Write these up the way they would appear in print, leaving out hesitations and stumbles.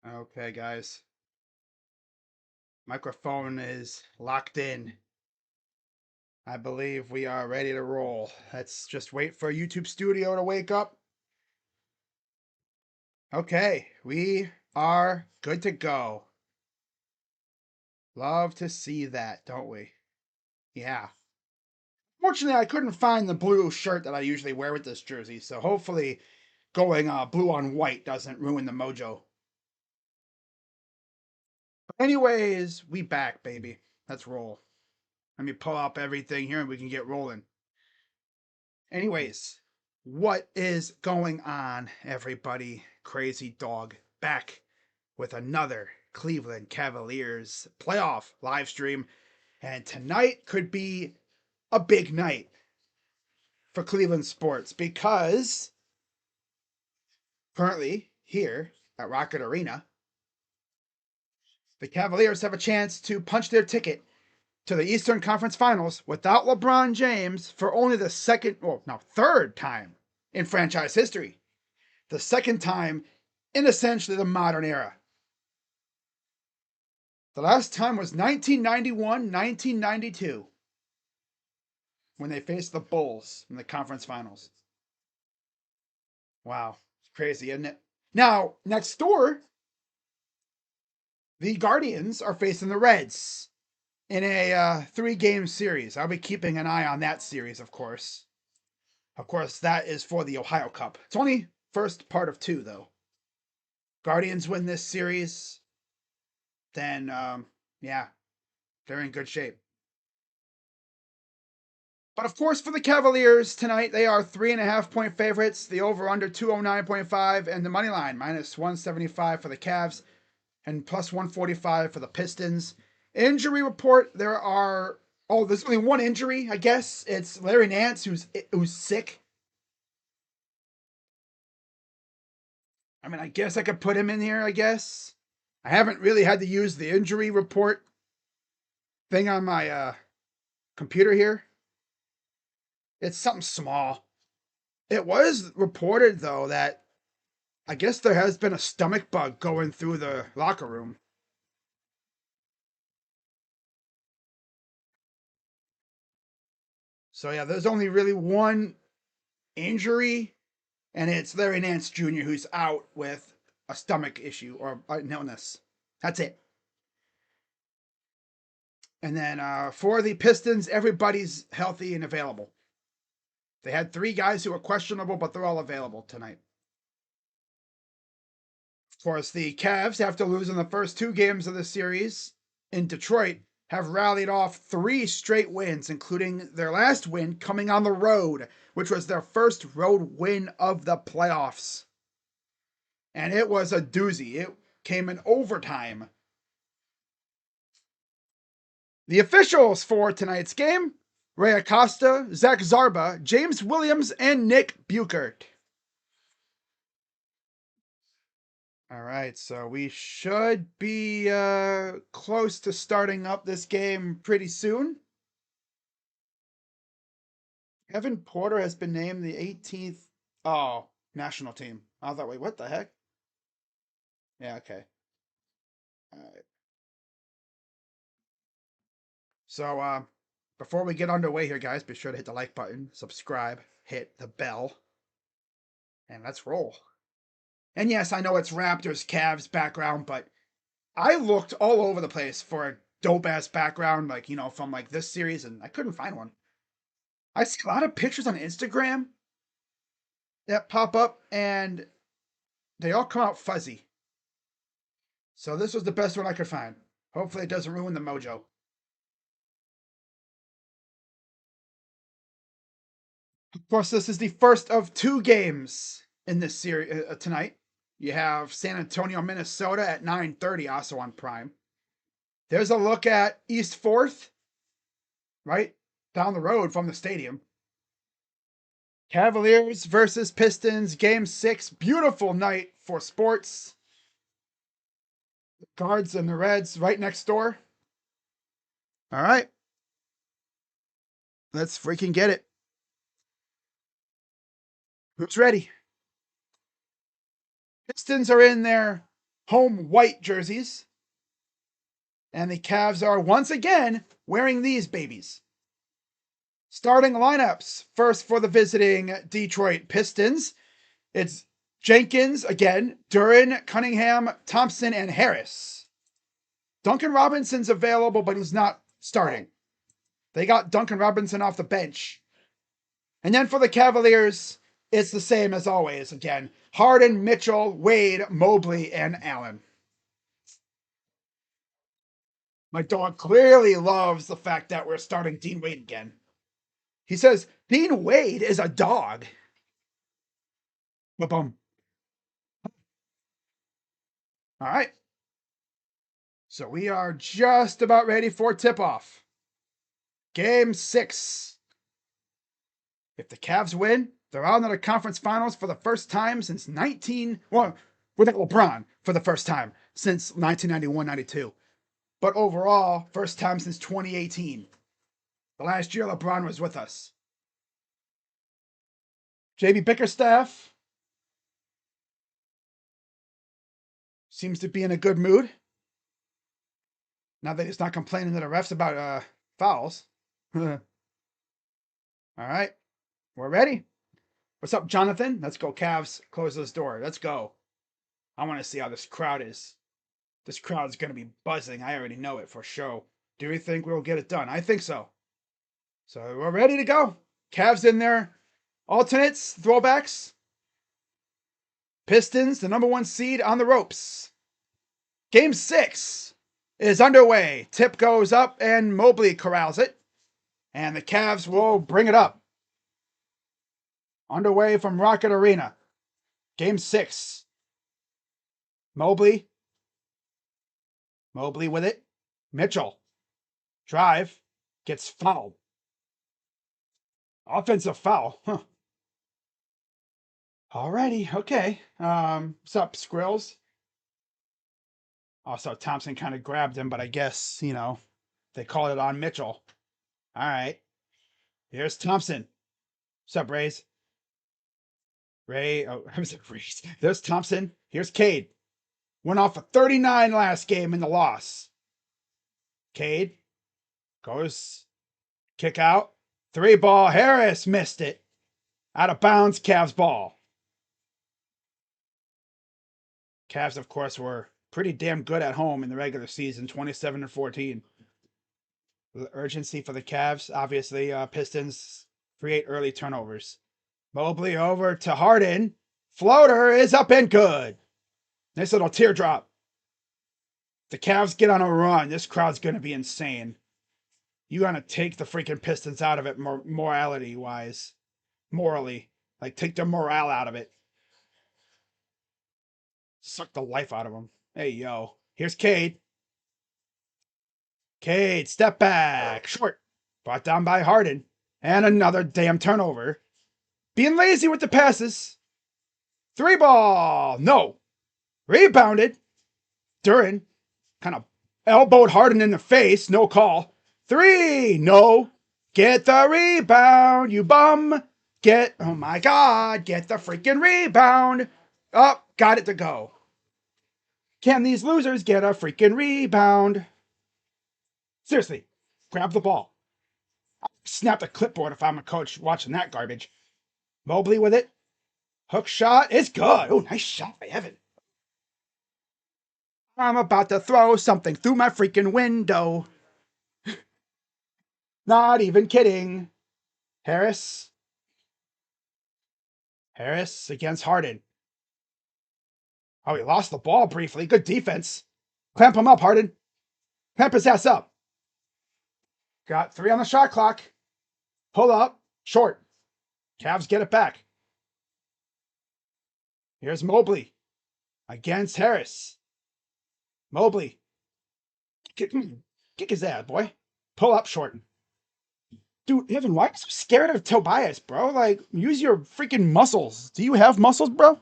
Okay, guys. Microphone is locked in. I believe we are ready to roll. Let's just wait for YouTube Studio to wake up. Okay, we are good to go. Love to see that, don't we? Yeah. Fortunately, I couldn't find the blue shirt that I usually wear with this jersey, so hopefully going blue on white doesn't ruin the mojo. But anyways, we back, baby. Let's roll. Let me pull up everything here and we can get rolling. Anyways, what is going on, everybody? Crazy Dog back with another Cleveland Cavaliers playoff live stream. And tonight could be a big night for Cleveland sports because currently here at Rocket Arena, the Cavaliers have a chance to punch their ticket to the Eastern Conference Finals without LeBron James for only the third time in franchise history. The second time in essentially the modern era. The last time was 1991, 1992, when they faced the Bulls in the conference finals. Wow, it's crazy, isn't it? Now, next door, the Guardians are facing the Reds in a 3-game series. I'll be keeping an eye on that series, of course. Of course, that is for the Ohio Cup. It's only first part of 2, though. Guardians win this series, then, yeah, they're in good shape. But of course, for the Cavaliers tonight, they are 3.5-point favorites. The over/under 209.5, and the money line -175 for the Cavs, and +145 for the Pistons. Injury report: there's only one injury. I guess it's Larry Nance who's sick. I mean, I guess I could put him in here. I guess I haven't really had to use the injury report thing on my computer here. It's something small. It was reported though that I guess there has been a stomach bug going through the locker room. So yeah, there's only really one injury, and it's Larry Nance Jr. who's out with a stomach issue or an illness. That's it. And then for the Pistons, everybody's healthy and available. They had 3 guys who were questionable, but they're all available tonight. Of course, the Cavs, after losing the first 2 games of the series in Detroit, have rallied off 3 straight wins, including their last win coming on the road, which was their first road win of the playoffs. And it was a doozy. It came in overtime. The officials for tonight's game: Ray Acosta, Zach Zarba, James Williams, and Nick Buchert. All right, so we should be close to starting up this game pretty soon. Kevin Porter has been named the 18th national team. I thought, wait, what the heck? Yeah, okay. All right. So before we get underway here, guys, be sure to hit the like button, subscribe, hit the bell, and let's roll. And yes, I know it's Raptors Cavs background, but I looked all over the place for a dope ass background, like, from like this series, and I couldn't find one. I see a lot of pictures on Instagram that pop up, and they all come out fuzzy. So this was the best one I could find. Hopefully, it doesn't ruin the mojo. Of course, this is the first of 2 games in this series tonight. You have San Antonio, Minnesota at 9:30, also on Prime. There's a look at East 4th, right down the road from the stadium. Cavaliers versus Pistons, Game 6. Beautiful night for sports. The Cards and the Reds right next door. All right. Let's freaking get it. Who's ready? Pistons are in their home white jerseys. And the Cavs are once again wearing these babies. Starting lineups. First for the visiting Detroit Pistons. It's Jenkins again, Duren, Cunningham, Thompson, and Harris. Duncan Robinson's available, but he's not starting. They got Duncan Robinson off the bench. And then for the Cavaliers, it's the same as always again. Harden, Mitchell, Wade, Mobley, and Allen. My dog clearly loves the fact that we're starting Dean Wade again. He says, Dean Wade is a dog. Ba-bum. All right. So we are just about ready for tip-off. Game 6. If the Cavs win, they're out in the conference finals for the first time since with LeBron for the first time since 1991-92. But overall, first time since 2018. The last year LeBron was with us. JB Bickerstaff seems to be in a good mood. Now that he's not complaining to the refs about fouls. All right. We're ready. What's up, Jonathan? Let's go, Cavs. Close this door. Let's go. I want to see how this crowd is. This crowd's going to be buzzing. I already know it for sure. Do we think we'll get it done? I think so. So we're ready to go. Cavs in there. Alternates, throwbacks. Pistons, the #1 seed on the ropes. Game 6 is underway. Tip goes up and Mobley corrals it. And the Cavs will bring it up. Underway from Rocket Arena. Game 6. Mobley with it. Mitchell. Drive. Gets fouled. Offensive foul. Huh. Alrighty. Okay. What's up, Skrills? Also, Thompson kind of grabbed him, but I guess, they called it on Mitchell. All right. Here's Thompson. What's up, Rays? Ray. Oh, I was like Rays. There's Thompson. Here's Cade. Went off for 39 last game in the loss. Cade goes kick out. 3-ball. Harris missed it. Out of bounds. Cavs ball. Cavs, of course, were pretty damn good at home in the regular season, 27-14. The urgency for the Cavs, obviously, Pistons create early turnovers. Mobley over to Harden. Floater is up and good. Nice little teardrop. The Cavs get on a run. This crowd's going to be insane. You got to take the freaking Pistons out of it morality-wise. Morally. Like, take the morale out of it. Suck the life out of them. Hey, yo. Here's Cade. Cade, step back. Short. Brought down by Harden. And another damn turnover. Being lazy with the passes. 3-ball. No. Rebounded. Duren kind of elbowed Harden in the face. No call. 3. No. Get the rebound, you bum. Oh my God. Get the freaking rebound. Oh, got it to go. Can these losers get a freaking rebound? Seriously, grab the ball. I'll snap the clipboard if I'm a coach watching that garbage. Mobley with it. Hook shot is good. Oh, nice shot by Evan. I'm about to throw something through my freaking window. Not even kidding. Harris against Harden. Oh, he lost the ball briefly. Good defense. Clamp him up, Harden. Clamp his ass up. Got 3 on the shot clock. Pull up. Short. Cavs get it back. Here's Mobley against Harris. Mobley. Kick his ass, boy. Pull up short. Dude, Evan, why are you so scared of Tobias, bro? Like, use your freaking muscles. Do you have muscles, bro?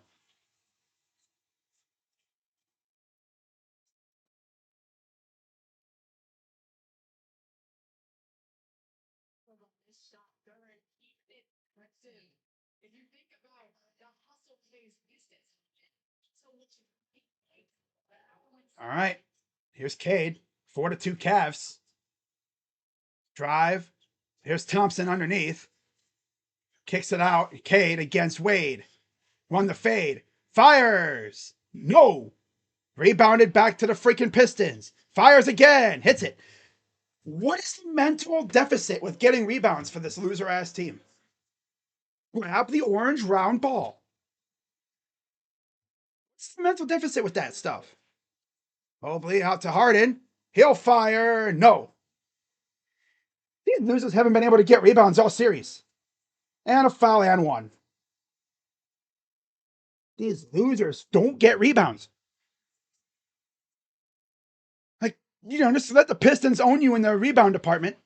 All right. Here's Cade. 4-2 Cavs. Drive. Here's Thompson underneath. Kicks it out. Cade against Wade. Run the fade. Fires. No. Rebounded back to the freaking Pistons. Fires again. Hits it. What is the mental deficit with getting rebounds for this loser ass team? Grab the orange round ball. What's the mental deficit with that stuff? Mobley out to Harden. He'll fire. No. These losers haven't been able to get rebounds all series. And a foul and one. These losers don't get rebounds. Like, just let the Pistons own you in the rebound department.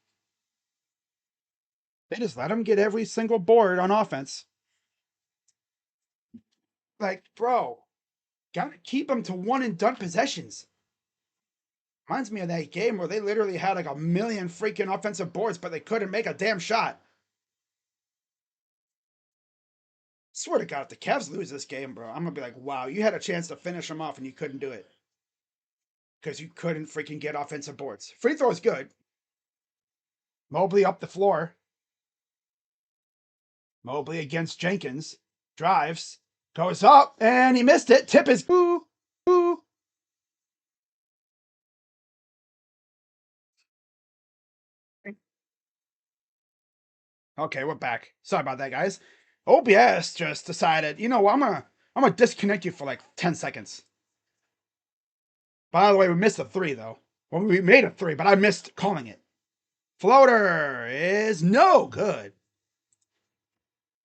They just let them get every single board on offense. Like, bro, gotta keep them to one and done possessions. Reminds me of that game where they literally had like a million freaking offensive boards, but they couldn't make a damn shot. Swear to God, if the Cavs lose this game, bro, I'm gonna be like, wow, you had a chance to finish them off and you couldn't do it. Because you couldn't freaking get offensive boards. Free throw is good. Mobley up the floor. Mobley against Jenkins. Drives. Goes up, and he missed it. Tip is boo, boo. Okay, we're back. Sorry about that, guys. OBS just decided, you know what, I'm gonna disconnect you for like 10 seconds. By the way, we missed a three, though. Well, we made a three, but I missed calling it. Floater is no good.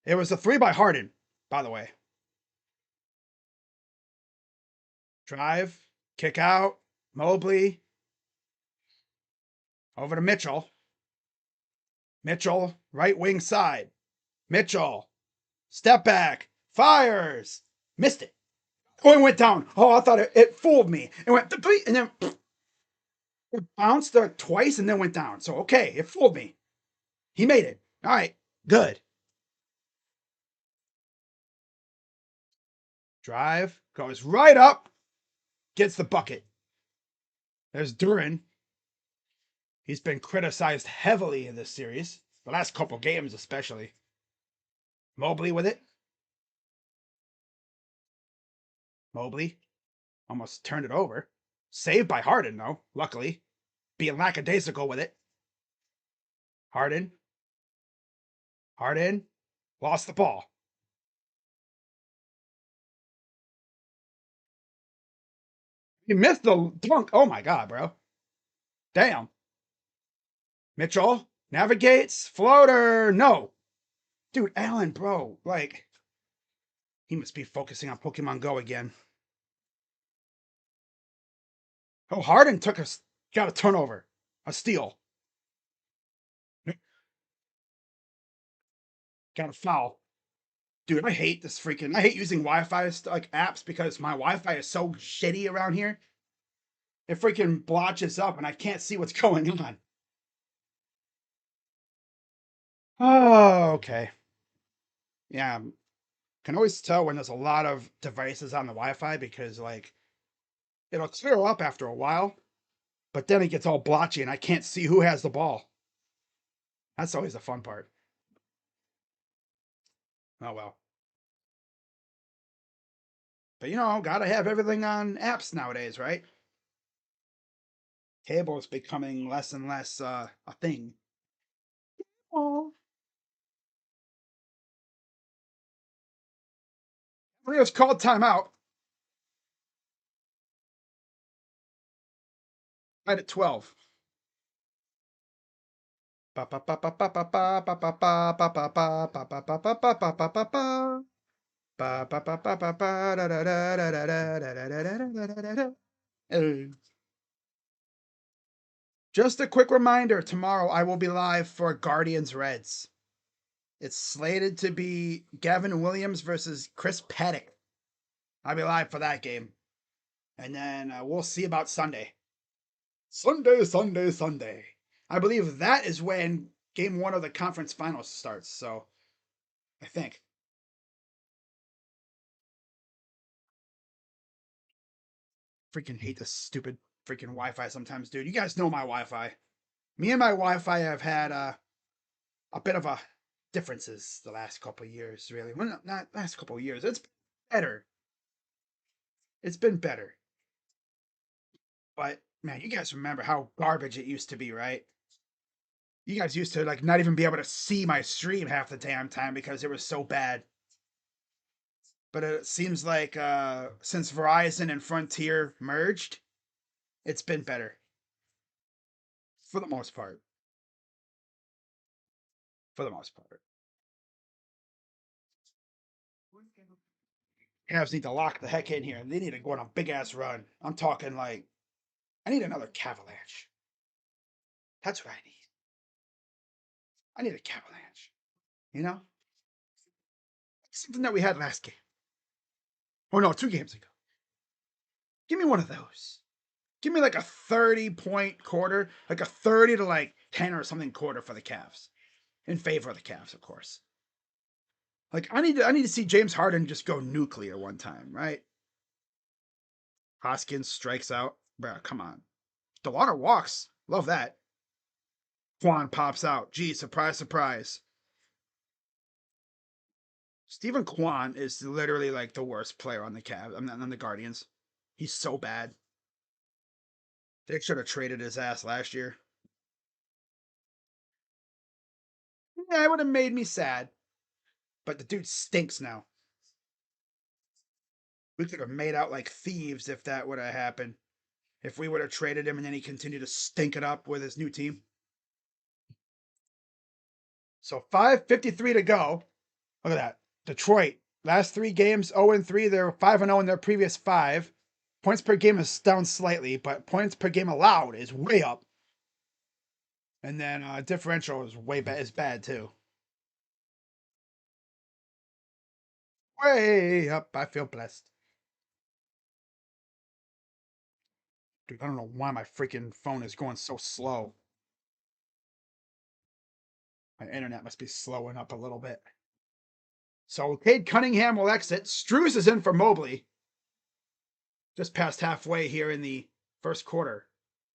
It was a three by Harden, by the way. Drive, kick out, Mobley. Over to Mitchell. Mitchell, right wing side. Mitchell, step back, fires. Missed it. Oh, it went down. Oh, I thought it fooled me. It went, and then it bounced twice and then went down. So, okay, it fooled me. He made it. All right, good. Drive, goes right up, gets the bucket. There's Duran. He's been criticized heavily in this series, the last couple games especially. Mobley with it. Mobley almost turned it over. Saved by Harden, though, luckily. Being lackadaisical with it. Harden. Lost the ball. He missed the dunk. Oh my God, bro. Damn. Mitchell navigates. Floater. No. Dude, Allen, bro. Like, he must be focusing on Pokemon Go again. Oh, Harden got a turnover. A steal. Got a foul. Dude, I hate using Wi-Fi like apps because my Wi-Fi is so shitty around here. It freaking blotches up and I can't see what's going on. Oh, okay. Yeah, can always tell when there's a lot of devices on the Wi-Fi because like it'll clear up after a while, but then it gets all blotchy and I can't see who has the ball. That's always the fun part. Oh well. But gotta have everything on apps nowadays, right? Cable is becoming less and less a thing. Oh. It's called timeout. Right at 12. Just a quick reminder, tomorrow I will be live for Guardians Reds. It's slated to be Gavin Williams versus Chris Paddock. I'll be live for that game. And then we'll see about Sunday. Sunday. I believe that is when game one of the conference finals starts. So, I think. freaking hate this stupid freaking Wi-Fi sometimes, dude. You guys know my Wi-Fi. Me and my Wi-Fi have had a bit of a differences the last couple of years, really. Well, not last couple of years. It's better. It's been better. But man, you guys remember how garbage it used to be, right? You guys used to like not even be able to see my stream half the damn time because it was so bad. But it seems like since Verizon and Frontier merged, it's been better for the most part. For the most part, Cavs need to lock the heck in here. They need to go on a big ass run. I'm talking like I need another Cavalier. That's what I need. I need a Cavalier. You know, something that we had last game. Oh no, 2 games ago. Give me one of those. Give me like a 30-point quarter, like a 30 to like 10 or something quarter for the Cavs. In favor of the Cavs, of course. Like I need to see James Harden just go nuclear one time, right? Hoskins strikes out. Bro, come on. DeWater walks. Love that. Quan pops out. Gee, surprise, surprise. Stephen Quan is literally like the worst player on the Cavs. On the Guardians. He's so bad. They should have traded his ass last year. Yeah, it would have made me sad. But the dude stinks now. We could have made out like thieves if that would have happened. If we would have traded him and then he continued to stink it up with his new team. So 5:53 to go. Look at that. Detroit, last 3 games, 0-3. They're 5-0 in their previous 5. Points per game is down slightly, but points per game allowed is way up. And then differential is is bad too. Way up. I feel blessed. Dude, I don't know why my freaking phone is going so slow. My internet must be slowing up a little bit. So Cade Cunningham will exit. Strus is in for Mobley. Just past halfway here in the first quarter.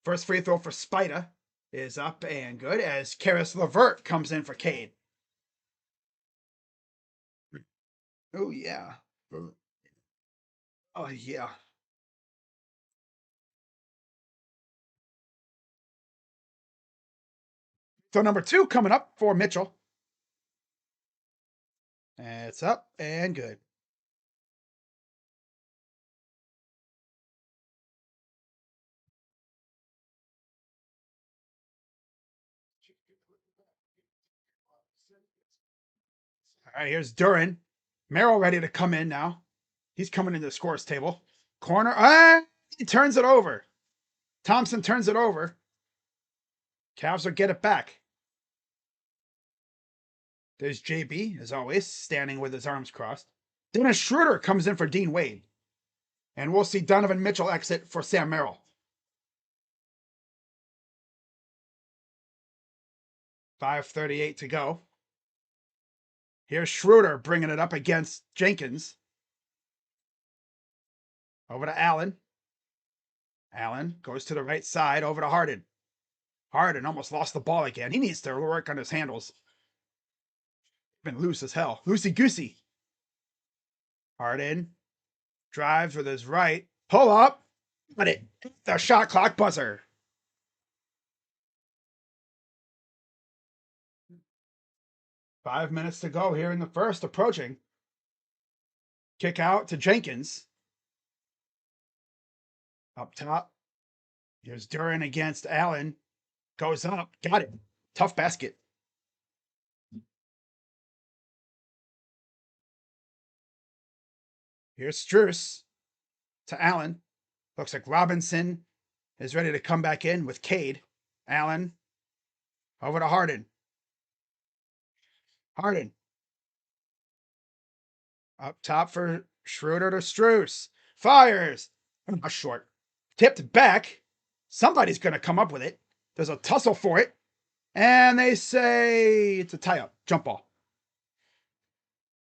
First free throw for Spida is up and good as Karis LeVert comes in for Cade. Oh, yeah. Oh, yeah. So number 2 coming up for Mitchell. It's up and good. All right, here's Duran. Merrill ready to come in now. He's coming into the scores table. Corner. He turns it over. Thompson turns it over. Cavs will get it back. There's JB, as always, standing with his arms crossed. Dennis Schroeder comes in for Dean Wade. And we'll see Donovan Mitchell exit for Sam Merrill. 5:38 to go. Here's Schroeder bringing it up against Jenkins. Over to Allen. Allen goes to the right side over to Harden. Harden almost lost the ball again. He needs to work on his handles. Been loose as hell. Loosey-goosey. Harden drives with his right. Pull up. But it. The shot clock buzzer. Five minutes to go here in the first, approaching. Kick out to Jenkins. Up top. Here's Duran against Allen. Goes up. Got it. Tough basket. Here's Strus to Allen. Looks like Robinson is ready to come back in with Cade. Allen over to Harden. Harden up top for Schroeder to Strus. Fires. Short. Tipped back. Somebody's going to come up with it. There's a tussle for it. And they say it's a tie-up. Jump ball.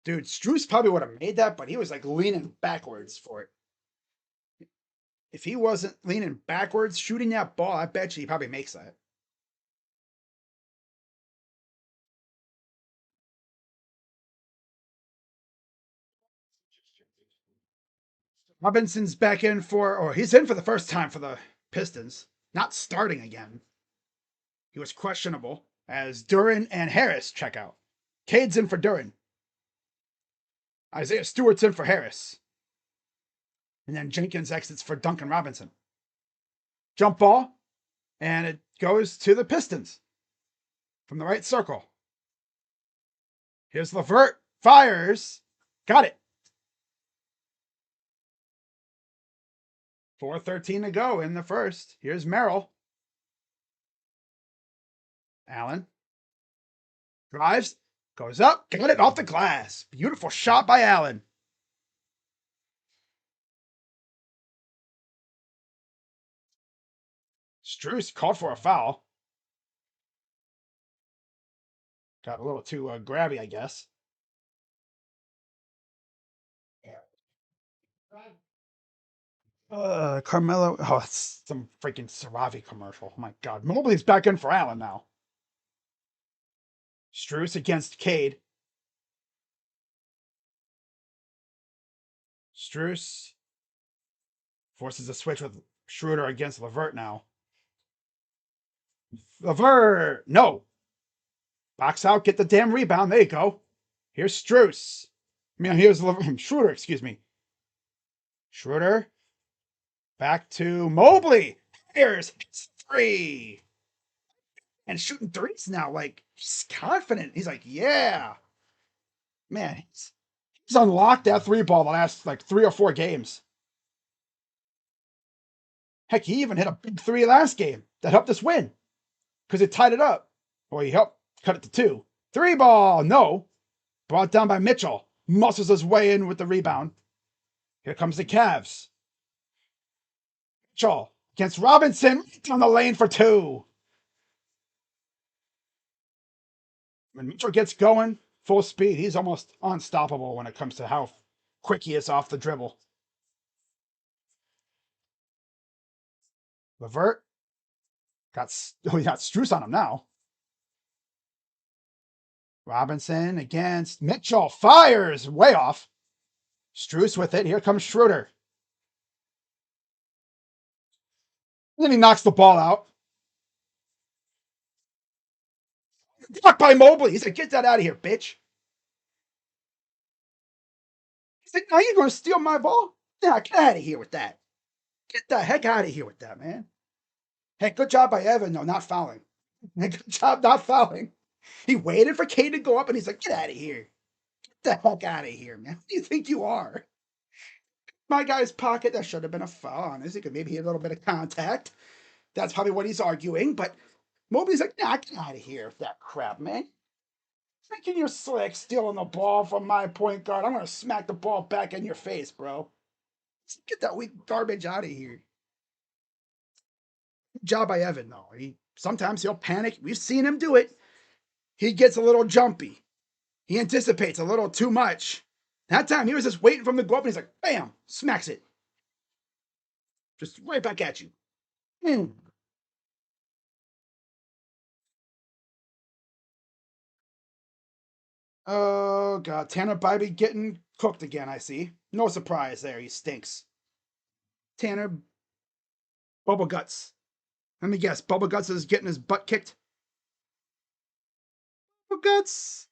Dude, Strus probably would have made that, but he was like leaning backwards for it. If he wasn't leaning backwards shooting that ball, I bet you he probably makes that. Robinson's back in or he's in for the first time for the Pistons. Not starting again. He was questionable as Duran and Harris check out. Cade's in for Duran. Isaiah Stewart's in for Harris. And then Jenkins exits for Duncan Robinson. Jump ball, and it goes to the Pistons from the right circle. Here's LeVert. Fires. Got it. 4:13 to go in the first. Here's Merrill. Allen. Drives. Goes up. Got it off the glass. Beautiful shot by Allen. Strus called for a foul. Got a little too grabby, I guess. Carmelo. Oh, it's some freaking Saravi commercial. Oh my God. Mobley's back in for Allen now. Strus against Cade. Strus forces a switch with Schroeder against LeVert now. LeVert. No. Box out. Get the damn rebound. There you go. Here's Strus. Here's Schroeder, excuse me. Schroeder. Back to Mobley. Here's 3. And shooting threes now. Like, he's confident. He's like, yeah. Man, he's unlocked that 3-ball the last, 3 or 4 games. Heck, he even hit a big 3 last game that helped us win. Because it tied it up. Or he helped cut it to 2. 3-ball. No. Brought down by Mitchell. Muscles his way in with the rebound. Here comes the Cavs. Mitchell against Robinson down the lane for 2. When Mitchell gets going, full speed, he's almost unstoppable when it comes to how quick he is off the dribble. LeVert got Strus on him now. Robinson against Mitchell. Fires way off. Strus with it. Here comes Schroeder. And then he knocks the ball out. Blocked by Mobley. He's like, get that out of here, bitch. He's like, now you're going to steal my ball? Nah, get out of here with that. Get the heck out of here with that, man. Hey, good job by Evan, though, not fouling. Good job not fouling. He waited for Cade to go up, and he's like, get out of here. Get the heck out of here, man. Who do you think you are? My guy's pocket, that should have been a foul, honestly. Could maybe hit a little bit of contact. That's probably what he's arguing, but Mobley's like, nah, get out of here with that crap, man. Thinking you're slick, stealing the ball from my point guard. I'm going to smack the ball back in your face, bro. Get that weak garbage out of here. Good job by Evan, though. Sometimes he'll panic. We've seen him do it. He gets a little jumpy. He anticipates a little too much. That time he was just waiting for him to go up, and he's like, bam, smacks it. Just right back at you. Oh, God. Tanner Bybee getting cooked again, I see. No surprise there. He stinks. Tanner Bubble Guts. Let me guess. Bubble Guts is getting his butt kicked. Bubble Guts.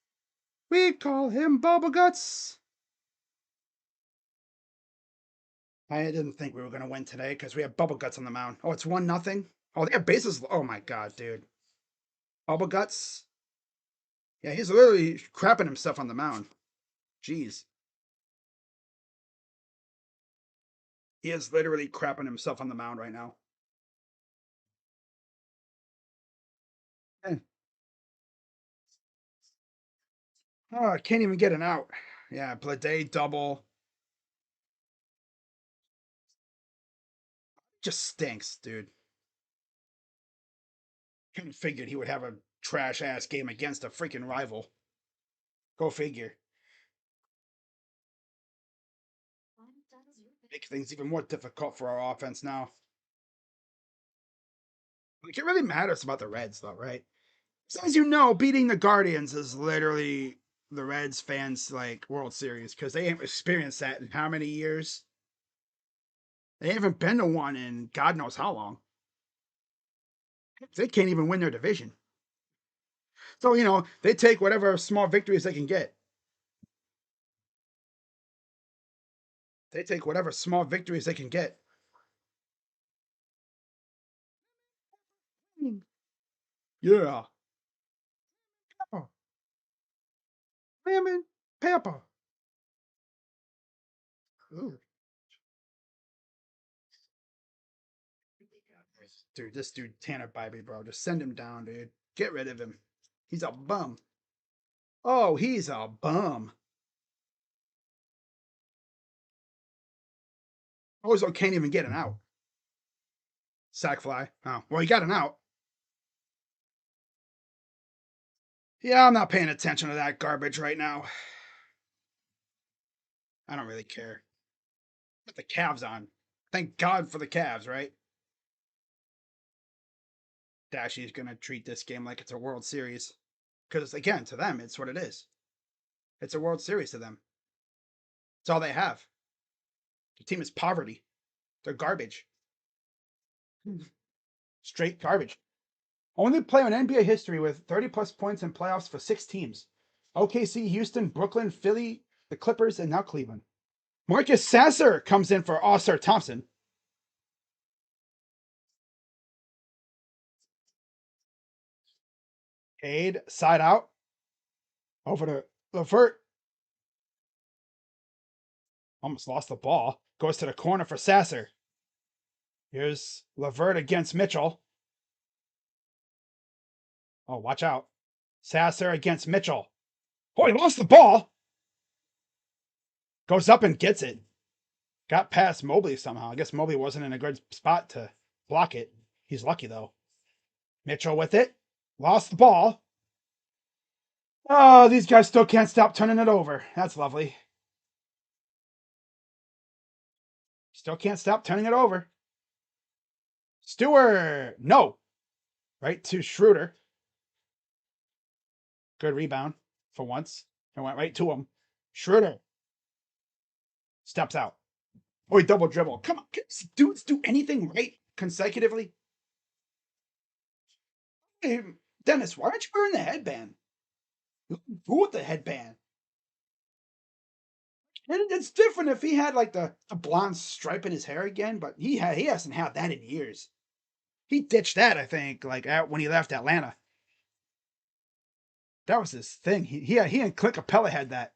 We call him Bubble Guts. I didn't think we were going to win today because we have Bubble Guts on the mound. Oh, it's 1-0. Oh, they have bases. Oh, my God, dude. Bubble Guts. Yeah, he's literally crapping himself on the mound. Jeez. He is literally crapping himself on the mound right now. Oh, I can't even get an out. Yeah, Blade double. Just stinks, dude. Kind of figured he would have a trash ass game against a freaking rival. Go figure. Make things even more difficult for our offense now. Like, it really matters about the Reds, though, right? So as you know, beating the Guardians is literally the Reds fans' like World Series because they haven't experienced that in how many years? They haven't been to one in God knows how long. They can't even win their division. So, they take whatever small victories they can get. They take whatever small victories they can get. Yeah. Pepper. Lemon pepper. Ooh. Dude, this dude Tanner Bybee, bro. Just send him down, dude. Get rid of him. He's a bum. Oh, he's a bum. Ozo can't even get an out. Sack fly. Oh, well, he got an out. Yeah, I'm not paying attention to that garbage right now. I don't really care. Put the Cavs on. Thank God for the Cavs, right? Dashy's going to treat this game like it's a World Series. Because, again, to them, it's what it is. It's a World Series to them. It's all they have. The team is poverty. They're garbage. Straight garbage. Only player in NBA history with 30 plus points in playoffs for 6 teams. OKC, Houston, Brooklyn, Philly, the Clippers, and now Cleveland. Marcus Sasser comes in for Ausar Thompson. Cade, side out. Over to Levert. Almost lost the ball. Goes to the corner for Sasser. Here's Levert against Mitchell. Oh, watch out. Sasser against Mitchell. Oh, he lost the ball. Goes up and gets it. Got past Mobley somehow. I guess Mobley wasn't in a good spot to block it. He's lucky, though. Mitchell with it. Lost the ball. Oh, these guys still can't stop turning it over. That's lovely. Still can't stop turning it over. Stewart. No. Right to Schroeder. Good rebound for once. It went right to him. Schroeder steps out. Oh, he double dribble. Come on. Can dudes do anything right consecutively? Hey, Dennis, why aren't you wearing the headband? Who with the headband? And it's different if he had like the blonde stripe in his hair again, but he hasn't had that in years. He ditched that, I think, like when he left Atlanta. That was his thing. He and Clint Capella had that.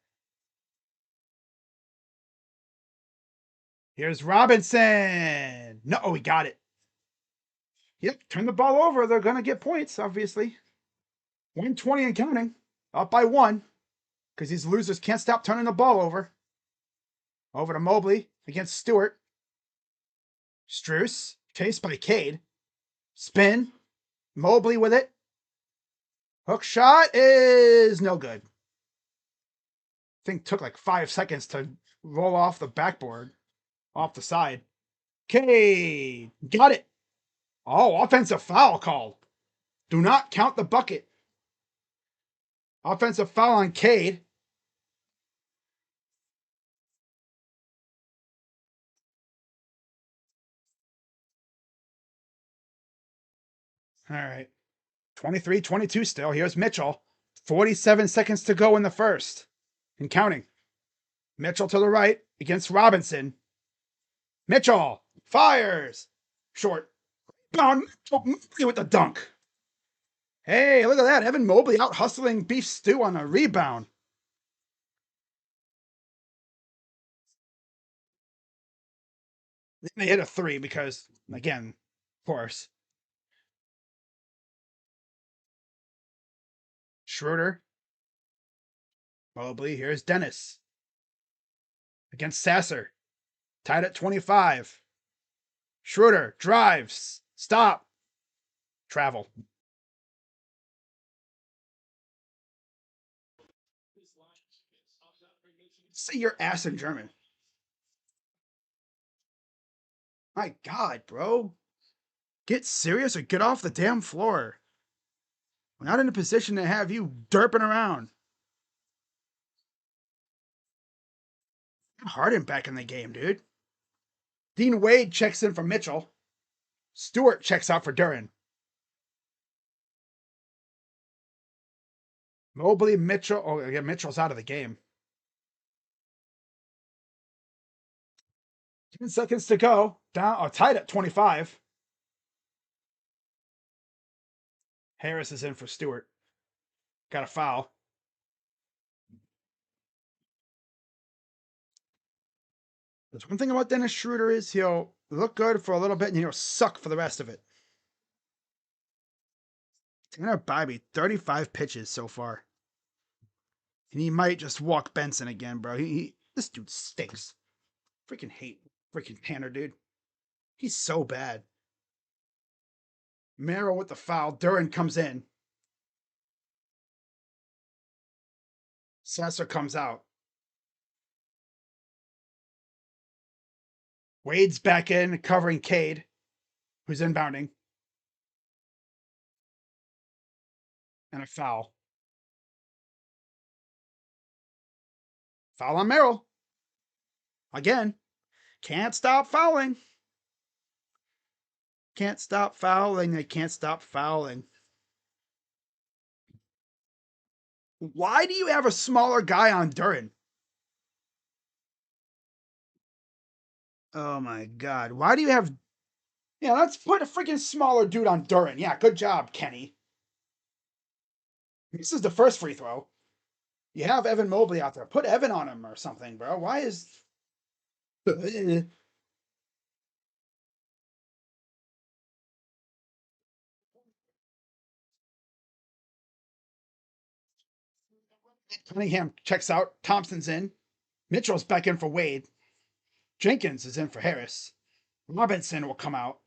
Here's Robinson. No, oh, he got it. Yep, turn the ball over. They're gonna get points, obviously. 120 and counting. Up by 1. Because these losers can't stop turning the ball over. Over to Mobley against Stewart. Struess, chased by Cade. Spin. Mobley with it. Hook shot is no good. I think took like 5 seconds to roll off the backboard, off the side. Cade got it. Oh, offensive foul called. Do not count the bucket. Offensive foul on Cade. All right. 23-22 still. Here's Mitchell. 47 seconds to go in the first. And counting. Mitchell to the right against Robinson. Mitchell fires. Short. Bound with the dunk. Hey, look at that. Evan Mobley out hustling Beef Stew on a rebound. They hit a 3 because, again, of course. Schroeder. Mobley. Here's Dennis against Sasser. Tied at 25. Schroeder drives. Stop. Travel. Say your ass in German. My God, bro. Get serious or get off the damn floor. We're not in a position to have you derping around. Harden back in the game, dude. Dean Wade checks in for Mitchell. Stewart checks out for Duran. Mobley, Mitchell. Oh, yeah, Mitchell's out of the game. 10 seconds to go. Down, tied at 25. Harris is in for Stewart. Got a foul. There's one thing about Dennis Schroeder is he'll look good for a little bit and he'll suck for the rest of it. Tanner Bybee, 35 pitches so far. And he might just walk Benson again, bro. This dude stinks. Freaking hate freaking Tanner, dude. He's so bad. Merrill with the foul. Duran comes in. Sasser comes out. Wade's back in, covering Cade, who's inbounding. And a foul. Foul on Merrill. Again. Can't stop fouling. Can't stop fouling. They can't stop fouling. Why do you have a smaller guy on Duran? Oh my God. Why do you have. Yeah, let's put a freaking smaller dude on Duran. Yeah, good job, Kenny. This is the first free throw. You have Evan Mobley out there. Put Evan on him or something, bro. Why is. Cunningham checks out. Thompson's in. Mitchell's back in for Wade. Jenkins is in for Harris. Robinson will come out.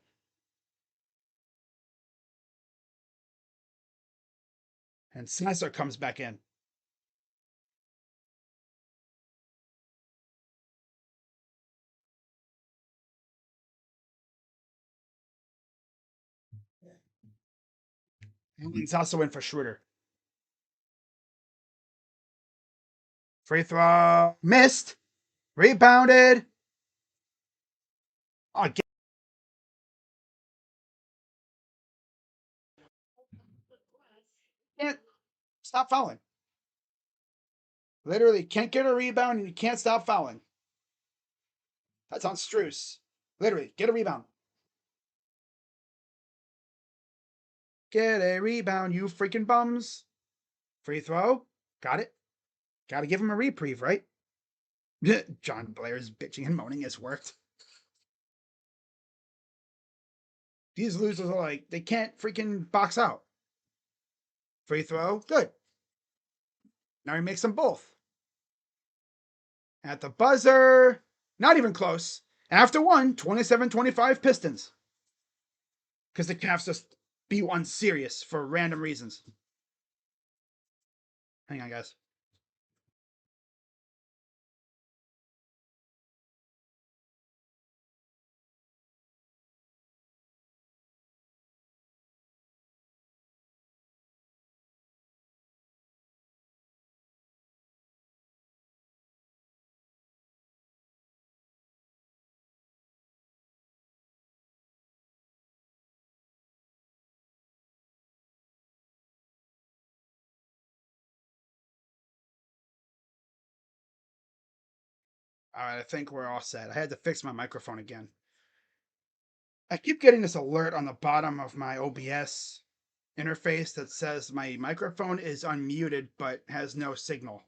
And Snyder comes back in. Allen's also in for Schroeder. Free throw. Missed. Rebounded. Oh, can't stop fouling. Literally can't get a rebound and you can't stop fouling. That's on Struess. Literally, get a rebound. Get a rebound, you freaking bums. Free throw. Got it. Gotta give him a reprieve, right? John Blair's bitching and moaning has worked. These losers are like, they can't freaking box out. Free throw. Good. Now he makes them both. At the buzzer. Not even close. After one, 27-25 Pistons. Because the Cavs just be unserious for random reasons. Hang on, guys. All right, I think we're all set. I had to fix my microphone again. I keep getting this alert on the bottom of my OBS interface that says my microphone is unmuted but has no signal,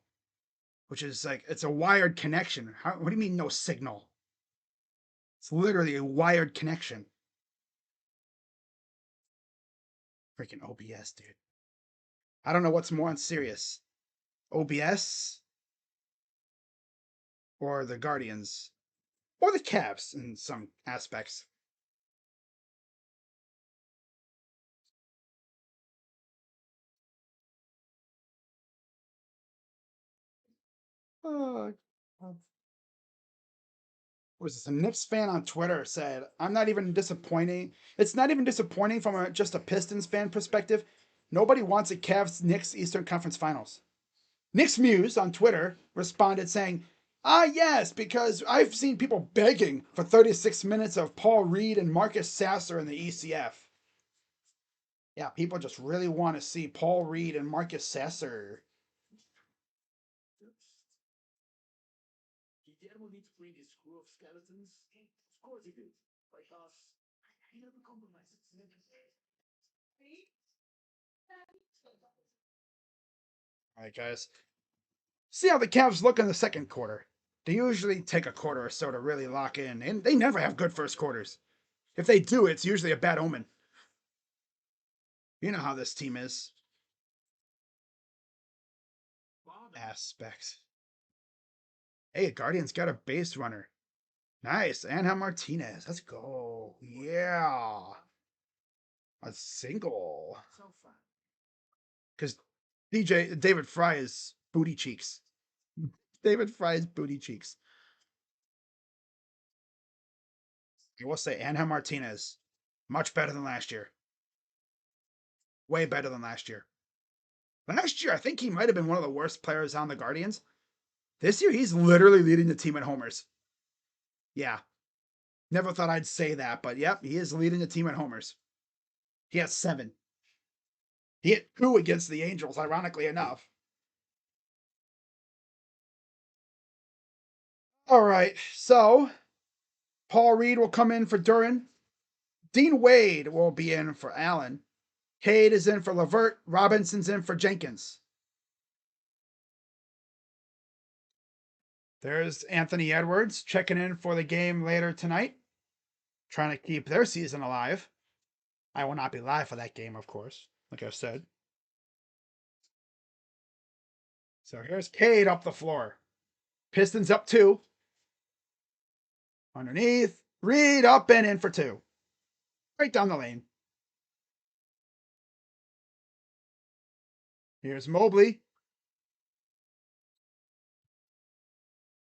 which is like, it's a wired connection. What do you mean no signal? It's literally a wired connection. Freaking OBS, dude. I don't know what's more unserious. OBS or the Guardians or the Cavs in some aspects. Uh, Was this a Knicks fan on Twitter said, I'm not even disappointing. It's not even disappointing from just a Pistons fan perspective. Nobody wants a Cavs Knicks Eastern Conference Finals. Knicks Muse on Twitter responded saying, yes, because I've seen people begging for 36 minutes of Paul Reed and Marcus Sasser in the ECF. Yeah, people just really want to see Paul Reed and Marcus Sasser. Guillermo needs to bring his crew of skeletons. Of course he did. Like us. I never compromise. All right, guys. See how the Cavs look in the second quarter. They usually take a quarter or so to really lock in, and they never have good first quarters. If they do, it's usually a bad omen. You know how this team is. Aspect. Hey, Guardians got a base runner. Nice. Angel Martinez. Let's go. Yeah. A single. Because David Fry is booty cheeks. David Fry's booty cheeks. I will say Angel Martinez. Much better than last year. Way better than last year. Last year, I think he might have been one of the worst players on the Guardians. This year, he's literally leading the team in homers. Yeah. Never thought I'd say that, but yep, he is leading the team in homers. He has 7. He hit 2 against the Angels, ironically enough. All right, so Paul Reed will come in for Duran. Dean Wade will be in for Allen. Cade is in for Levert. Robinson's in for Jenkins. There's Anthony Edwards checking in for the game later tonight, trying to keep their season alive. I will not be live for that game, of course, like I've said. So here's Cade up the floor. Pistons up 2. Underneath. Reed up and in for 2. Right down the lane. Here's Mobley.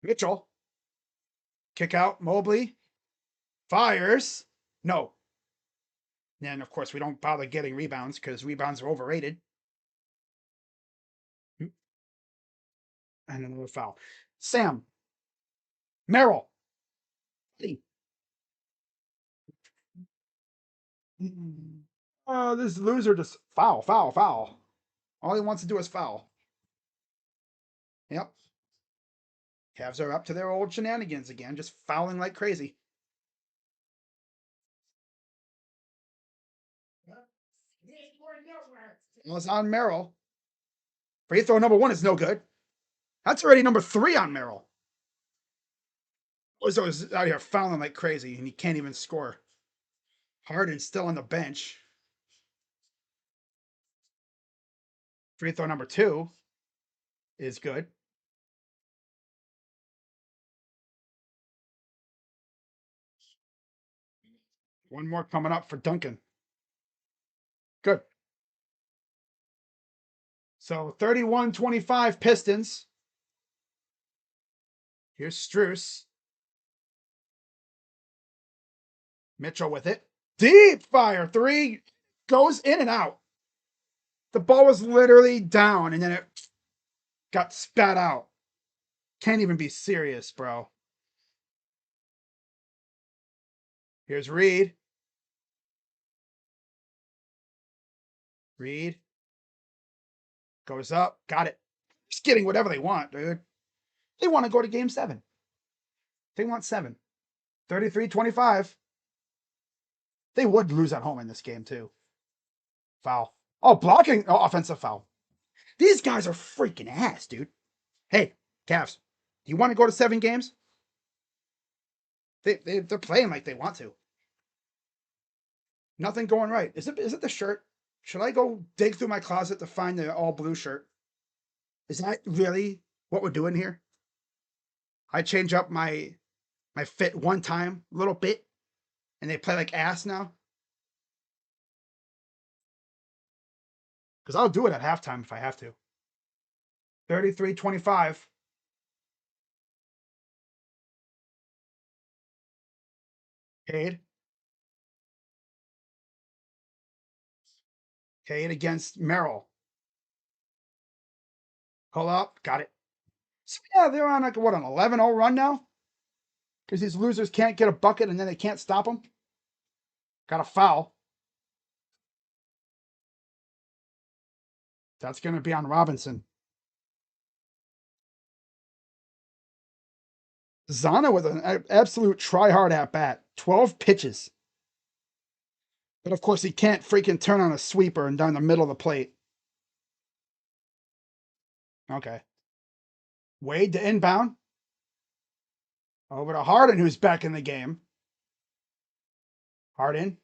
Mitchell. Kick out. Mobley. Fires. No. And of course, we don't bother getting rebounds because rebounds are overrated. And another foul. Sam. Merrill. Oh, this loser just foul, foul, foul. All he wants to do is foul. Yep. Cavs are up to their old shenanigans again, just fouling like crazy. Well, it's on Merrill. Free throw number 1 is no good. That's already number 3 on Merrill. Ozo's out here fouling like crazy, and he can't even score. Harden's still on the bench. Free throw number 2 is good. One more coming up for Duncan. Good. So 31-25 Pistons. Here's Strus. Mitchell with it. Deep fire 3 goes in and out. The ball was literally down and then it got spat out. Can't even be serious, bro. Here's Reed. Reed goes up. Got it. Just getting whatever they want, dude. They want to go to game 7. They want 7. 33-25. They would lose at home in this game, too. Foul. Oh, blocking. Oh, offensive foul. These guys are freaking ass, dude. Hey, Cavs, do you want to go to 7 games? They're playing like they want to. Nothing going right. Is it the shirt? Should I go dig through my closet to find the all blue shirt? Is that really what we're doing here? I change up my fit one time, a little bit, and they play like ass now? Because I'll do it at halftime if I have to. 33-25. Cade. Cade against Merrill. Pull up. Got it. So, yeah, they're on like, what, an 11-0 run now? Because these losers can't get a bucket and then they can't stop them. Got a foul. That's going to be on Robinson. Zana with an absolute try-hard at bat. 12 pitches. But of course, he can't freaking turn on a sweeper and down the middle of the plate. Okay. Wade to inbound. Over to Harden, who's back in the game. Harden.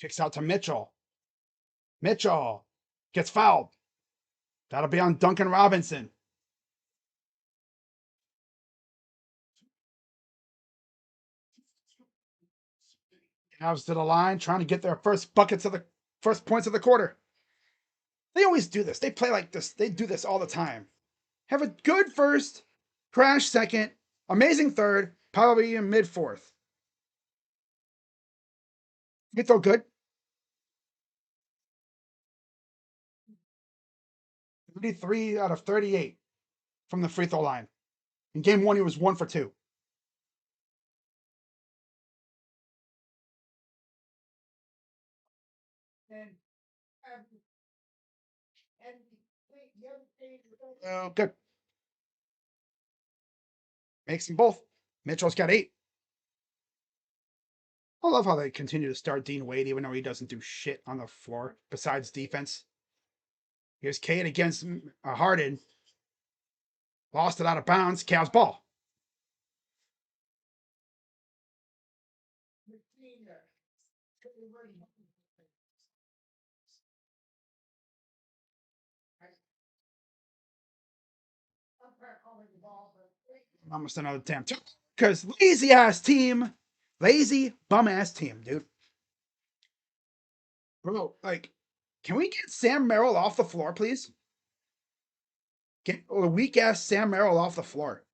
Kicks out to Mitchell. Mitchell gets fouled. That'll be on Duncan Robinson. Cavs to the line, trying to get their first buckets of the first points of the quarter. They always do this. They play like this. They do this all the time. Have a good first, crash second, amazing third, probably in mid fourth. It's all good. 33 out of 38 from the free throw line. In game one, he was 1 for 2. Oh, good. Makes them both. Mitchell's got 8. I love how they continue to start Dean Wade, even though he doesn't do shit on the floor besides defense. Here's Cade against Harden. Lost it out of bounds. Cavs ball. Almost another damn two. Because lazy ass team. Lazy bum ass team, dude. Bro, like, can we get Sam Merrill off the floor, please? Get the weak ass Sam Merrill off the floor.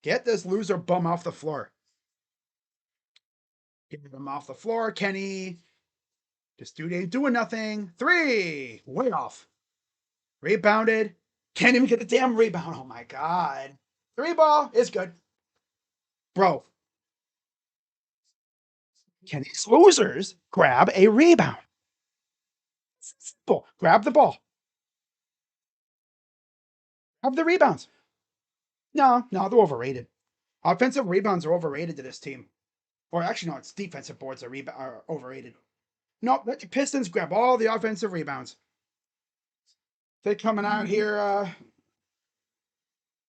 Get this loser bum off the floor. Get him off the floor, Kenny. This dude ain't doing nothing. 3. Way off. Rebounded. Can't even get a damn rebound. Oh my god. 3 ball is good. Bro. Can these losers grab a rebound? It's simple. Grab the ball. Have the rebounds. No, they're overrated. Offensive rebounds are overrated to this team. Or actually, no, it's defensive boards are overrated. No, let the Pistons grab all the offensive rebounds. They're coming out here,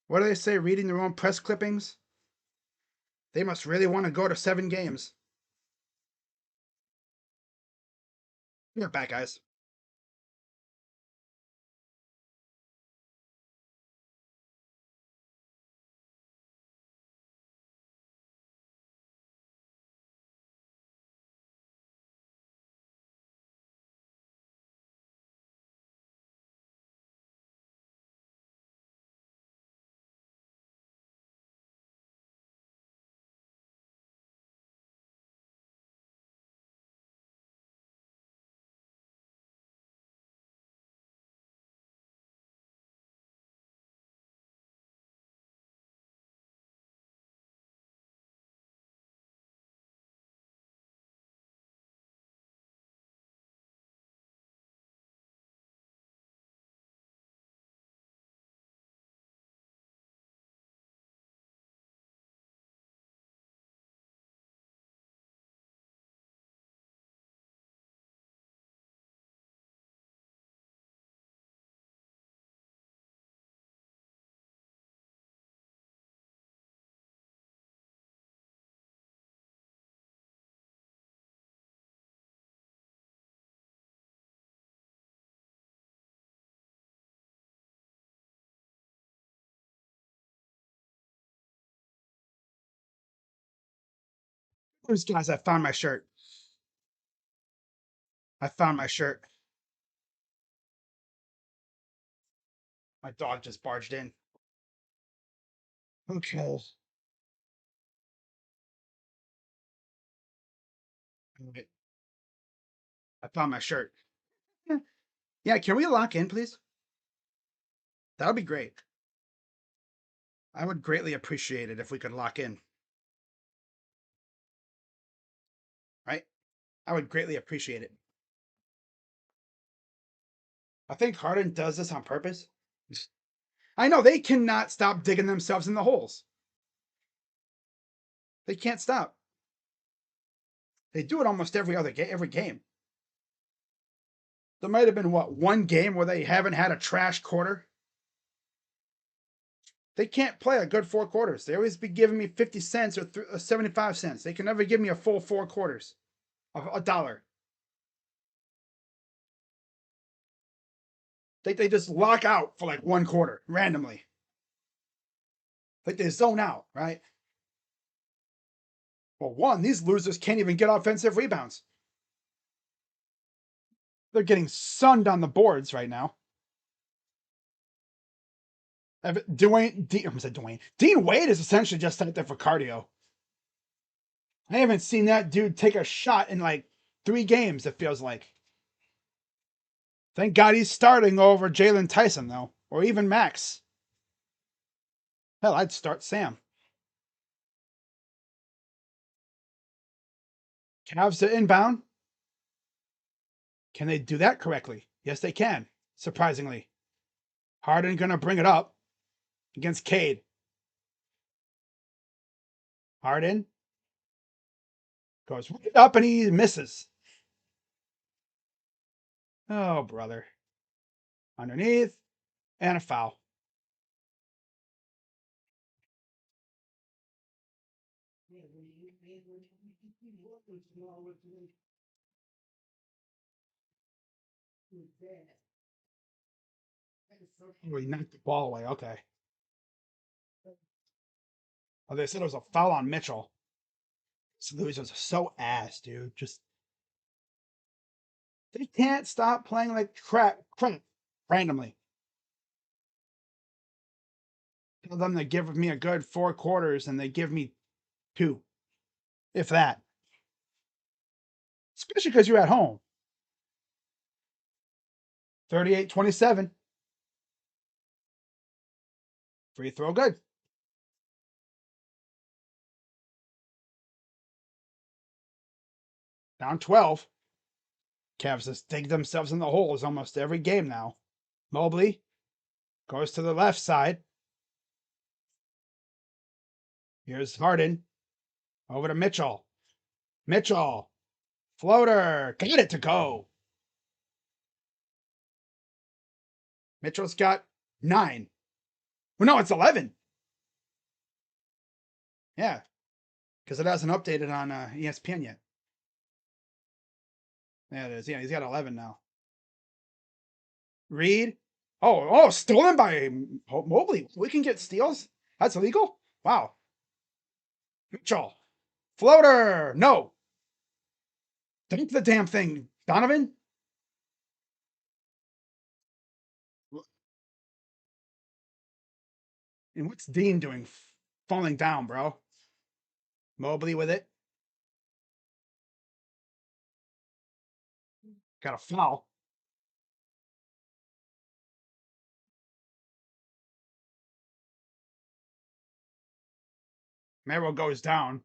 what do they say, reading their own press clippings? They must really want to go to 7 games. We're back, guys. There's guys, I found my shirt. I found my shirt. My dog just barged in. Okay. Alright. I found my shirt. Yeah, can we lock in, please? That would be great. I would greatly appreciate it if we could lock in. Right? I would greatly appreciate it. I think Harden does this on purpose. I know they cannot stop digging themselves in the holes. They can't stop. They do it almost every game. There might have been one game where they haven't had a trash quarter. They can't play a good 4 quarters. They always be giving me 50 cents or 75 cents. They can never give me a full 4 quarters of a dollar. They just lock out for like 1 quarter randomly. Like they zone out, right? Well, one, these losers can't even get offensive rebounds. They're getting sunned on the boards right now. Dean Wade is essentially just out there for cardio. I haven't seen that dude take a shot in like 3 games, it feels like. Thank God he's starting over Jalen Tyson, though, or even Max. Hell, I'd start Sam. Cavs to inbound. Can they do that correctly? Yes, they can, surprisingly. Harden going to bring it up against Cade. Harden goes right up and he misses. Oh, brother. Underneath and a foul. Oh, he knocked the ball away. Okay. Oh, they said it was a foul on Mitchell. These losers are so ass, dude. Just they can't stop playing like crap randomly. Tell them to give me a good 4 quarters and they give me 2, if that. Especially because you're at home. 38-27. Free throw good. Down 12. Cavs just dig themselves in the holes almost every game now. Mobley goes to the left side. Here's Harden. Over to Mitchell. Mitchell. Floater. Got it to go. Mitchell's got 9. Well, no, it's 11. Yeah, because it hasn't updated on ESPN yet. Yeah, it is. Yeah, he's got 11 now. Reed. Oh, stolen by Mobley. We can get steals? That's illegal? Wow. Mitchell. Floater. No. Dunk the damn thing. Donovan? And what's Dean doing? Falling down, bro. Mobley with it. Got a foul. Merrill goes down.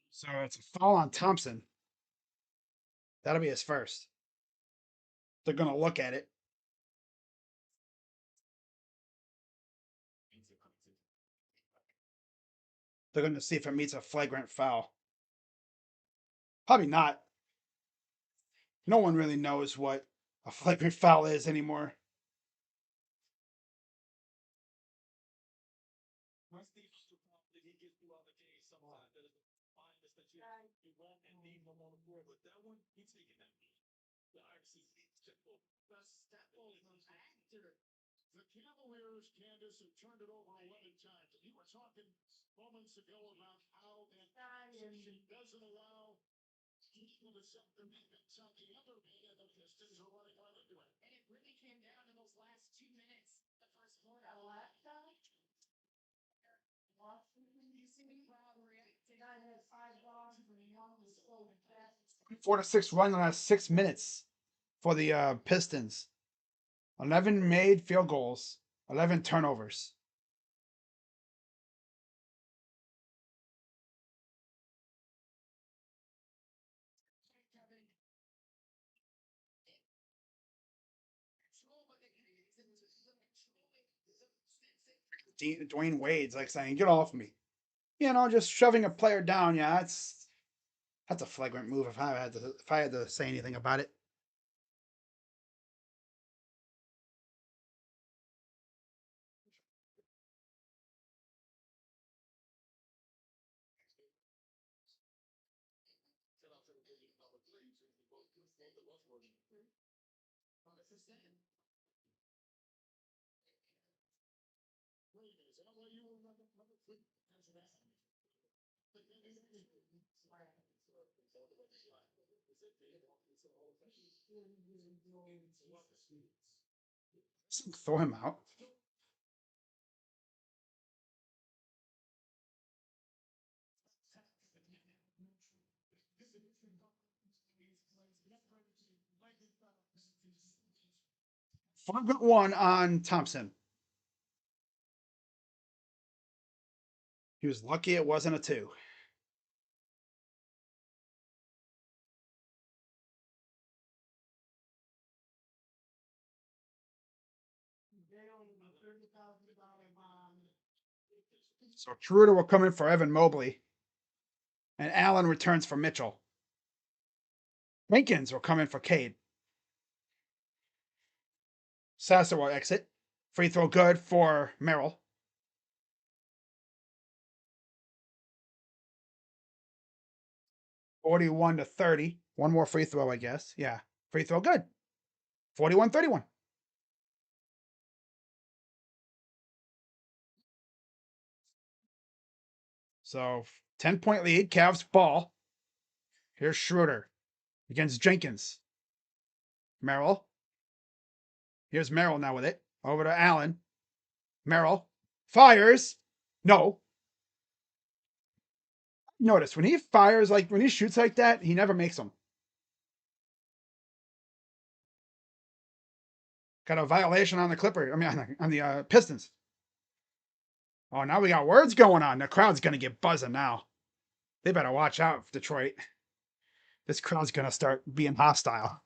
So it's a foul on Thompson. That'll be his first. They're going to look at it. They're going to see if it meets a flagrant foul. Probably not. No one really knows what a flagrant foul is anymore. The Cavaliers, Candace, have turned it over 11 times. And you were talking moments ago about how that position doesn't allow people to set their defense on the other end, and the Pistons are running right into it. And it really came down to those last 2 minutes. The first quarter. I left that. You see the crowd reacting. I had 5 balls, and one was so fast. 4-6 run in the last 6 minutes for the Pistons. 11 made field goals, 11 turnovers. Dwayne Wade's like saying, "Get off me." You know, just shoving a player down. Yeah, that's a flagrant move if I had to say anything about it. Throw him out. Flagrant one on Thompson. He was lucky it wasn't a 2. So Schroeder will come in for Evan Mobley, and Allen returns for Mitchell. Jenkins will come in for Cade. Sasser will exit. Free throw good for Merrill. 41-30. One more free throw, I guess. Yeah. Free throw good. 41-31. So 10-point lead. Cavs ball. Here's Schroeder against Jenkins. Merrill. Here's Merrill now with it. Over to Allen. Merrill fires. No. Notice when he fires, like when he shoots like that, he never makes them. Got a violation on the Clipper. I mean, on the Pistons. Oh, now we got words going on. The crowd's gonna get buzzing now. They better watch out, Detroit. This crowd's gonna start being hostile.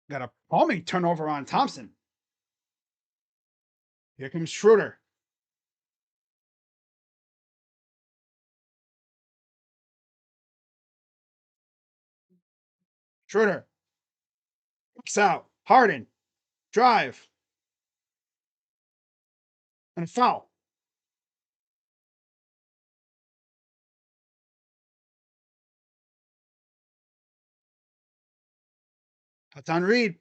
Got a palming turnover on Thompson. Here comes Schroeder. Schroeder. Kicks out. Harden. Drive. And a foul. That's on Reed.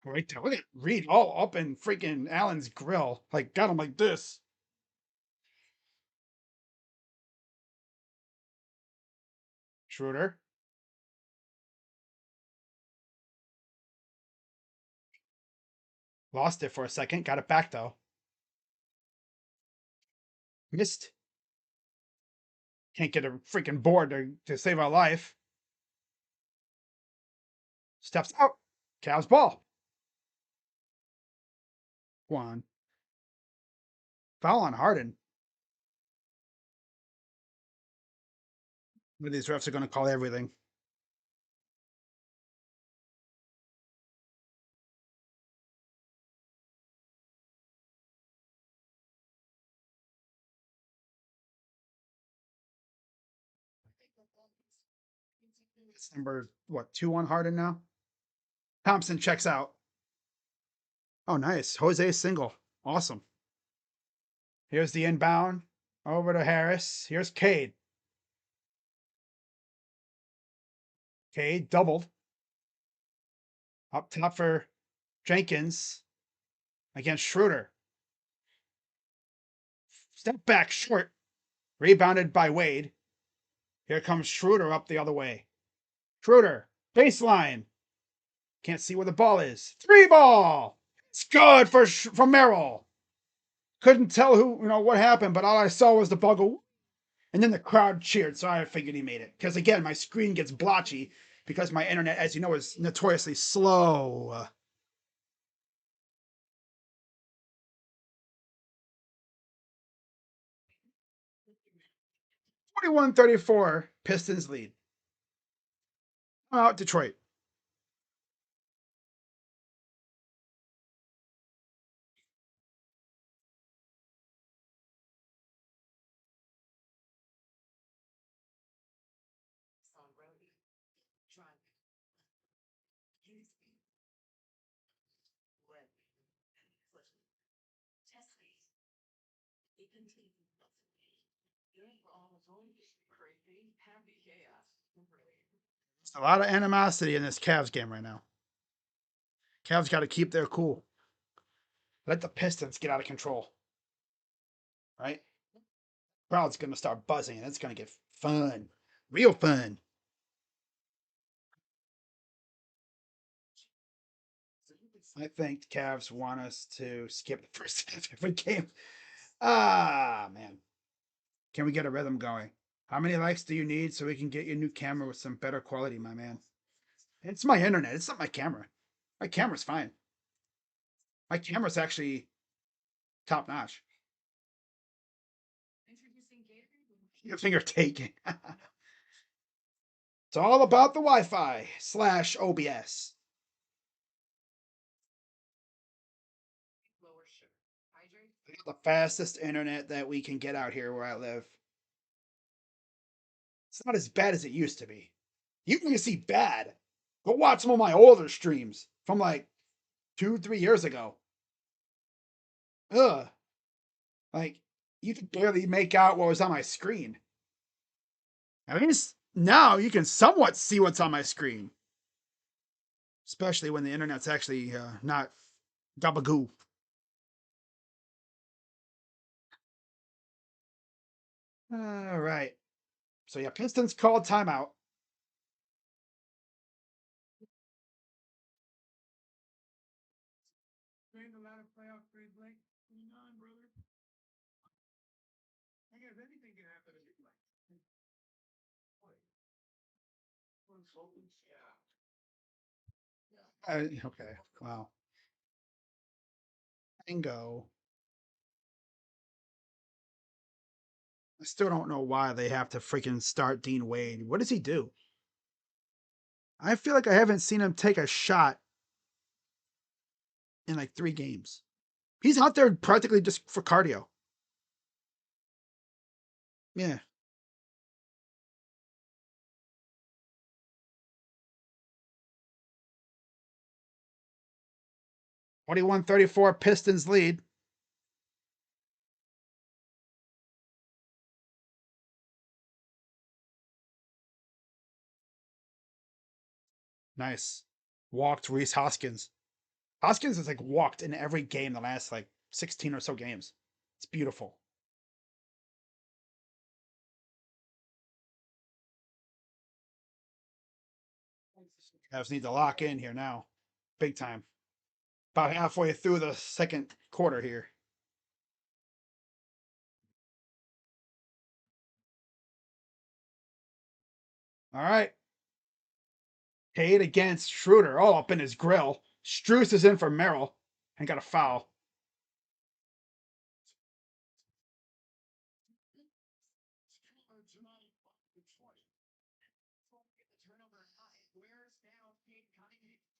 Right there. Look at Reed all up in freaking Allen's grill. Like, got him like this. Schroeder. Lost it for a second. Got it back, though. Missed. Can't get a freaking board to save our life. Steps out. Cavs ball. One. Foul on Harden. These refs are going to call everything. It's number, what, 2 on Harden now? Thompson checks out. Oh, nice. Jose single. Awesome. Here's the inbound. Over to Harris. Here's Cade. Okay, doubled. Up top for Jenkins against Schroeder. Step back short. Rebounded by Wade. Here comes Schroeder up the other way. Schroeder, baseline. Can't see where the ball is. Three ball. It's good for Merrill. Couldn't tell what happened, but all I saw was the ball go, and then the crowd cheered, so I figured he made it. Because again, my screen gets blotchy because my internet, as you know, is notoriously slow. 41-34, Pistons lead. Out Detroit. There's a lot of animosity in this Cavs game right now. Cavs got to keep their cool. Let the Pistons get out of control. Right? Crowd's going to start buzzing, and it's going to get fun. Real fun. I think the Cavs want us to skip the first half every game. Ah, man. Can we get a rhythm going? How many likes do you need so we can get you a new camera with some better quality, my man? It's my internet. It's not my camera. My camera's fine. My camera's actually top notch. Your finger taking. It's all about the Wi-Fi / OBS. The fastest internet that we can get out here where I live. It's not as bad as it used to be. You can see bad. Go watch some of my older streams from like 2-3 years ago. Ugh. Like, you could barely make out what was on my screen. At least now you can somewhat see what's on my screen. Especially when the internet's actually not gabagoo. All right. So yeah, Pistons called timeout. Okay. Wow. Bingo. I still don't know why they have to freaking start Dean Wade. What does he do? I feel like I haven't seen him take a shot in like 3 games. He's out there practically just for cardio. Yeah. 41-34 Pistons lead. Nice. Walked Reese Hoskins. Hoskins has like walked in every game the last like 16 or so games. It's beautiful. Cavs need to lock in here now. Big time. About halfway through the second quarter here. All right. Cade against Schroeder, all up in his grill. Struess is in for Merrill and got a foul.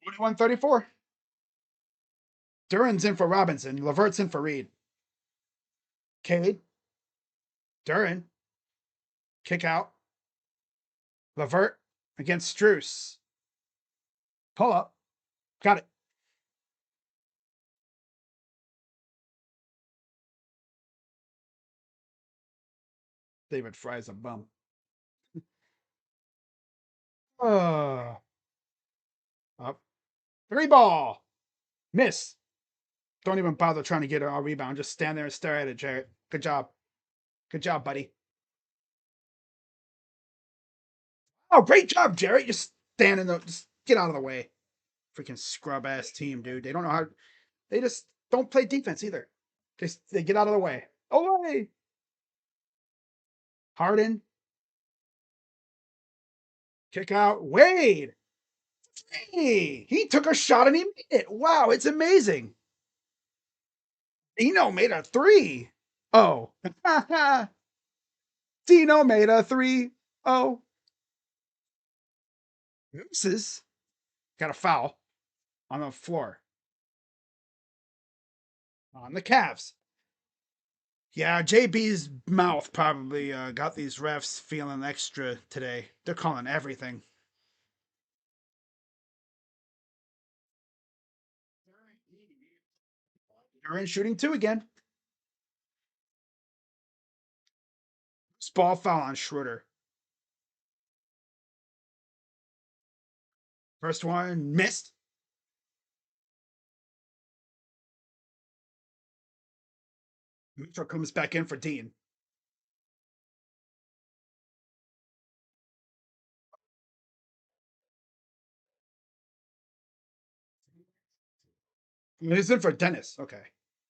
Twenty-one 34. Duran's in for Robinson. Levert's in for Reed. Cade. Duran. Kick out. Levert against Struess. Pull up. Got it. David Fry's a bum. Up. 3 ball. Miss. Don't even bother trying to get a rebound. Just stand there and stare at it, Jarrett. Good job. Good job, buddy. Oh, great job, Jarrett. Just stand in the. Just get out of the way. Freaking scrub ass team, dude. They don't know how. They just don't play defense either. They get out of the way. Away. Harden. Kick out. Wade. Hey, he took a shot and he made it. Wow, it's amazing. Dino made a three. Oh. Dino made a three. Oh. Mooses got a foul on the floor. On the Cavs. Yeah, JB's mouth probably got these refs feeling extra today. They're calling everything. They're in shooting two again. Ball foul on Schroeder. First one missed. Mitchell comes back in for Dean. He's in for Dennis. Okay.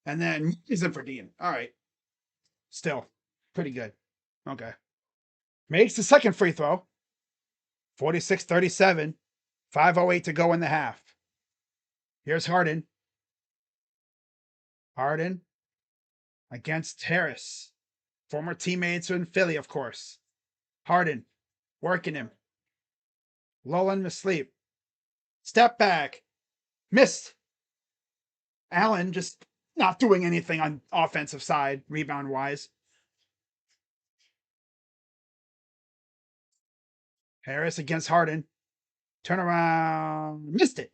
And then he's in for Dean. All right. Still pretty good. Okay. Makes the second free throw. 46-37. 5:08 to go in the half. Here's Harden. Harden against Harris. Former teammates in Philly, of course. Harden working him. Lulling him to sleep. Step back. Missed. Allen just not doing anything on offensive side, rebound wise. Harris against Harden. Turn around. Missed it.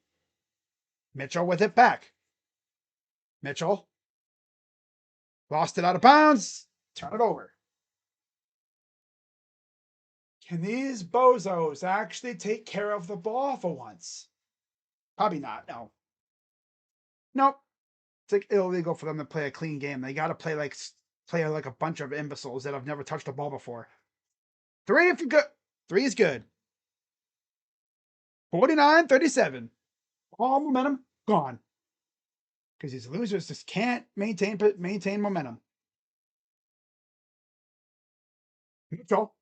Mitchell with it back. Mitchell. Lost it out of bounds. Turn it over. Can these bozos actually take care of the ball for once? Probably not. No. Nope. It's like illegal for them to play a clean game. They got to play like a bunch of imbeciles that have never touched a ball before. Three if you good. Three is good. 49-37. All momentum gone. Because these losers just can't maintain momentum. Mitchell.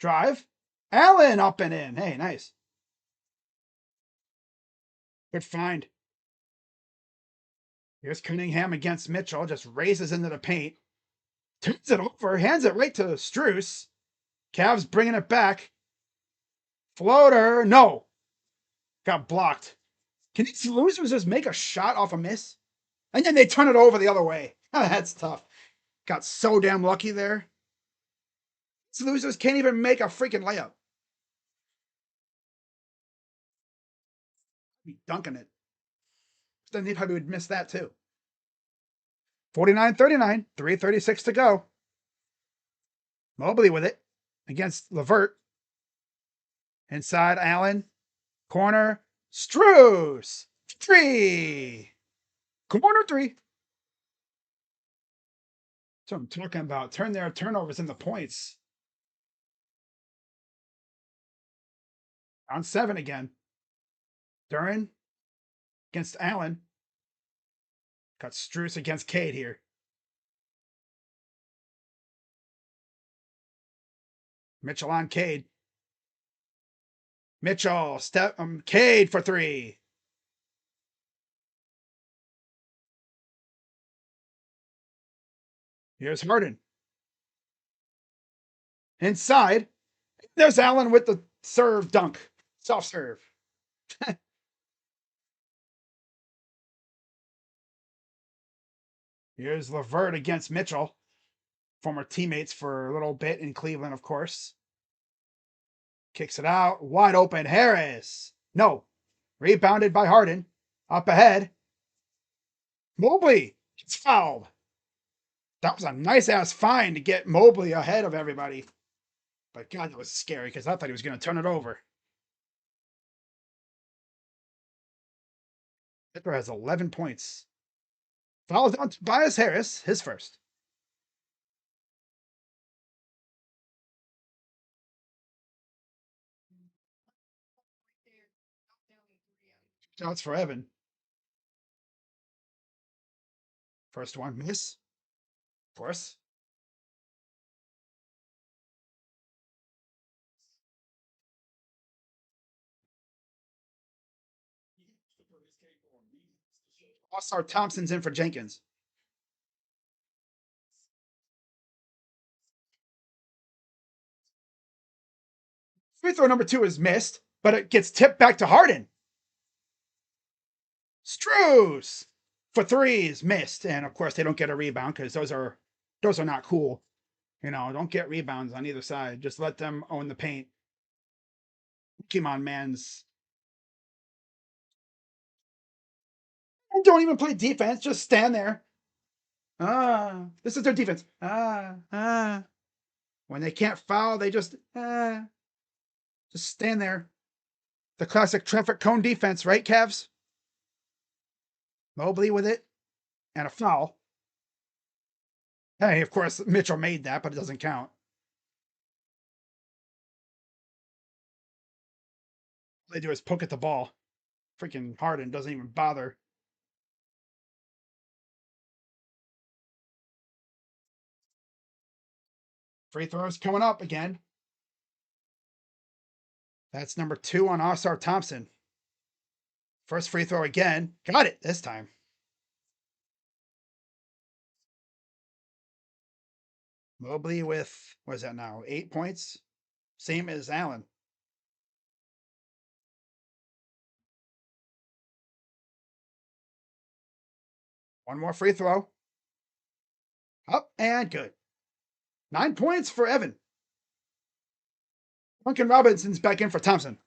Drive. Allen up and in. Hey, nice. Good find. Here's Cunningham against Mitchell. Just races into the paint. Turns it over. Hands it right to Strus. Cavs bringing it back. Floater. No. Got blocked. Can these losers just make a shot off a miss? And then they turn it over the other way. That's tough. Got so damn lucky there. These losers can't even make a freaking layup. Be dunking it. Then they probably would miss that too. 49-39. 3:36 to go. Mobley with it against Levert. Inside Allen. Corner. Strus. Three. Corner three. That's what I'm talking about. Turn their turnovers into points. On 7 again. Duran against Allen. Got Strus against Cade here. Mitchell on Cade. Mitchell, Cade for three. Here's Harden. Inside. There's Allen with the serve dunk. Soft serve. Here's Levert against Mitchell. Former teammates for a little bit in Cleveland, of course. Kicks it out. Wide open. Harris. No. Rebounded by Harden. Up ahead. Mobley. It's fouled. That was a nice ass find to get Mobley ahead of everybody. But God, that was scary because I thought he was going to turn it over. Hitler has 11 points. Fouled on Tobias Harris, his first. Shots for Evan. First one, miss. Of course. All-Star Thompson's in for Jenkins. Free throw number 2 is missed, but it gets tipped back to Harden. Strus for 3 is missed, and of course they don't get a rebound because those are not cool. You know, don't get rebounds on either side. Just let them own the paint. Pokemon man's. And don't even play defense. Just stand there. This is their defense. When they can't foul, they just stand there. The classic traffic cone defense, right, Cavs? Mobley with it and a foul. Hey, of course, Mitchell made that, but it doesn't count. All they do is poke at the ball. Freaking Harden doesn't even bother. Free throws coming up again. That's number 2 on All-Star Thompson. First free throw again. Got it this time. Mobley with, what is that now? 8 points? Same as Allen. One more free throw. Up and good. 9 points for Evan. Duncan Robinson's back in for Thompson.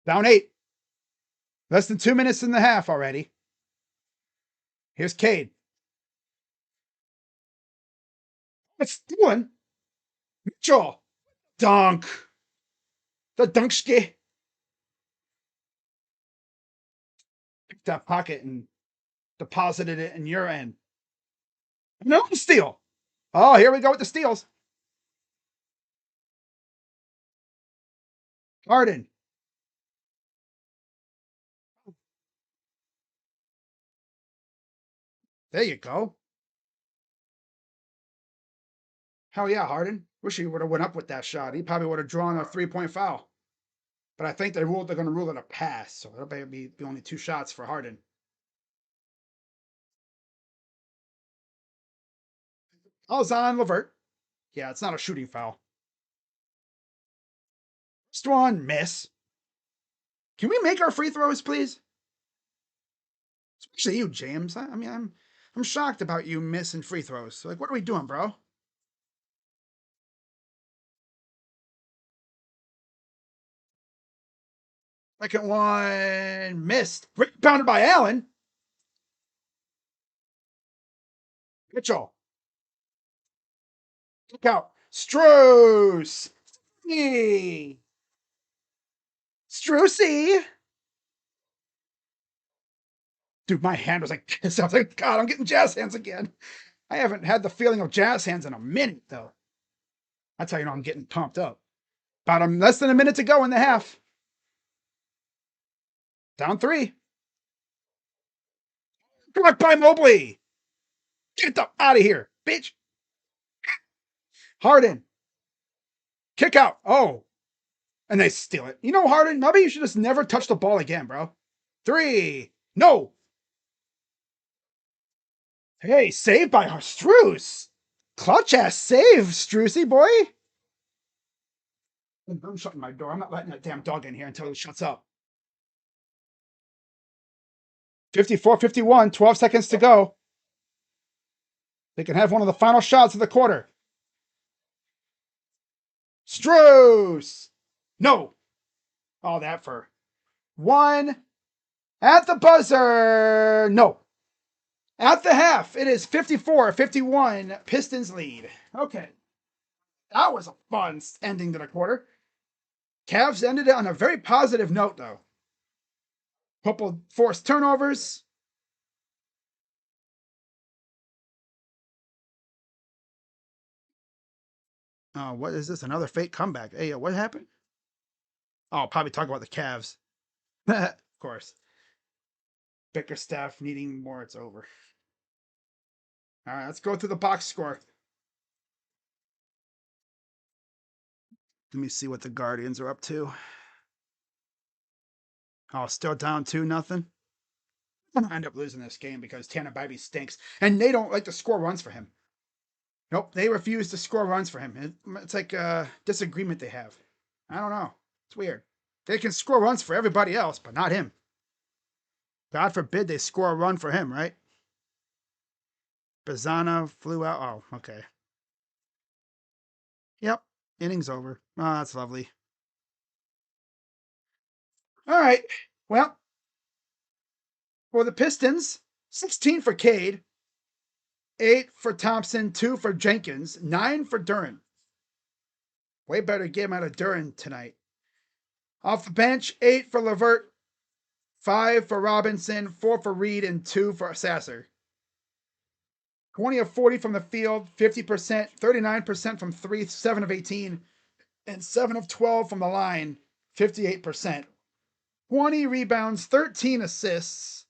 Down 8. Less than 2 minutes in the half already. Here's Cade. It's stealing. Mitchell. Dunk. The dunkski. Picked that pocket and deposited it in your end. No steal. Oh, here we go with the steals. Harden. There you go. Hell yeah, Harden. Wish he would have went up with that shot. He probably would have drawn a 3-point foul. But I think they're going to rule it a pass, so it'll be only 2 shots for Harden. Foul's on Levert. Yeah, it's not a shooting foul. First one, miss. Can we make our free throws, please? Especially you, James. I mean, I'm shocked about you missing free throws. Like, what are we doing, bro? Second one, missed. Rebounded by Allen. Mitchell. Kick out. Strus. Strusy. Dude, my hand was like this. I was like, God, I'm getting jazz hands again. I haven't had the feeling of jazz hands in a minute, though. That's how you know I'm getting pumped up. About less than a minute to go in the half. Down 3. Blocked by Mobley. Get the out of here, bitch. Harden. Kick out. Oh. And they steal it. You know, Harden, maybe you should just never touch the ball again, bro. 3. No. Hey, saved by Strus. Clutch ass save, Strusy boy. I'm shutting my door. I'm not letting that damn dog in here until he shuts up. 54-51, 12 seconds to go. They can have one of the final shots of the quarter. Strus! No! All that for 1 at the buzzer. No. At the half, it is 54-51, Pistons lead. Okay. That was a fun ending to the quarter. Cavs ended it on a very positive note, though. Couple forced turnovers. Oh, what is this? Another fake comeback. Hey, what happened? Oh, probably talk about the Cavs. Of course. Bickerstaff needing more. It's over. All right, let's go through the box score. Let me see what the Guardians are up to. Oh, still down 2-0. I'm gonna end up losing this game because Tanner Bybee stinks, and they don't like to score runs for him. Nope, they refuse to score runs for him. It's like a disagreement they have. I don't know. It's weird. They can score runs for everybody else, but not him. God forbid they score a run for him, right? Bazana flew out. Oh, okay. Yep, inning's over. Oh, that's lovely. All right. Well, for the Pistons, 16 for Cade, 8 for Thompson, 2 for Jenkins, 9 for Duran. Way better game out of Duran tonight. Off the bench, 8 for Levert, 5 for Robinson, 4 for Reed, and 2 for Sasser. 20 of 40 from the field, 50%, 39% from 3, 7 of 18, and 7 of 12 from the line, 58%. 20 rebounds, 13 assists,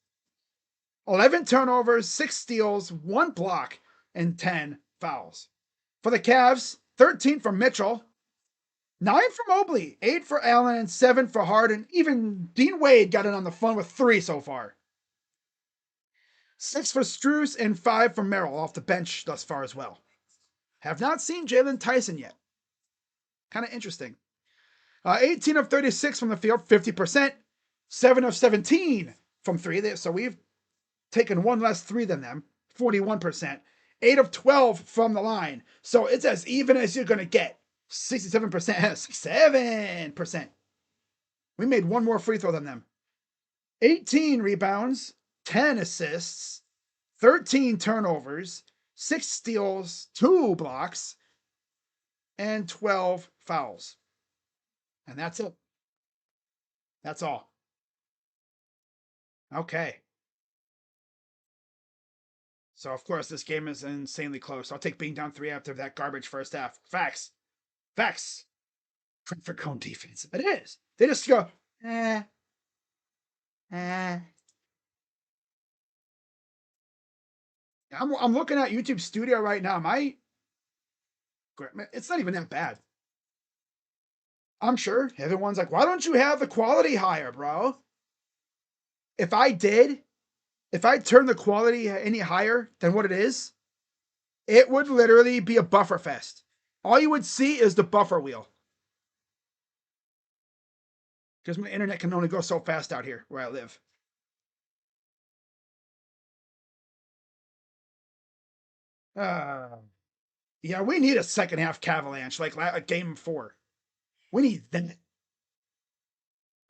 11 turnovers, 6 steals, 1 block, and 10 fouls. For the Cavs, 13 from Mitchell, 9 for Mobley, 8 for Allen, and 7 for Harden. Even Dean Wade got in on the fun with 3 so far. 6 for Strus and 5 for Merrill off the bench thus far as well. Have not seen Jalen Tyson yet. Kind of interesting. 18 of 36 from the field, 50%. 7 of 17 from 3. So we've taken 1 less 3 than them, 41%. 8 of 12 from the line. So it's as even as you're going to get. 67%. 7%. We made 1 more free throw than them. 18 rebounds, 10 assists, 13 turnovers, 6 steals, 2 blocks, and 12 fouls. And that's it. That's all. Okay. So, of course, this game is insanely close. I'll take being down 3 after that garbage first half. Facts. Facts. For cone defense. It is. They just go, eh, eh. I'm looking at YouTube Studio right now. It's not even that bad. I'm sure everyone's like, why don't you have the quality higher, bro? If I did, if I turned the quality any higher than what it is, it would literally be a buffer fest. All you would see is the buffer wheel. Because my internet can only go so fast out here where I live. Yeah, we need a second half Cavalanche, like game 4. We need that.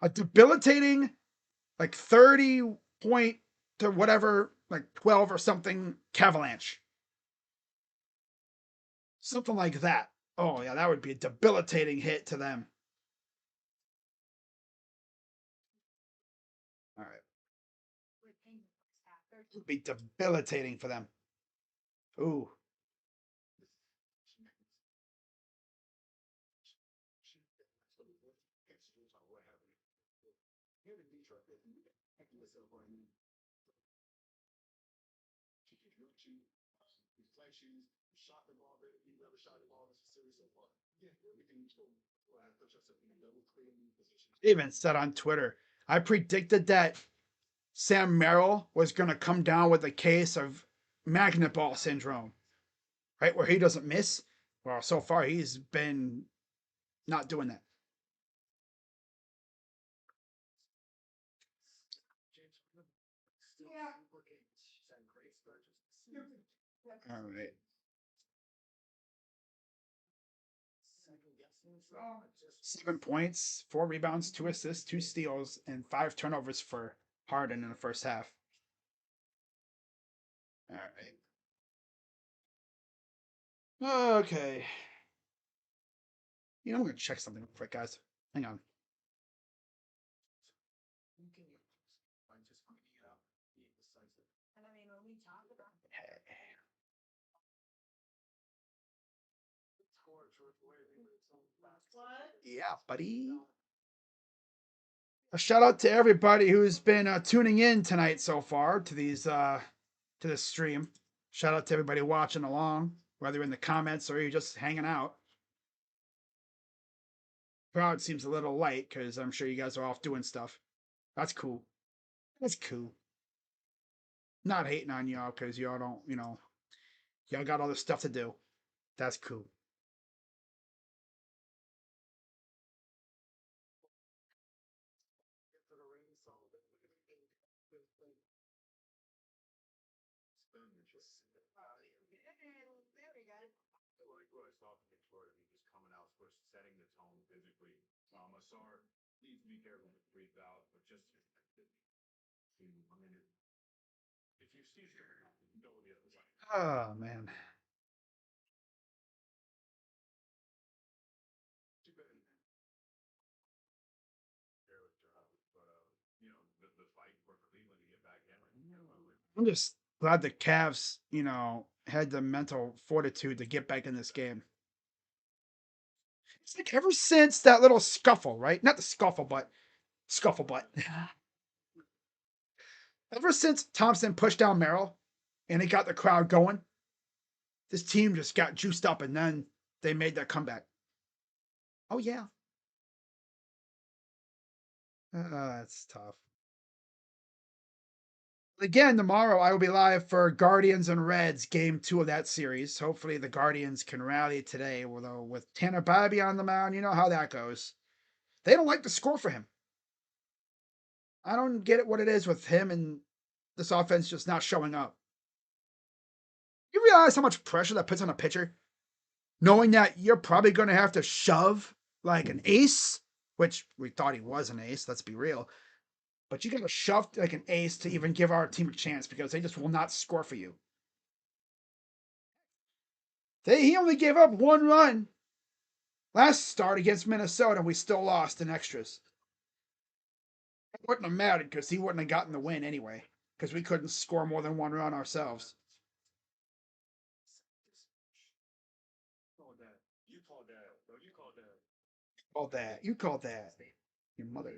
A debilitating, like 30 point to whatever, like 12 or something Cavalanche. Something like that. Oh, yeah, that would be a debilitating hit to them. All right. It would be debilitating for them. Ooh. Even said on Twitter, I predicted that Sam Merrill was going to come down with a case of magnet ball syndrome, right? Where he doesn't miss. Well, so far he's been not doing that. All right. 7 points, 4 rebounds, 2 assists, 2 steals, and 5 turnovers for Harden in the first half. All right. Okay. I'm going to check something real quick, guys. Hang on. Yeah, buddy. A shout out to everybody who's been tuning in tonight so far to this stream. Shout out to everybody watching along, whether in the comments or you're just hanging out. Crowd seems a little light because I'm sure you guys are off doing stuff. That's cool. That's cool. Not hating on y'all because y'all don't, y'all got all this stuff to do. That's cool. Like what I saw from Florida, just coming out, of course, setting the tone physically. Massar needs to be careful with free fouls, but just I mean, if you see her, you go the other way. Oh man. Too bad. But the fight for Cleveland to get back in. I'm just glad the Cavs, had the mental fortitude to get back in this game. It's like ever since that little scuffle, right? Not the scuffle, but scuffle butt. Ever since Thompson pushed down Merrill and it got the crowd going, this team just got juiced up and then they made that comeback. Oh yeah. That's tough. Again, tomorrow I will be live for Guardians and Reds game 2 of that series. Hopefully the Guardians can rally today, although with Tanner Bibee on the mound, you know how that goes. They don't like to score for him. I don't get it what it is with him and this offense just not showing up. You realize how much pressure that puts on a pitcher? Knowing that you're probably going to have to shove like an ace, which we thought he was an ace, let's be real. But you got to shove like an ace to even give our team a chance because they just will not score for you. He only gave up 1 run last start against Minnesota, and we still lost in extras. It wouldn't have mattered because he wouldn't have gotten the win anyway because we couldn't score more than 1 run ourselves. You called that. You called that. Called that. You called that. Your mother.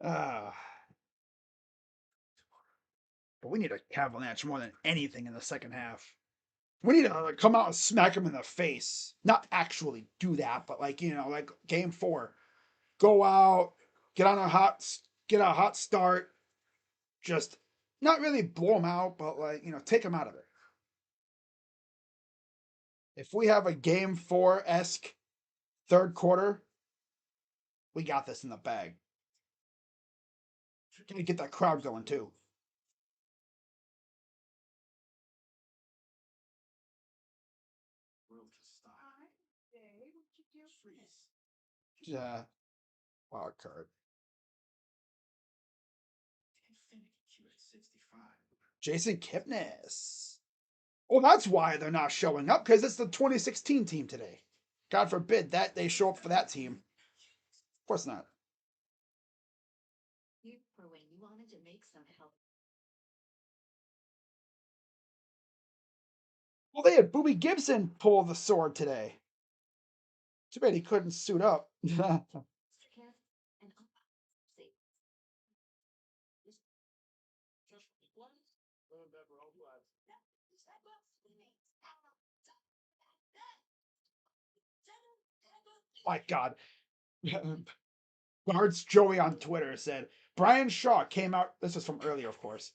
Ah. But we need a Avalanche more than anything in the second half. We need to come out and smack him in the face. Not actually do that, but like game 4, go out, get a hot start, just not really blow him out, but take him out of it. If we have a game 4-esque third quarter, we got this in the bag. Gonna get that crowd going too. Yeah, wild card. Jason Kipnis. Well, that's why they're not showing up because it's the 2016 team today. God forbid that they show up for that team. Of course not. For when you wanted to make some help. Well, they had Boobie Gibson pull the sword today. Too bad he couldn't suit up. My God. Guards Joey on Twitter said Brian Shaw came out. This is from earlier, of course.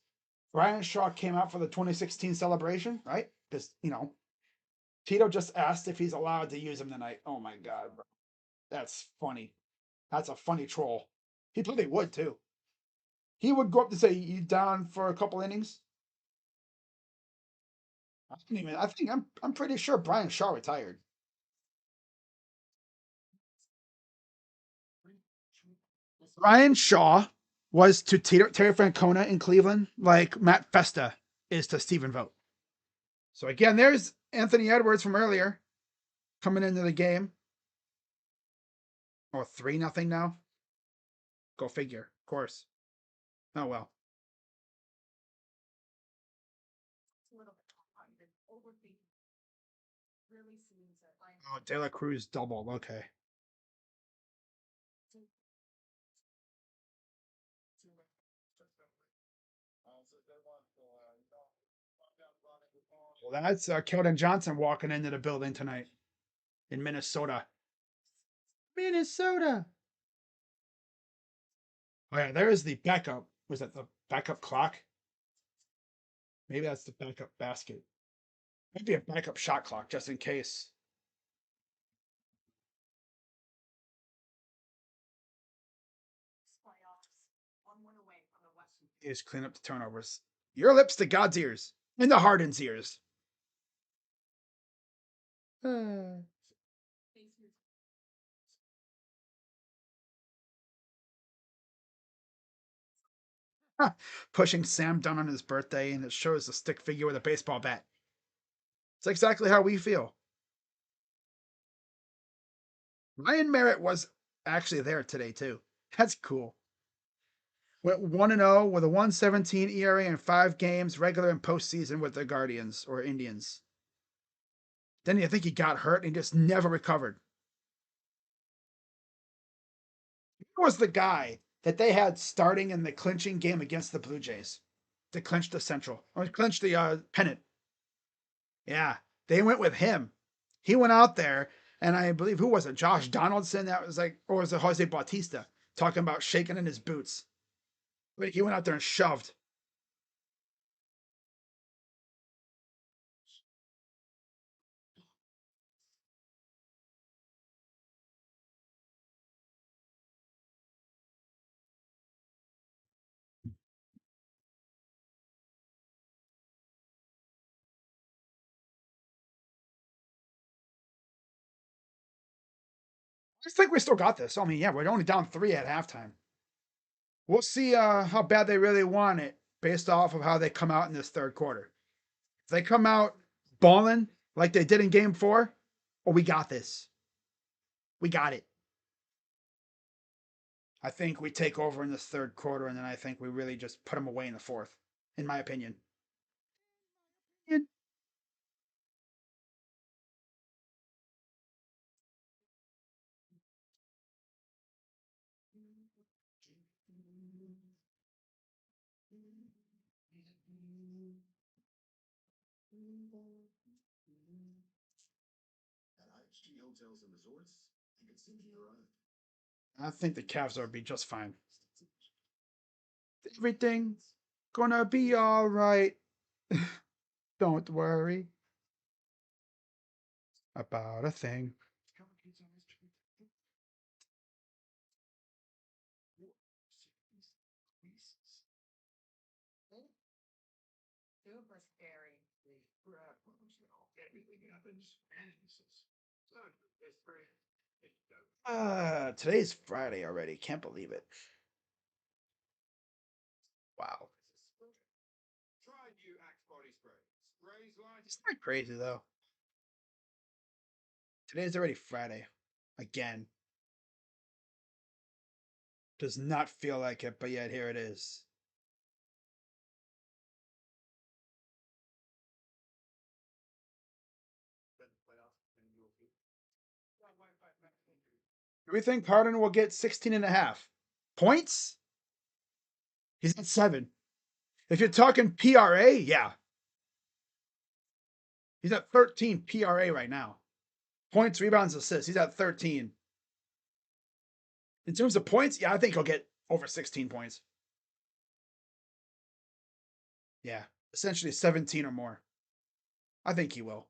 Brian Shaw came out for the 2016 celebration, right? Because, Tito just asked if he's allowed to use him tonight. Oh my God, bro. That's funny. That's a funny troll. He probably would too. He would go up to say, "You down for a couple innings?" I'm pretty sure Brian Shaw retired. Brian Shaw was to Terry Francona in Cleveland like Matt Festa is to Stephen Vogt. So again, there's Anthony Edwards from earlier coming into the game. Or 3-0 now. Go figure, of course. Oh well. Oh, De La Cruz doubled. Okay. Well, that's Keldon Johnson walking into the building tonight in Minnesota. Minnesota. Oh yeah, there's the backup. Was that the backup clock? Maybe that's the backup basket. Might be a backup shot clock just in case. Is clean up the turnovers. Your lips to God's ears and the Harden's ears. Pushing Sam down on his birthday, and it shows a stick figure with a baseball bat. It's exactly how we feel. Ryan Merritt was actually there today too. That's cool. Went 1-0 with a 1.17 ERA in 5 games, regular and postseason with the Guardians or Indians. Then you think he got hurt and he just never recovered. He was the guy that they had starting in the clinching game against the Blue Jays to clinch the Central or clinch the pennant. Yeah, they went with him. He went out there, and I believe who was it? Josh Donaldson. That was like, or was it Jose Bautista talking about shaking in his boots? Like he went out there and shoved. I think we still got this. I mean, yeah, we're only down 3 at halftime. We'll see how bad they really want it based off of how they come out in this third quarter. If they come out balling like they did in game 4, oh, we got this. We got it. I think we take over in this third quarter, and then I think we really just put them away in the fourth, in my opinion. I think the Cavs will be just fine. Everything's gonna be all right. Don't worry about a thing. Today's Friday already. Can't believe it. Wow. It's not crazy though. Today's already Friday. Again. Does not feel like it, but yet here it is. Do we think Harden will get 16 and a half points? He's at 7. If you're talking PRA, yeah. He's at 13 PRA right now. Points, rebounds, assists. He's at 13. In terms of points, yeah, I think he'll get over 16 points. Yeah, essentially 17 or more. I think he will.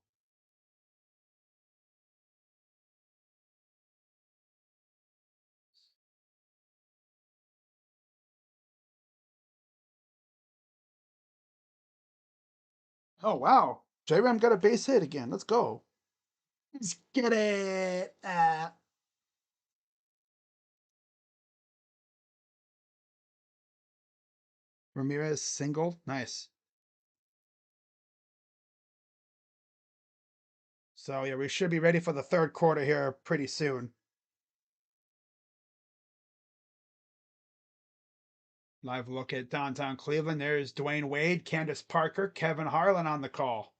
Oh, wow. J-Ram got a base hit again. Let's go. Let's get it. Ramirez single. Nice. So, yeah, we should be ready for the third quarter here pretty soon. Live look at downtown Cleveland. There's Dwayne Wade, Candace Parker, Kevin Harlan on the call.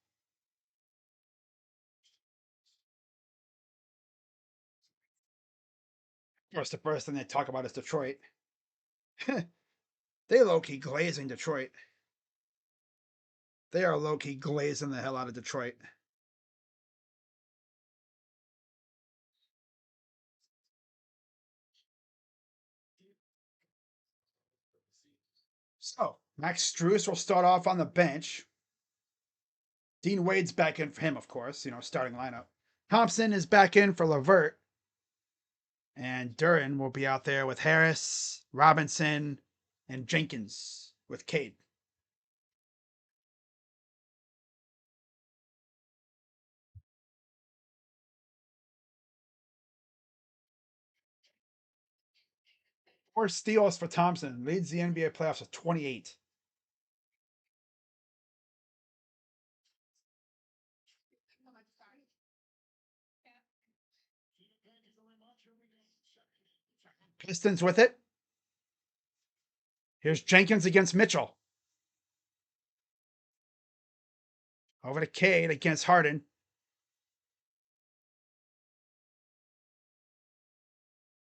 Of course, the first thing they talk about is Detroit. They low-key glazing Detroit. They are low-key glazing the hell out of Detroit. So, Max Strus will start off on the bench. Dean Wade's back in for him, of course, starting lineup. Thompson is back in for Levert. And Duran will be out there with Harris, Robinson, and Jenkins with Cade. Four steals for Thompson. Leads the NBA playoffs with 28. Pistons with it. Here's Jenkins against Mitchell. Over to Cade against Harden.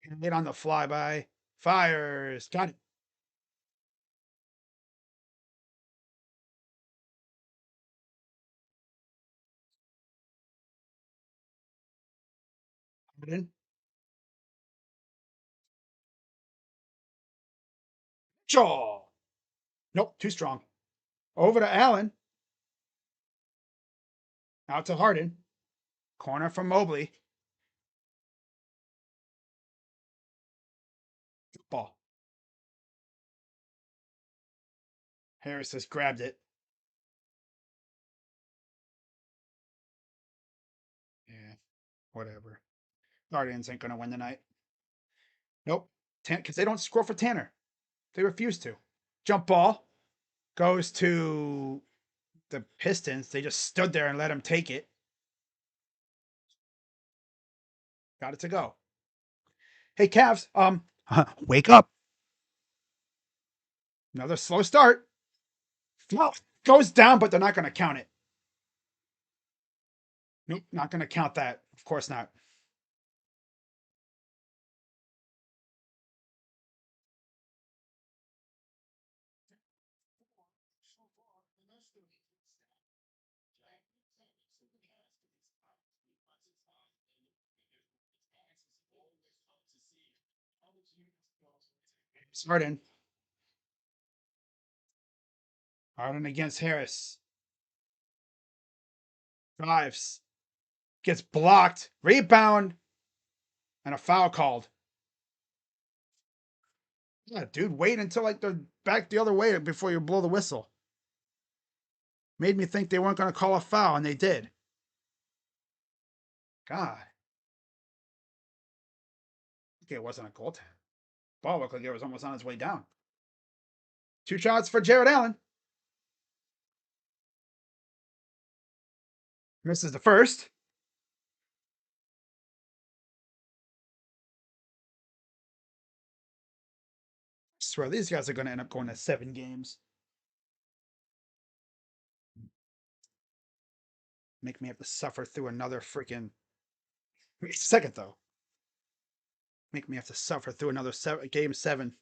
Cade on the flyby. Fires. Got it. Harden. Mitchell. Nope, too strong. Over to Allen. Out to Harden. Corner from Mobley. Ball. Harris has grabbed it. Yeah, whatever. Guardians ain't going to win tonight. Nope. Because they don't score for Tanner. They refuse to. Jump ball goes to the Pistons. They just stood there and let him take it. Got it to go. Hey, Cavs, wake up. Another slow start. Goes down, but they're not going to count it. Nope, not going to count that. Of course not. Harden. Harden against Harris. Drives. Gets blocked. Rebound. And a foul called. Yeah, dude, wait until like they're back the other way before you blow the whistle. Made me think they weren't going to call a foul, and they did. God. Okay, it wasn't a goal. Ball looked like it was almost on its way down. 2 shots for Jared Allen. Misses the first. I swear, these guys are going to end up going to 7 games. Make me have to suffer through another freaking... Wait a second, though. Make me have to suffer through another game 7.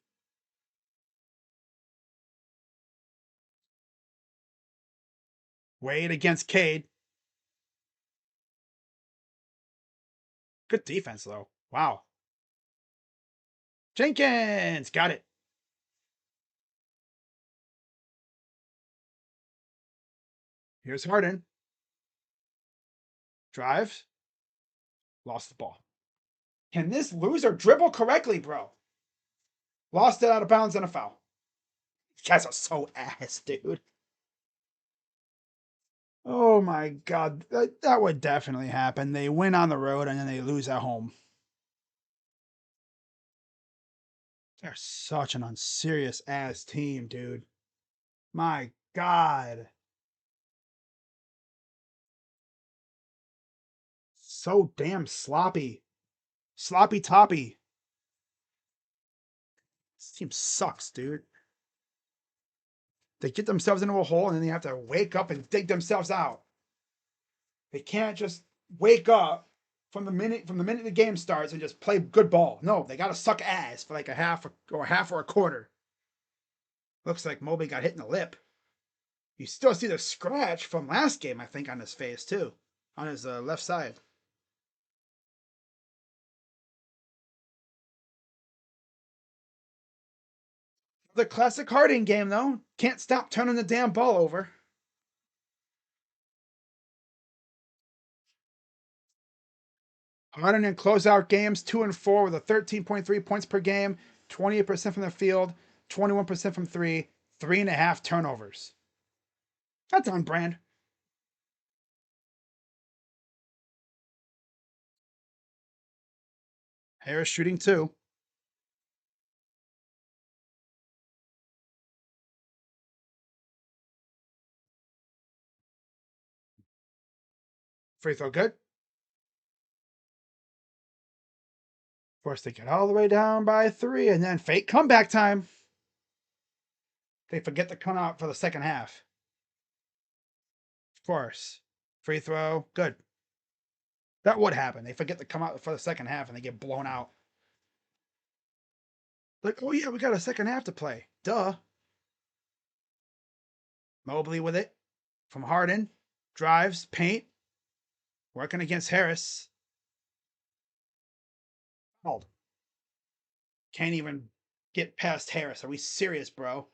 Wade against Cade. Good defense, though. Wow. Jenkins! Got it. Here's Harden. Drives. Lost the ball. Can this loser dribble correctly, bro? Lost it out of bounds and a foul. These guys are so ass, dude. Oh my God. That would definitely happen. They win on the road and then they lose at home. They're such an unserious ass team, dude. My God. So damn sloppy. Sloppy toppy. This team sucks, dude. They get themselves into a hole and then they have to wake up and dig themselves out. They can't just wake up from the minute the game starts and just play good ball. No, they got to suck ass for like a half or a quarter. Looks like Mobley got hit in the lip. You still see the scratch from last game, I think, on his face too, on his left side. The classic Harding game, though. Can't stop turning the damn ball over. Harden in closeout games, 2 and 4 with a 13.3 points per game, 28% from the field, 21% from three, 3.5 turnovers. That's on brand. Harris shooting 2. Free throw good. Forced to get all the way down by 3, and then fake comeback time. They forget to come out for the second half. Of course. Free throw, good. That would happen. They forget to come out for the second half and they get blown out. Like, oh yeah, we got a second half to play. Duh. Mobley with it from Harden. Drives, paint. Working against Harris. Hold. Can't even get past Harris. Are we serious, bro?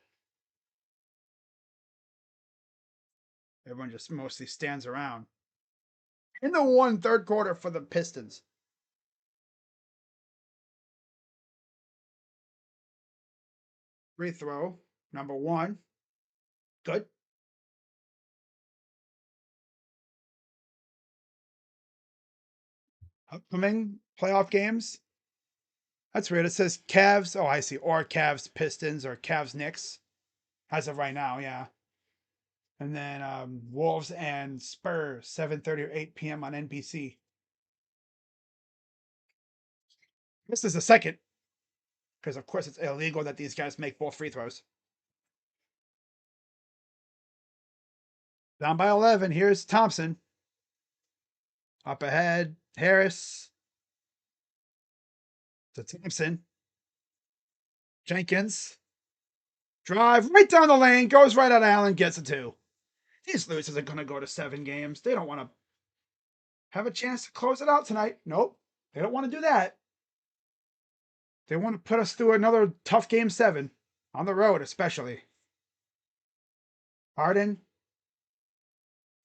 Everyone just mostly stands around. In the third quarter for the Pistons. Free throw, number 1. Good. Upcoming playoff games. That's weird. It says Cavs. Oh, I see. Or Cavs Pistons or Cavs Knicks. As of right now, yeah. And then Wolves and Spurs, 7:30 or 8 p.m. on NBC. This is the second, because of course it's illegal that these guys make both free throws. Down by 11. Here's Thompson. Up ahead, Harris. To Thompson. Jenkins. Drive right down the lane. Goes right at Allen. Gets it 2. These losers are going to go to 7 games. They don't want to have a chance to close it out tonight. Nope. They don't want to do that. They want to put us through another tough game 7. On the road, especially. Harden.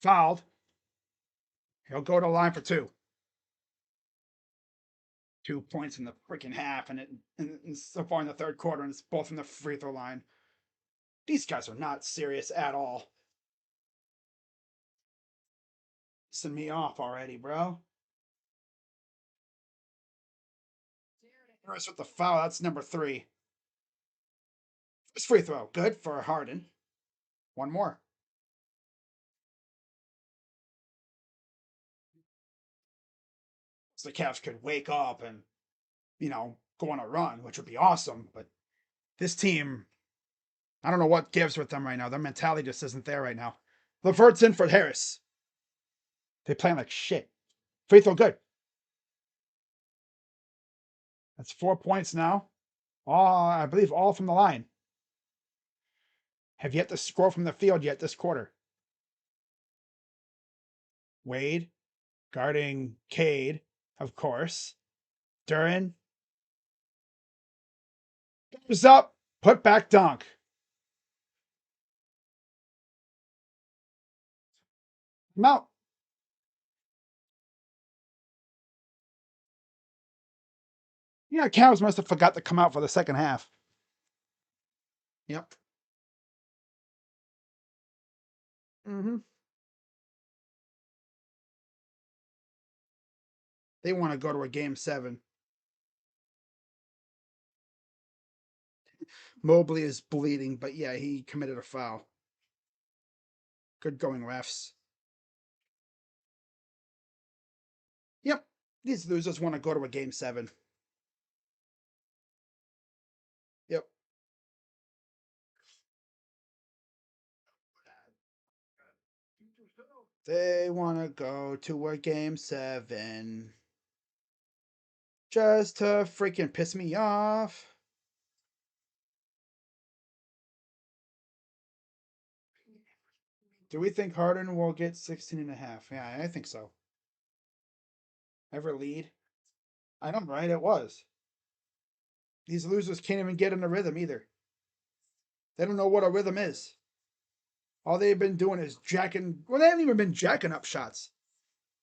Fouled. He'll go to the line for 2. 2 points in the freaking half, and so far in the third quarter, and it's both from the free throw line. These guys are not serious at all. Pissing me off already, bro. Harris with the foul. That's number 3. First free throw. Good for Harden. 1 more. So the Cavs could wake up and, go on a run, which would be awesome. But this team, I don't know what gives with them right now. Their mentality just isn't there right now. LeVert's in for Harris. They playing like shit. Free throw good. That's 4 points now. All, I believe, all from the line. Have yet to score from the field yet this quarter. Wade guarding Cade, of course. Duran goes up, put back dunk. I'm out. Yeah, Cavs must have forgot to come out for the second half. Yep. Mm-hmm. They want to go to a game 7. Mobley is bleeding, but yeah, he committed a foul. Good going, refs. Yep. These losers want to go to a game 7. Yep. They want to go to a game 7. Just to freaking piss me off. Do we think Harden will get 16.5? Yeah, I think so. Ever lead? I know, right? It was. These losers can't even get in a rhythm either. They don't know what a rhythm is. All they've been doing is jacking. Well, they haven't even been jacking up shots.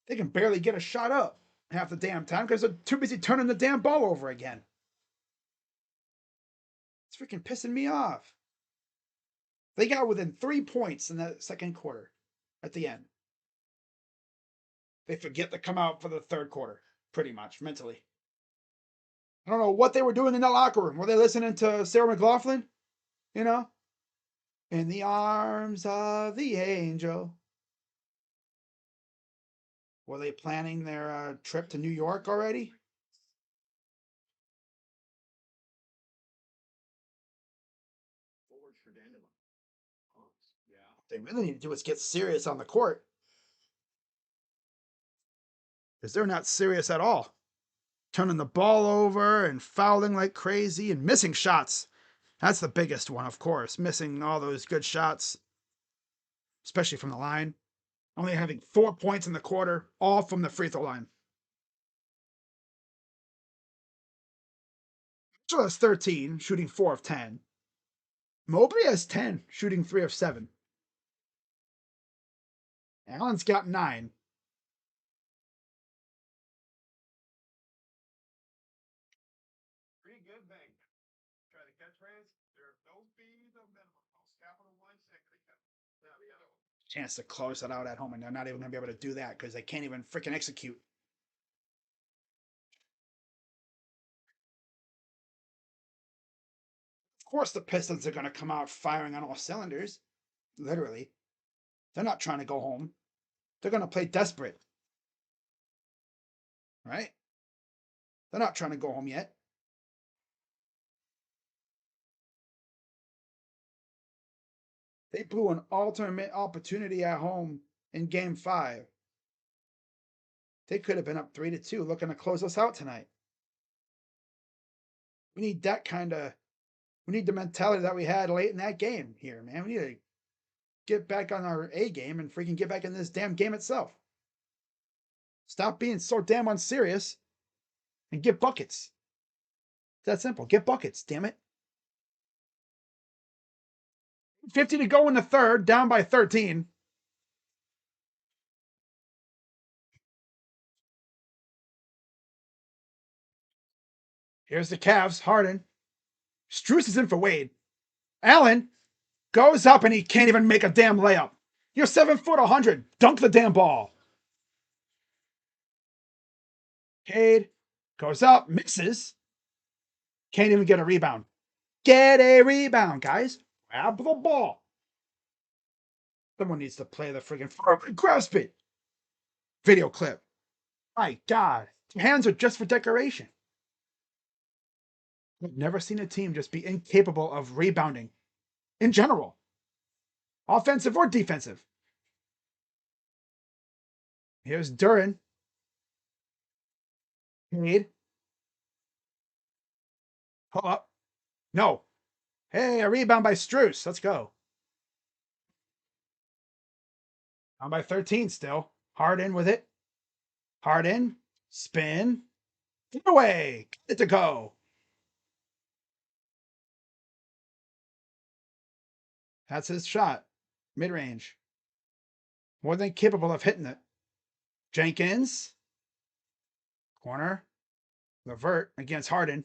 They can barely get a shot up half the damn time because they're too busy turning the damn ball over again. It's freaking pissing me off. They got within 3 points in the second quarter at the end. They forget to come out for the third quarter, pretty much, mentally. I don't know what they were doing in the locker room. Were they listening to Sarah McLachlan? You know? In the arms of the angel. Were they planning their trip to New York already? What they really need to do is get serious on the court. Because they're not serious at all. Turning the ball over and fouling like crazy and missing shots. That's the biggest one, of course. Missing all those good shots, especially from the line. Only having 4 points in the quarter, all from the free throw line. Mitchell has 13, shooting 4 of 10. Mobley has 10, shooting 3 of 7. Allen's got 9. Pretty good bank. Try to catch rains. There don't be the minimum cost. Capital One Second. There we go. Chance to close it out at home, and they're not even going to be able to do that because they can't even freaking execute. Of course, the Pistons are going to come out firing on all cylinders. Literally. They're not trying to go home. They're going to play desperate. Right? They're not trying to go home yet. They blew an ultimate opportunity at home in game 5. They could have been up 3-2, looking to close us out tonight. We need that kind of. We need the mentality that we had late in that game here, man. We need to get back on our A game and freaking get back in this damn game itself. Stop being so damn unserious and get buckets. It's that simple. Get buckets, damn it. 50 to go in the third, down by 13. Here's the Cavs. Harden. Strus is in for Wade. Allen goes up and he can't even make a damn layup. You're 7 foot 100. Dunk the damn ball. Cade goes up, misses. Can't even get a rebound. Get a rebound, guys. Grab the ball. Someone needs to play the friggin' forward. Grasp it. Video clip. My God. Your hands are just for decoration. I've never seen a team just be incapable of rebounding in general, offensive or defensive. Here's Duran. Cade. Pull up. No. Hey, a rebound by Strus. Let's go. Down by 13 still. Harden with it. Harden. Spin. Get away. Get it to go. That's his shot. Mid range. More than capable of hitting it. Jenkins. Corner. Levert against Harden.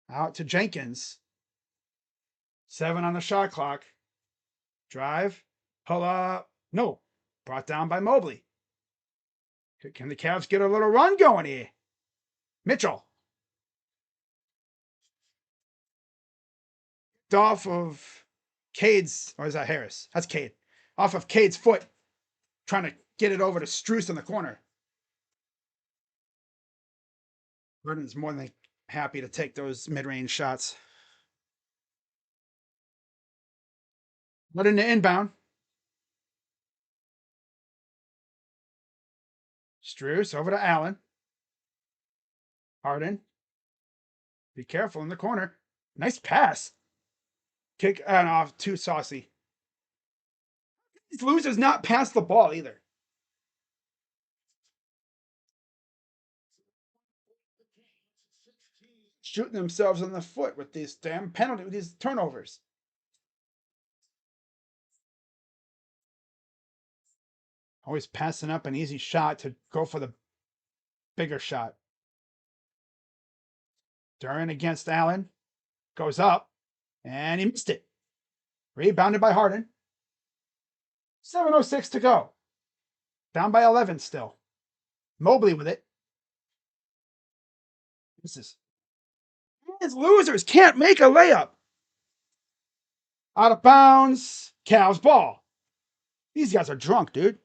Out to Jenkins. 7 on the shot clock. Drive. Pull up. No. Brought down by Mobley. Can the Cavs get a little run going here? Mitchell. Off of Cade's, or is that Harris? That's Cade. Off of Cade's foot. Trying to get it over to Strus in the corner. Gordon's more than happy to take those mid-range shots. Let in the inbound. Strus over to Allen. Harden. Be careful in the corner. Nice pass. Kick and off. Too saucy. These losers not pass the ball either. Shooting themselves in the foot with these damn penalties, with these turnovers. Always passing up an easy shot to go for the bigger shot. Duran against Allen. Goes up. And he missed it. Rebounded by Harden. 7:06 to go. Down by 11 still. Mobley with it. These losers can't make a layup. Out of bounds. Cavs ball. These guys are drunk, dude.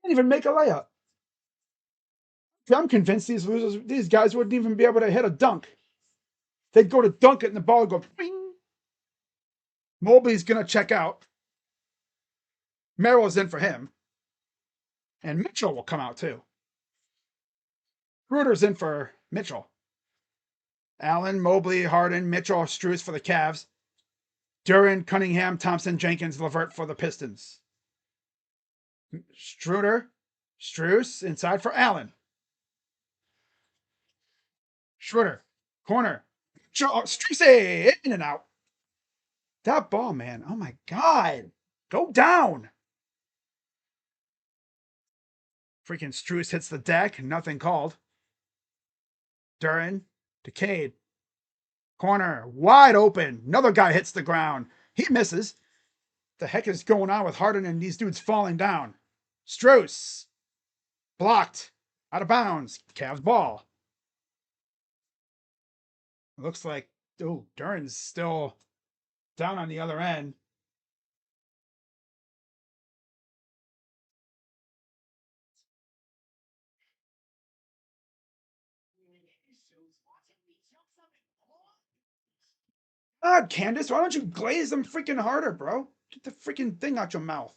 Can't even make a layup. I'm convinced these guys wouldn't even be able to hit a dunk. They'd go to dunk it and the ball would go bing. Mobley's going to check out. Merrill's in for him. And Mitchell will come out too. Schroeder's in for Mitchell. Allen, Mobley, Harden, Mitchell, Strus for the Cavs. Duran, Cunningham, Thompson, Jenkins, LeVert for the Pistons. Strus inside for Allen. Schroeder, corner. Strus in and out. That ball, man. Oh my God. Go down. Freaking Strus hits the deck. Nothing called. Duran to Cade. Corner. Wide open. Another guy hits the ground. He misses. The heck is going on with Harden and these dudes falling down? Strus. Blocked. Out of bounds. Cavs ball. Looks like, oh, Duran's still down on the other end. God, Candace, why don't you glaze them freaking harder, bro? Get the freaking thing out your mouth.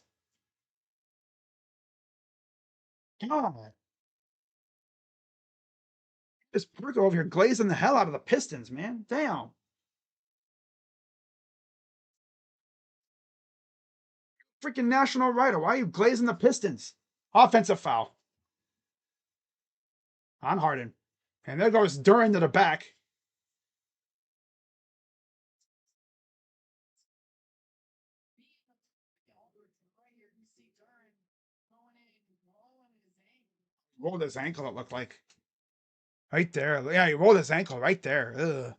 God. This Perko over here glazing the hell out of the Pistons, man. Damn. Freaking national writer. Why are you glazing the Pistons? Offensive foul on Harden. And there goes Duran to the back. Rolled his ankle, it looked like. Right there. Yeah, he rolled his ankle right there. Ugh.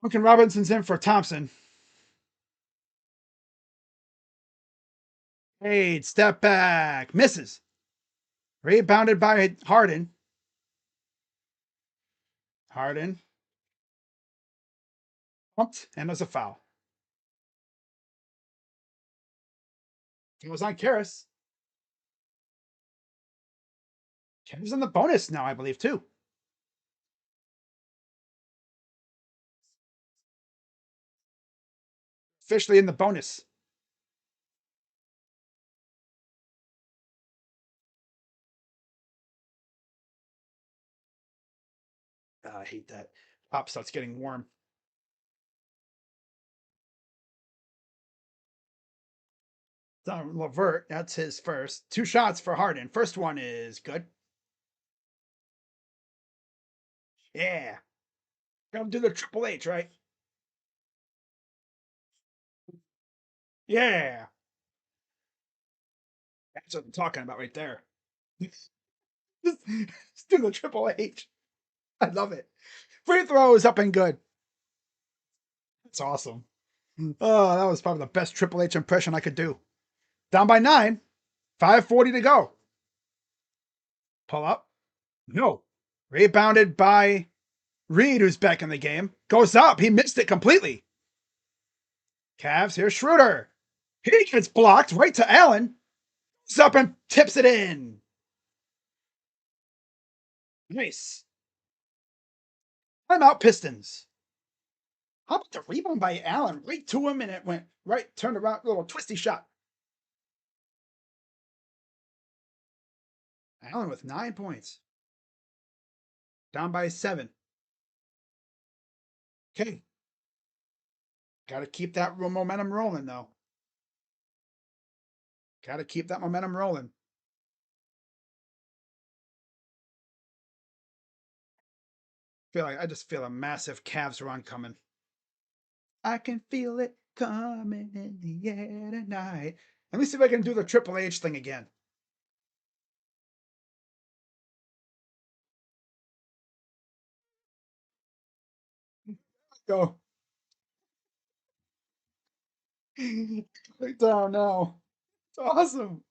Duncan Robinson's in for Thompson. Hey, step back. Misses. Rebounded by Harden. Harden. Pumped, and there's a foul. It was on Karras. Cavs in the bonus now, I believe, too. Officially in the bonus. I hate that. Pop starts getting warm. LeVert, that's his first. 2 shots for Harden. First one is good. Yeah. Gotta do the Triple H, right? Yeah. That's what I'm talking about right there. Let's do the Triple H. I love it. Free throw is up and good. That's awesome. Oh, that was probably the best Triple H impression I could do. Down by 9. 5:40 to go. Pull up. No. Rebounded by Reed, who's back in the game. Goes up. He missed it completely. Cavs, here's Schroeder. He gets blocked right to Allen. Goes up and tips it in. Nice. Timeout Pistons. How about the rebound by Allen? Right to him, and it went right, turned around, little twisty shot. Allen with 9 points. Down by 7. Okay. Got to keep that momentum rolling, though. Got to keep that momentum rolling. I just feel a massive Cavs run coming. I can feel it coming in the air tonight. Let me see if I can do the Triple H thing again. Go. Right down now. It's awesome.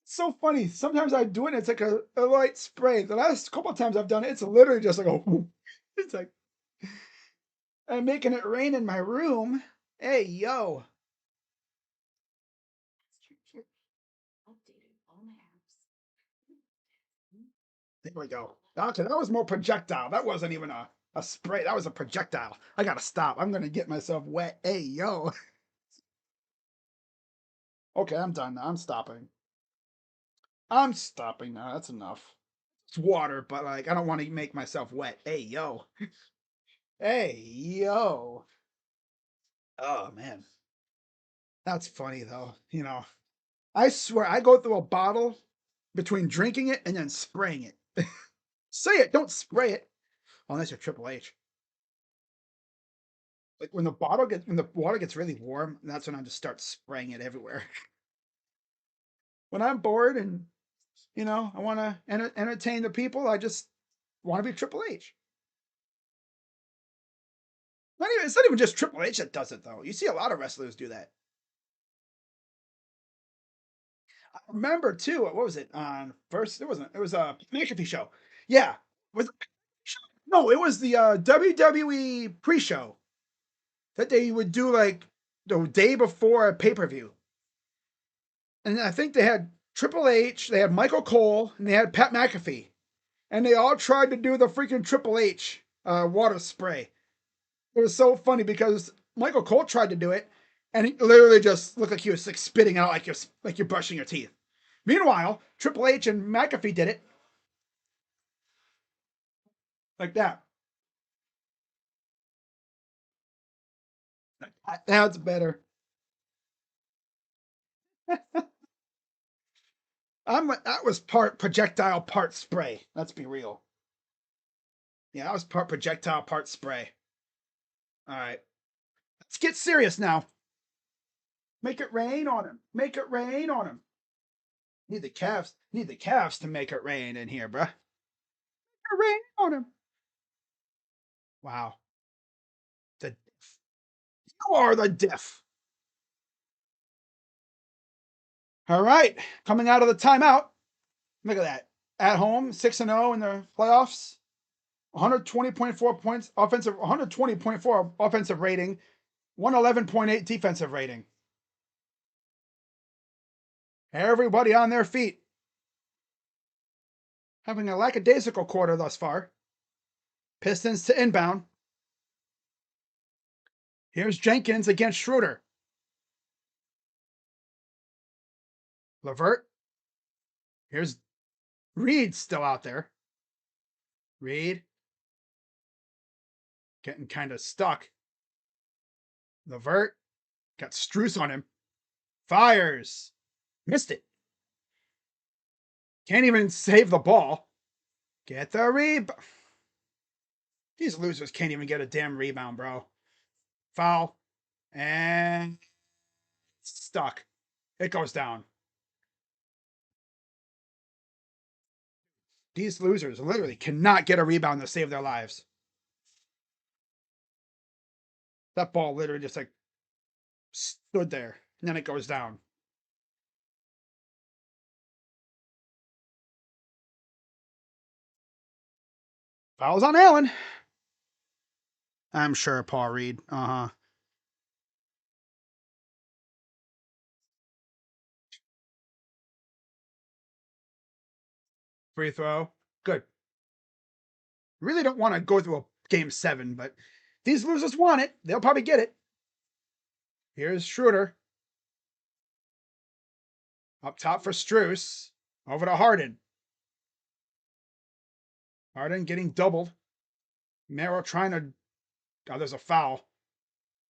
It's so funny. Sometimes I do it and it's like a light spray. The last couple of times I've done it, it's literally just like a it's like I'm making it rain in my room. Hey yo. There we go. Okay, that was more projectile. That wasn't even a spray. That was a projectile. I gotta stop. I'm gonna get myself wet. Hey yo. Okay, I'm done now. I'm stopping. I'm stopping now. That's enough. It's water, but like I don't want to make myself wet. Hey yo. Hey yo. Oh man. That's funny though. I swear I go through a bottle between drinking it and then spraying it. Say it, don't spray it. Unless you're Triple H. Like when the water gets really warm, that's when I just start spraying it everywhere. When I'm bored and I want to entertain the people, I just want to be Triple H. It's not even just Triple H that does it though. You see a lot of wrestlers do that. I remember too. What was it on first? It wasn't. It was a McAfee show. Yeah, was it, no, it was the WWE pre-show that they would do like the day before a pay-per-view. And I think they had Triple H, they had Michael Cole, and they had Pat McAfee. And they all tried to do the freaking Triple H water spray. It was so funny because Michael Cole tried to do it, and he literally just looked like he was like spitting out like you're brushing your teeth. Meanwhile, Triple H and McAfee did it like that. That's better. That was part projectile, part spray. Let's be real. Yeah, that was part projectile, part spray. All right, let's get serious now. Make it rain on him. Make it rain on him. Need the Cavs. Need the Cavs to make it rain in here, bruh. Make it rain on him. Wow. The diff. You are the diff. All right. Coming out of the timeout. Look at that. At home, 6-0 in the playoffs. 120.4 points offensive, 120.4 offensive rating, 111.8 defensive rating. Everybody on their feet. Having a lackadaisical quarter thus far. Pistons to inbound. Here's Jenkins against Schroeder. Levert. Here's Reed still out there. Reed. Getting kind of stuck. Levert. Got Struce on him. Fires. Missed it. Can't even save the ball. Get the rebound. These losers can't even get a damn rebound, bro. Foul. And stuck. It goes down. These losers literally cannot get a rebound to save their lives. That ball literally just like stood there. And then it goes down. Fouls on Allen. I'm sure, Paul Reed. Uh-huh. Free throw. Good. Really don't want to go through a game 7, but these losers want it. They'll probably get it. Here's Schroeder. Up top for Strus. Over to Harden. Harden getting doubled. Merrill trying to... Oh, there's a foul.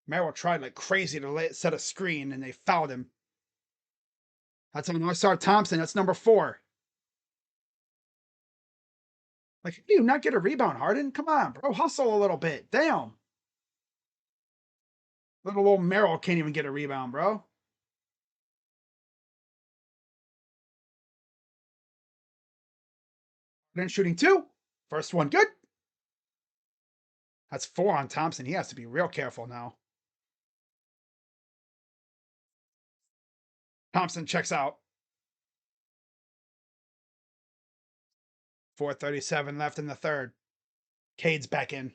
Merrill tried like crazy to set a screen, and they fouled him. That's on Oscar Thompson. That's number 4. Like, how do you not get a rebound, Harden? Come on, bro. Hustle a little bit. Damn. Little old Merrill can't even get a rebound, bro. Then shooting 2. First one, good. That's 4 on Thompson. He has to be real careful now. Thompson checks out. 4:37 left in the third. Cade's back in.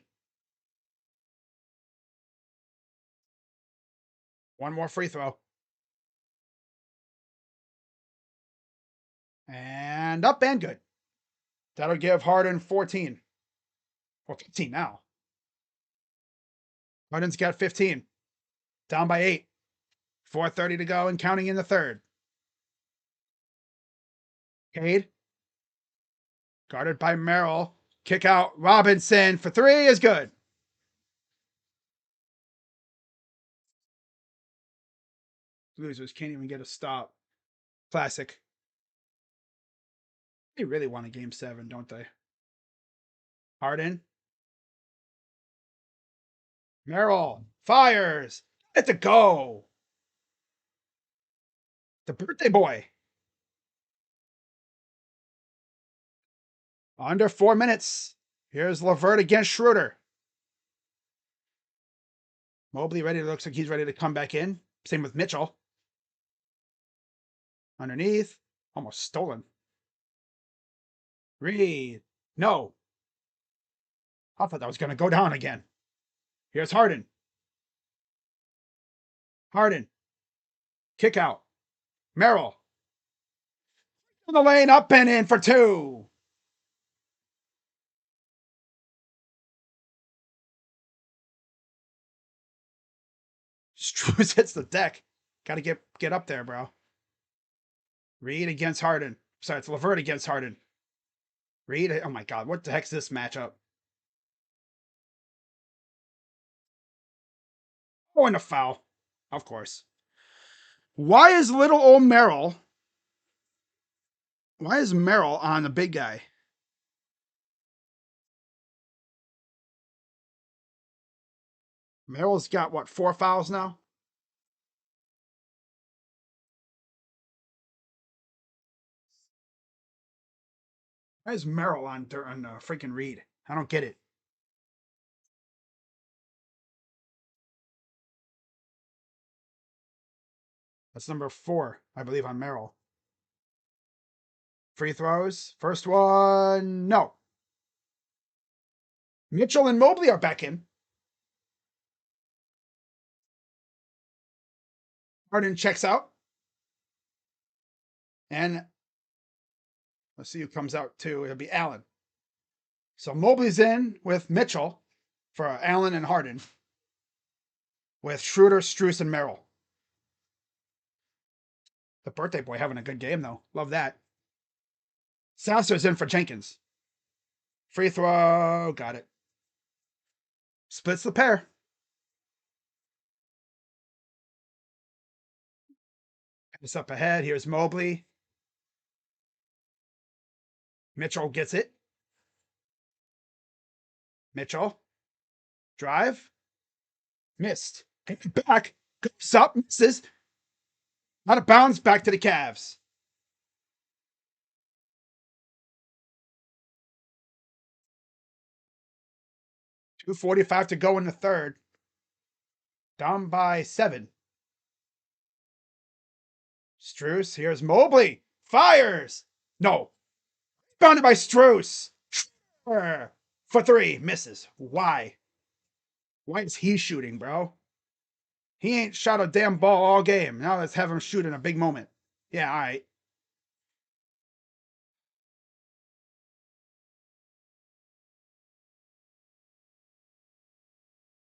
One more free throw. And up and good. That'll give Harden 14. Or 15 now. Harden's got 15. Down by 8. 4:30 to go and counting in the third. Cade. Guarded by Merrill. Kick out Robinson for 3 is good. Losers can't even get a stop. Classic. They really want a game 7, don't they? Harden. Merrill fires. It's a go. The birthday boy. Under 4 minutes. Here's Levert against Schroeder. Mobley looks like he's ready to come back in. Same with Mitchell. Underneath. Almost stolen. Reed. No. I thought that was going to go down again. Here's Harden. Harden. Kick out. Merrill. In the lane, up and in for 2. Struz hits the deck. Got to get up there, bro. Reed against Harden. Sorry, it's Levert against Harden. Reed. Oh my God, what the heck's this matchup? Oh, and a foul. Of course. Why is little old Merrill... Why is Merrill on the big guy? Merrill's got, what, 4 fouls now? Why is Merrill on freaking Reed? I don't get it. That's number 4, I believe, on Merrill. Free throws. First one, no. Mitchell and Mobley are back in. Harden checks out. And let's see who comes out too. It'll be Allen. So Mobley's in with Mitchell for Allen and Harden. With Schroeder, Strus, and Merrill. The birthday boy having a good game, though. Love that. Sasser's in for Jenkins. Free throw. Got it. Splits the pair. It's up ahead. Here's Mobley. Mitchell gets it. Mitchell. Drive. Missed. Back. Goes up. Misses. Out of bounds. Back to the Cavs. .245 to go in the third. Down by 7. Strus. Here's Mobley. Fires. No. Bounded by Strus. For 3. Misses. Why? Why is he shooting, bro? He ain't shot a damn ball all game. Now let's have him shoot in a big moment. Yeah, all right.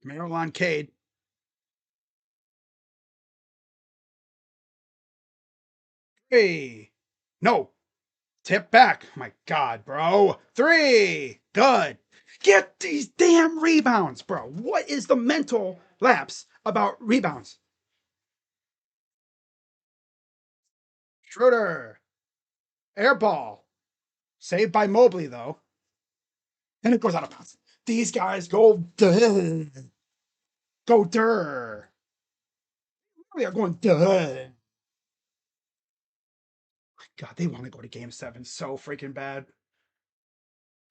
Merrill on Cade. Hey. No. Tip back. My God, bro. 3. Good. Get these damn rebounds, bro. What is the mental lapse about rebounds? Schroeder. Air ball. Saved by Mobley, though. And it goes out of bounds. These guys go. Duh. Go durr. They are going duh. God, they want to go to game 7 so freaking bad.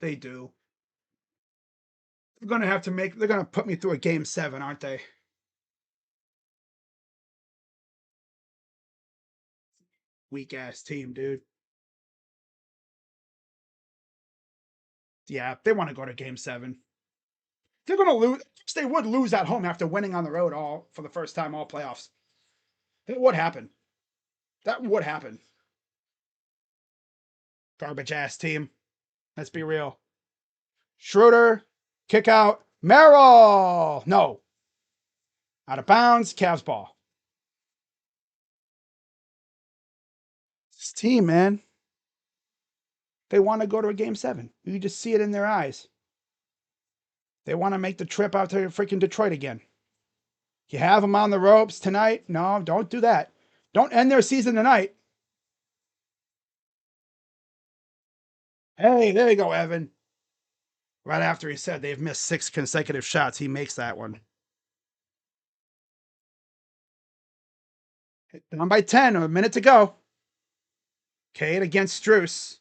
They do. They're gonna have to make. They're gonna put me through a game 7, aren't they? Weak ass team, dude. Yeah, they want to go to game 7. They're gonna lose. They would lose at home after winning on the road all for the first time all playoffs. It would happen. That would happen. Garbage ass team. Let's be real. Schroeder, kick out. Merrill. No. Out of bounds. Cavs ball. This team, man. They want to go to a game 7. You just see it in their eyes. They want to make the trip out to freaking Detroit again. You have them on the ropes tonight. No, don't do that. Don't end their season tonight. Hey, there you go, Evan. Right after he said they've missed 6 consecutive shots, he makes that one. Down by 10, a minute to go. Cade against Struess.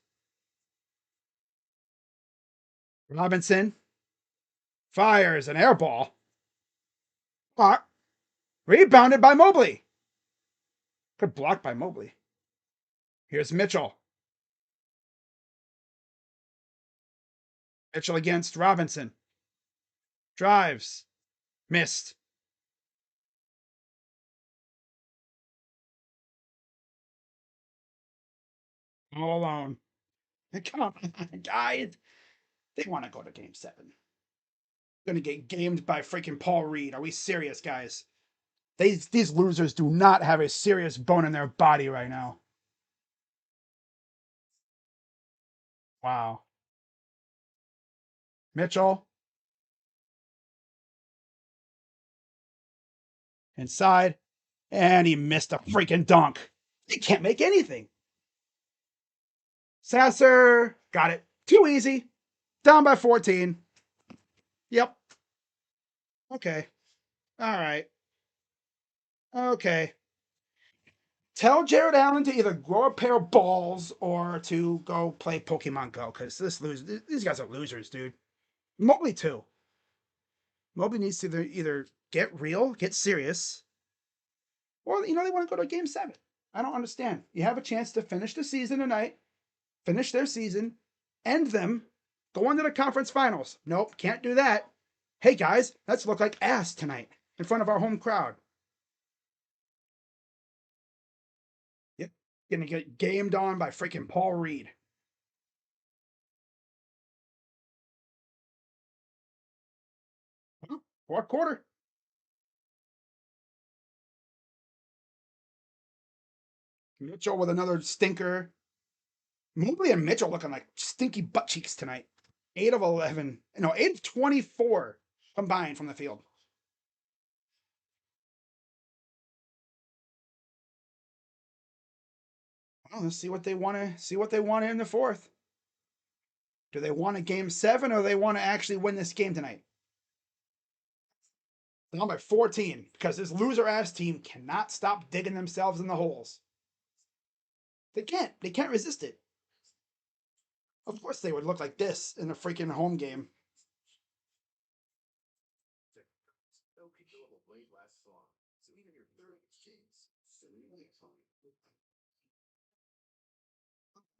Robinson fires an air ball. Rebounded by Mobley. Good block by Mobley. Here's Mitchell. Mitchell against Robinson. Drives. Missed. All alone. Come on, guys. They want to go to game 7. Going to get gamed by freaking Paul Reed. Are we serious, guys? These losers do not have a serious bone in their body right now. Wow. Mitchell. Inside. And he missed a freaking dunk. He can't make anything. Sasser. Got it. Too easy. Down by 14. Yep. Okay. All right. Okay. Tell Jared Allen to either grow a pair of balls or to go play Pokemon Go, because these guys are losers, dude. Mobley too. Mobley needs to either get real, get serious, or they want to go to game 7. I don't understand. You have a chance to finish the season tonight, finish their season, end them, go on to the conference finals. Nope, can't do that. Hey guys, let's look like ass tonight in front of our home crowd. Yep, gonna get gamed on by freaking Paul Reed. Fourth quarter. Mitchell with another stinker. Mobley and Mitchell looking like stinky butt cheeks tonight. 8 of 11. No, 8 of 24 combined from the field. Well, let's see what they want in the fourth. Do they want a game 7 or do they want to actually win this game tonight? Down by 14 because this loser ass team cannot stop digging themselves in the holes. They can't. They can't resist it. Of course they would look like this in a freaking home game.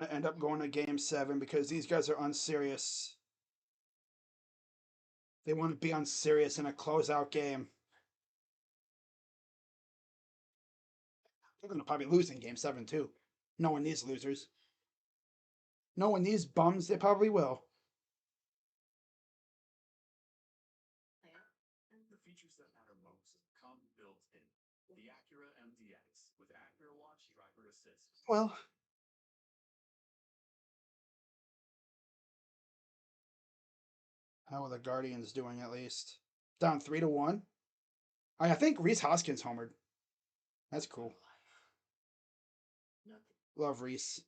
I end up going to game 7 because these guys are unserious. They want to be unserious in a closeout game. They're going to probably lose in game 7 too. Knowing these losers. Knowing these bums, they probably will. Well, how are the Guardians doing at least? Down 3-1. I think Reese Hoskins homered. That's cool. Love Reese.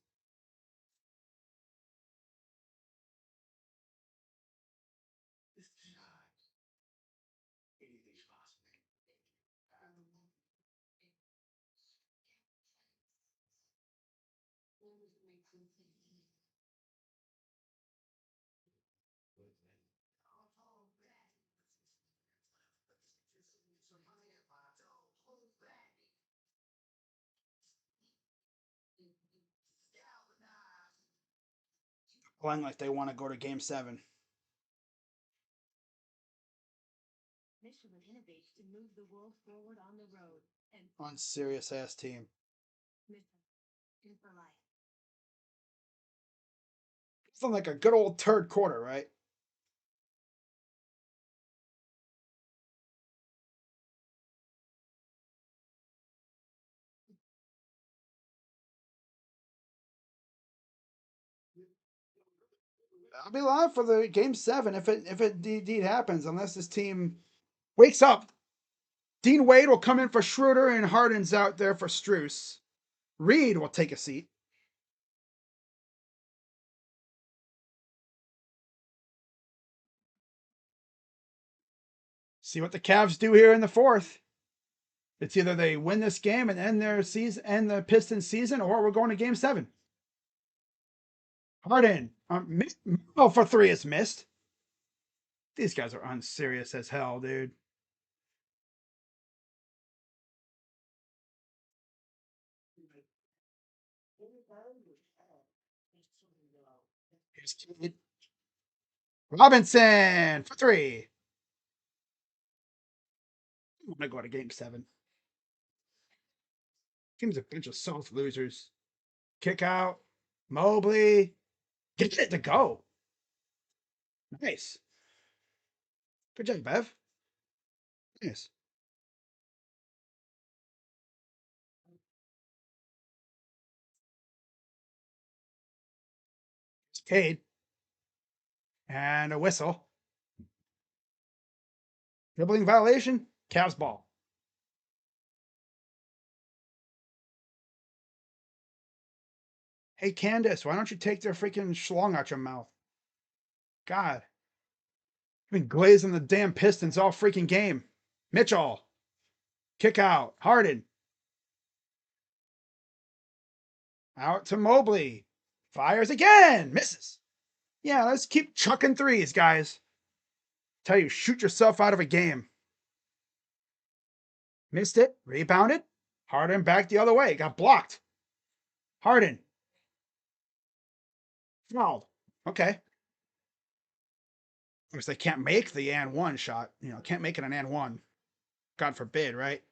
Playing like they want to go to Game 7. Unserious ass team. Something like a good old third quarter, right? I'll be live for the Game 7 if it indeed happens, unless this team wakes up. Dean Wade will come in for Schroeder and Harden's out there for Struess. Reed will take a seat. See what the Cavs do here in the fourth. It's either they win this game and end their season, end the Pistons season, or we're going to Game 7. Harden, for 3 is missed. These guys are unserious as hell, dude. Here's Cade. Robinson for 3. I'm gonna go to Game 7. Team's a bunch of soft losers. Kick out. Mobley. Get it to go. Nice. Good job, Bev. Nice. It's Cade. And a whistle. Dribbling violation. Cavs ball. Hey, Candace, why don't you take their freaking schlong out your mouth? God. You've been glazing the damn Pistons all freaking game. Mitchell. Kick out. Harden. Out to Mobley. Fires again. Misses. Yeah, let's keep chucking threes, guys. Tell you, shoot yourself out of a game. Missed it. Rebounded. Harden back the other way. Got blocked. Harden. Fouled. Okay. Of course, they can't make the and one shot. You know, can't make it an and one. God forbid, right?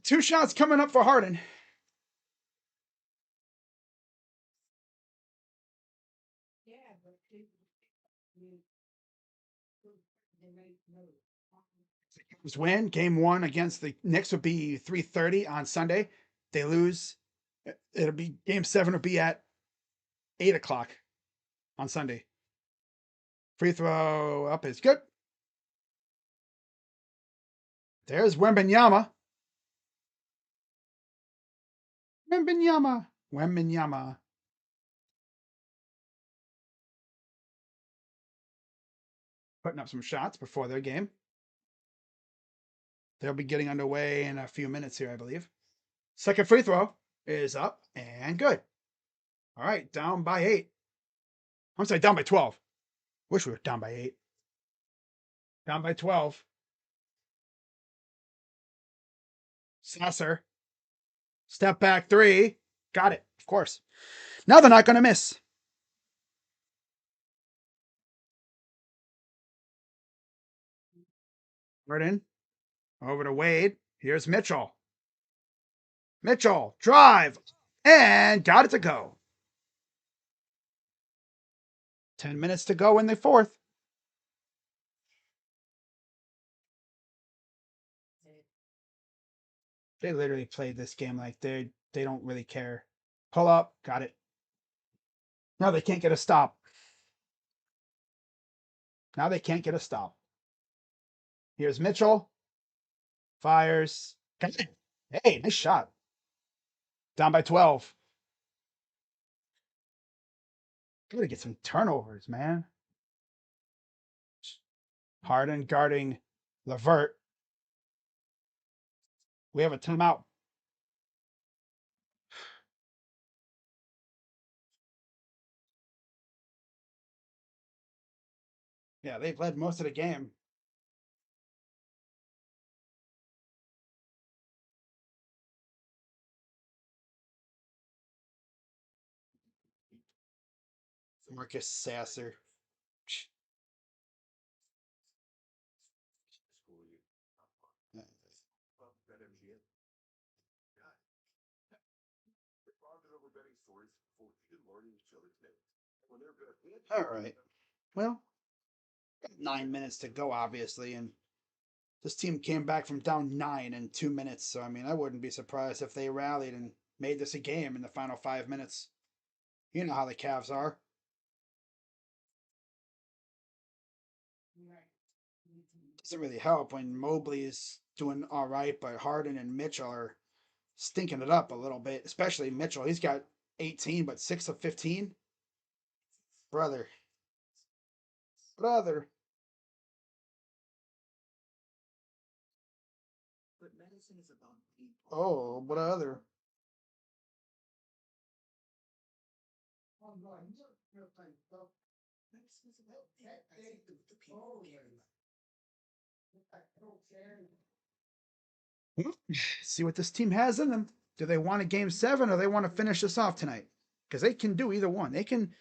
2 shots coming up for Harden. Win game 1 against the Knicks would be 3:30 on Sunday. They lose. It'll be Game 7 will be at 8 o'clock on Sunday. Free throw up is good. There's Wembenyama. Wembenyama. Putting up some shots before their game. They'll be getting underway in a few minutes here, I believe. Second free throw is up and good. All right, down by 8. I'm sorry, down by 12. Wish we were down by 8. Down by 12. Sasser. Step back 3. Got it, of course. Now they're not going to miss. Harden. Over to Wade. Here's Mitchell. Mitchell. Drive. And got it to go. 10 minutes to go in the fourth. They literally played this game like they don't really care. Pull up, got it. Now they can't get a stop. Now they can't get a stop. Here's Mitchell. Fires. Got it. Hey, nice shot. Down by 12. Gotta get some turnovers, man. Harden guarding Levert. We have a timeout. Yeah, they've led most of the game. Marcus Sasser. All right. Well, 9 minutes to go, obviously, and this team came back from down 9 in 2 minutes. So I mean, I wouldn't be surprised if they rallied and made this a game in the final 5 minutes. You know how the Cavs are. Doesn't really help when Mobley is doing all right, but Harden and Mitchell are stinking it up a little bit, especially Mitchell. He's got 18, but 6 of 15. Brother. Brother. Oh, brother. See what this team has in them. Do they want a game 7 or they want to finish this off tonight? Because they can do either one. They can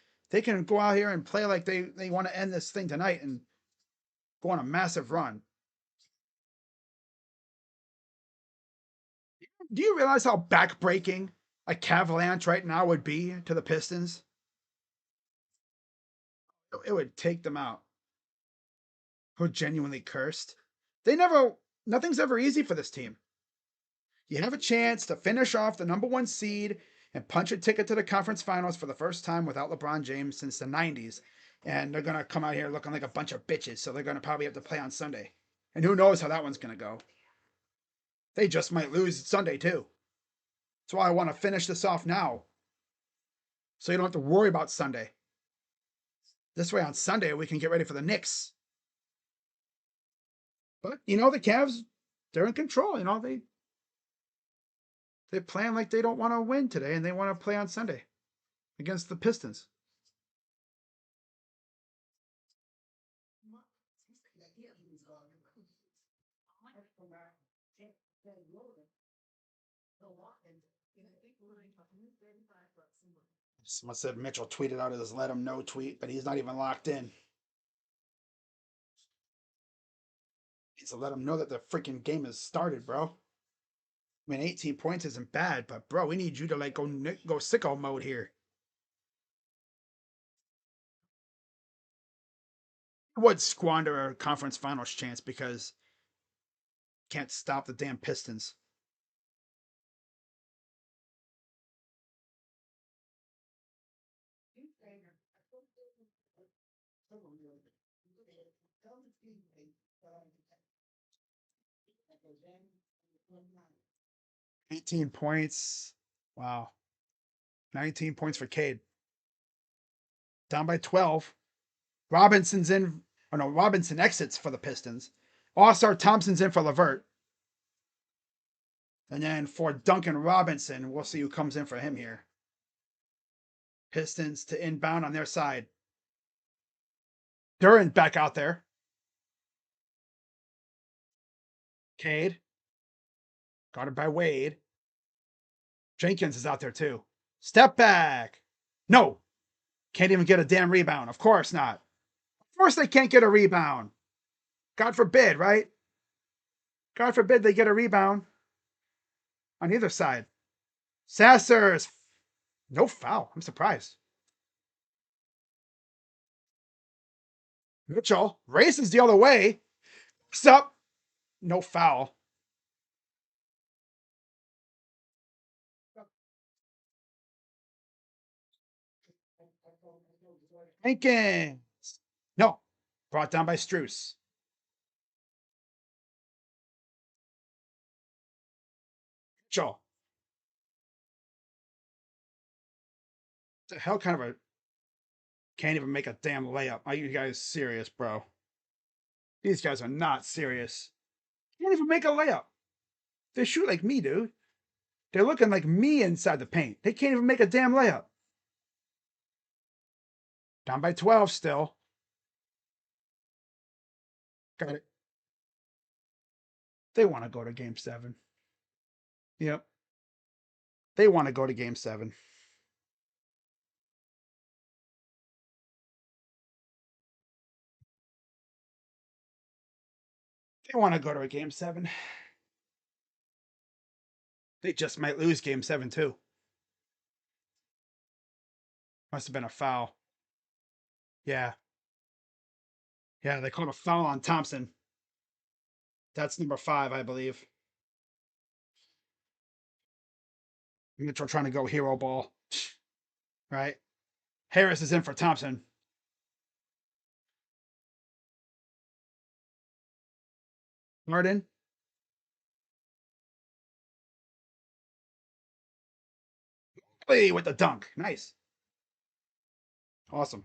go out here and play like they want to end this thing tonight and go on a massive run. Do you realize how backbreaking a Cavalanche right now would be to the Pistons? It would take them out. Who genuinely cursed. Nothing's ever easy for this team. You have a chance to finish off the number 1 seed and punch a ticket to the conference finals for the first time without LeBron James since the 90s. And they're going to come out here looking like a bunch of bitches. So they're going to probably have to play on Sunday. And who knows how that one's going to go. They just might lose Sunday, too. That's why I want to finish this off now. So you don't have to worry about Sunday. This way on Sunday, we can get ready for the Knicks. But, the Cavs, they're in control. They plan like they don't want to win today and they want to play on Sunday against the Pistons. Someone said Mitchell tweeted out his let him know tweet, but he's not even locked in. Needs to let him know that the freaking game has started, bro. I mean, 18 points isn't bad, but bro, we need you to go sicko mode here. Would squander a conference finals chance because can't stop the damn Pistons. $18 points. Wow. 19 points for Cade. Down by 12. Robinson's in. Oh no, Robinson exits for the Pistons. All-Star Thompson's in for Levert. And then for Duncan Robinson, we'll see who comes in for him here. Pistons to inbound on their side. Duran back out there. Cade. Guarded by Wade. Jenkins is out there too. Step back. No. Can't even get a damn rebound. Of course not. Of course they can't get a rebound. God forbid, right? God forbid they get a rebound on either side. Sasser's no foul. I'm surprised. Mitchell races the other way. What's up? No foul. Jenkins. No. Brought down by Struess. Joe. The hell kind of a can't even make a damn layup. Are you guys serious, bro? These guys are not serious. Can't even make a layup. They shoot like me, dude. They're looking like me inside the paint. They can't even make a damn layup. Down by 12 still. Got it. They want to go to game 7. Yep. They want to go to game 7. They want to go to a game 7. They just might lose game 7 too. Must have been a foul. Yeah. Yeah, they called a foul on Thompson. That's number 5, I believe. Mitchell trying to go hero ball. Right? Harris is in for Thompson. Harden. Hey, with the dunk. Nice. Awesome.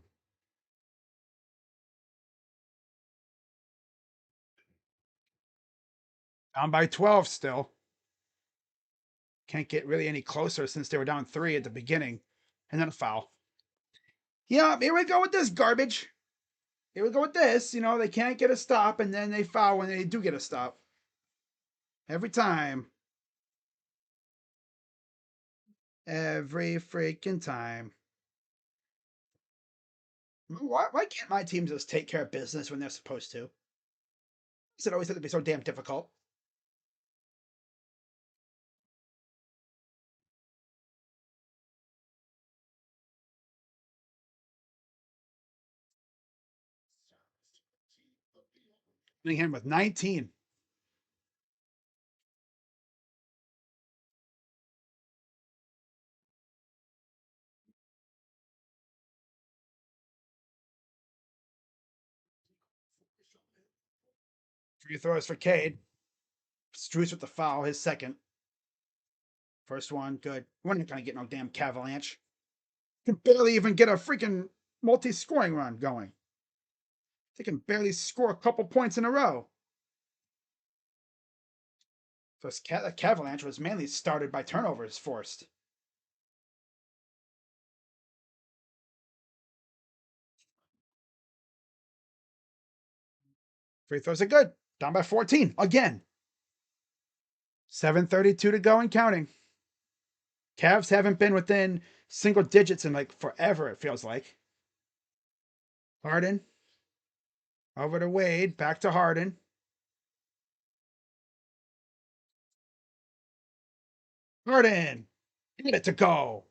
Down by 12 still. Can't get really any closer since they were down 3 at the beginning. And then a foul. Yeah, here we go with this garbage. Here we go with this. You know, they can't get a stop, and then they foul when they do get a stop. Every time. Every freaking time. Why can't my team just take care of business when they're supposed to? Does it always have to be so damn difficult? Cunningham with 19. Free throws for Cade. Struess with the foul, his second. First one, good. We're not going to get no damn Cavalanche. Can barely even get a freaking multi-scoring run going. They can barely score a couple points in a row. So this Cavalanche was mainly started by turnovers forced. Free throws are good. Down by 14 again. 7:32 to go and counting. Cavs haven't been within single digits in like forever, it feels like. Harden. Over to Wade. Back to Harden. Harden. Get it to go.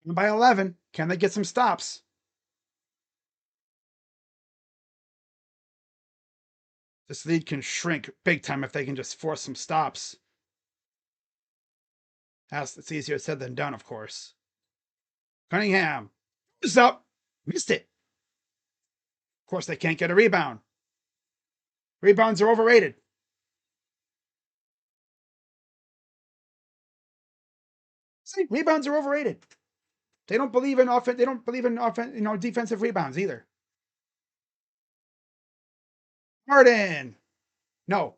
And by 11. Can they get some stops? This lead can shrink big time if they can just force some stops. It's easier said than done, of course. Cunningham. Who's up? Missed it. Of course, they can't get a rebound. Rebounds are overrated. See, rebounds are overrated. They don't believe in offense. They don't believe in defensive rebounds either. Harden. No.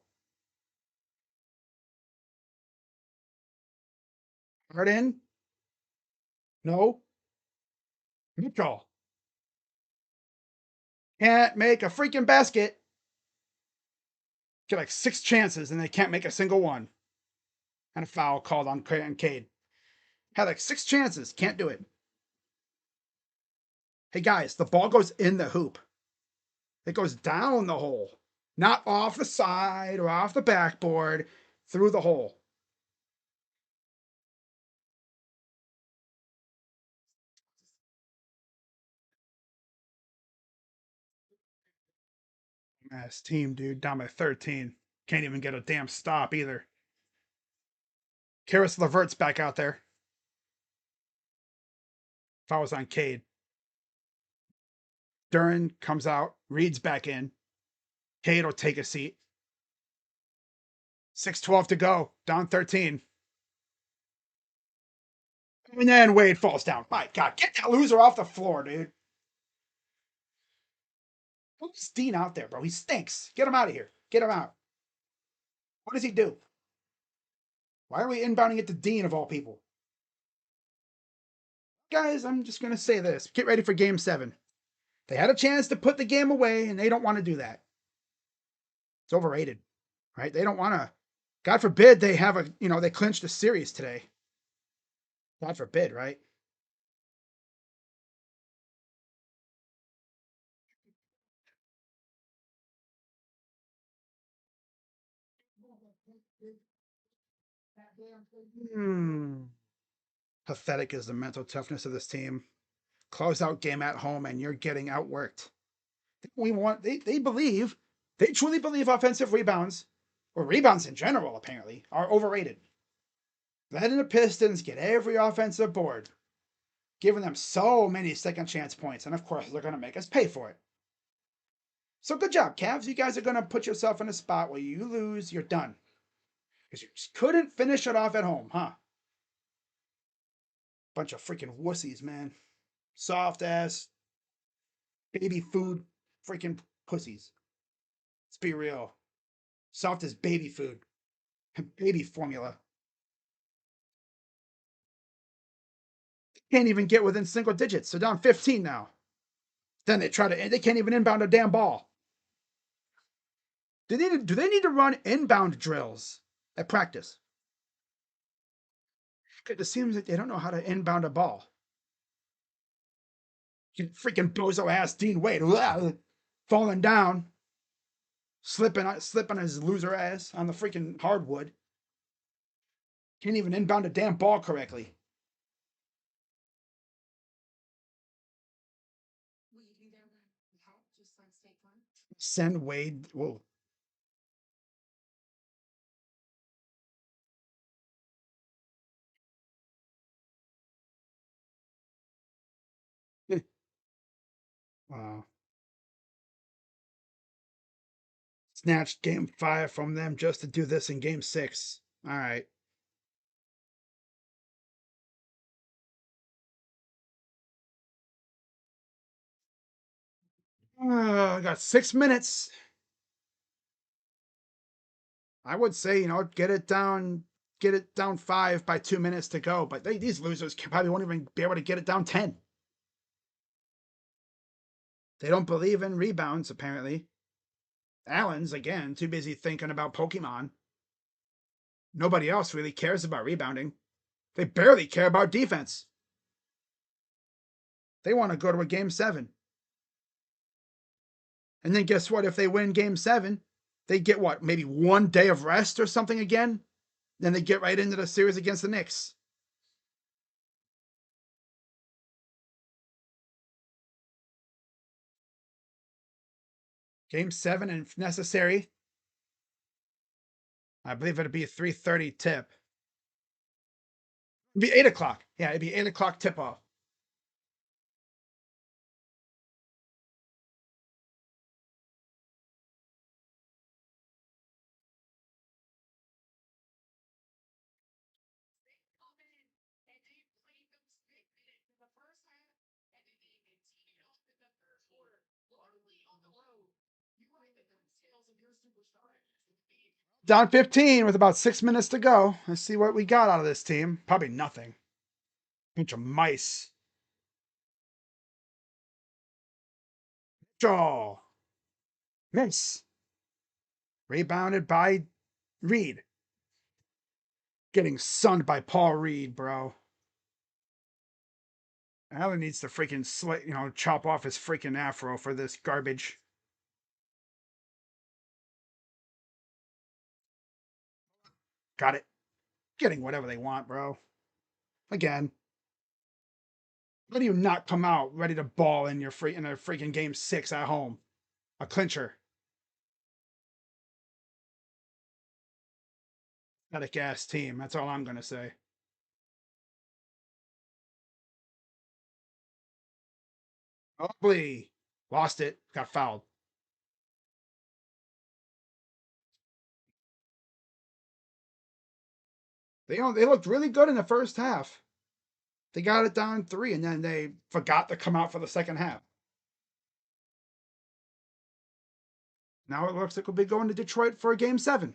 Harden. No. Mitchell. Can't make a freaking basket. Get like 6 chances and they can't make a single one. And a foul called on Cade. Had like 6 chances. Can't do it. Hey guys, the ball goes in the hoop. It goes down the hole. Not off the side or off the backboard. Through the hole. Ass team, dude. Down by 13. Can't even get a damn stop either. Karis LeVert's back out there. Fouls on Cade. Duran comes out. Reed's back in. Cade will take a seat. 6:12 to go. Down 13. And then Wade falls down. My God, get that loser off the floor, dude. Who's Dean out there, bro? He stinks. Get him out of here. Get him out. What does he do? Why are we inbounding it to Dean of all people? Guys, I'm just going to say this. Get ready for game 7. They had a chance to put the game away, and they don't want to do that. It's overrated, right? They don't want to. God forbid they have they clinched a series today. God forbid, right? Pathetic is the mental toughness of this team. Close out game at home, and you're getting outworked. They truly believe offensive rebounds, or rebounds in general, apparently, are overrated. Letting the Pistons get every offensive board, giving them so many second chance points, and of course, they're going to make us pay for it. So good job, Cavs. You guys are going to put yourself in a spot where you lose, you're done. Because you just couldn't finish it off at home, huh? Bunch of freaking wussies, man. Soft ass, baby food, freaking pussies. Let's be real. Soft as baby food. Baby formula. Can't even get within single digits. So down 15 now. Then they can't even inbound a damn ball. Do they need to run inbound drills at practice? It seems like they don't know how to inbound a ball. Freaking bozo ass Dean Wade falling down, slipping his loser ass on the freaking hardwood. Can't even inbound a damn ball correctly. Send Wade. Whoa. Wow. Snatched game 5 from them just to do this in game 6. All right. I got 6 minutes. I would say, get it down 5 by 2 minutes to go. But these losers probably won't even be able to get it down 10. They don't believe in rebounds, apparently. Allen's, again, too busy thinking about Pokemon. Nobody else really cares about rebounding. They barely care about defense. They want to go to a game 7. And then guess what? If they win game 7, they get what? Maybe 1 day of rest or something again? Then they get right into the series against the Knicks. Game 7, and if necessary, I believe it'd be a 3:30 tip. It'd be 8 o'clock. Yeah, it'd be 8 o'clock tip off. Down 15 with about 6 minutes to go. Let's see what we got out of this team. Probably nothing. Bunch of mice. Jaw. Miss. Rebounded by Reed. Getting sunned by Paul Reed, bro. Allen needs to freaking chop off his freaking afro for this garbage. Got it. Getting whatever they want, bro. Again. How do you not come out ready to ball in a freaking game 6 at home? A clincher. Pathetic ass team. That's all I'm gonna say. Mobley lost it. Got fouled. They looked really good in the first half. They got it down 3, and then they forgot to come out for the second half. Now it looks like we'll be going to Detroit for a game 7.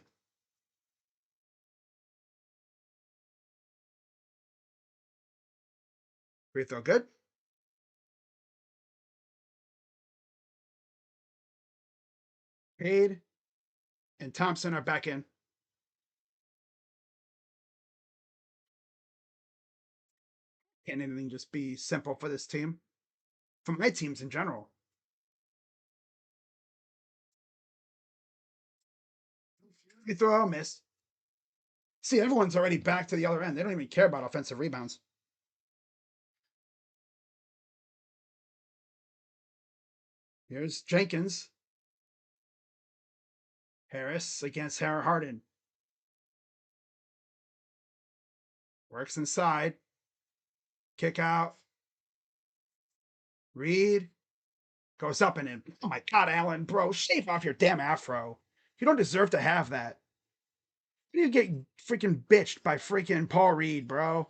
Free throw good. Cade and Thompson are back in. Can anything just be simple for this team? For my teams in general. Free throw, miss. See, everyone's already back to the other end. They don't even care about offensive rebounds. Here's Jenkins. Harris against Harden. Works inside. Kick out. Reed goes up and in. Oh my God, Allen, bro, shave off your damn afro. You don't deserve to have that. You get freaking bitched by freaking Paul Reed, bro.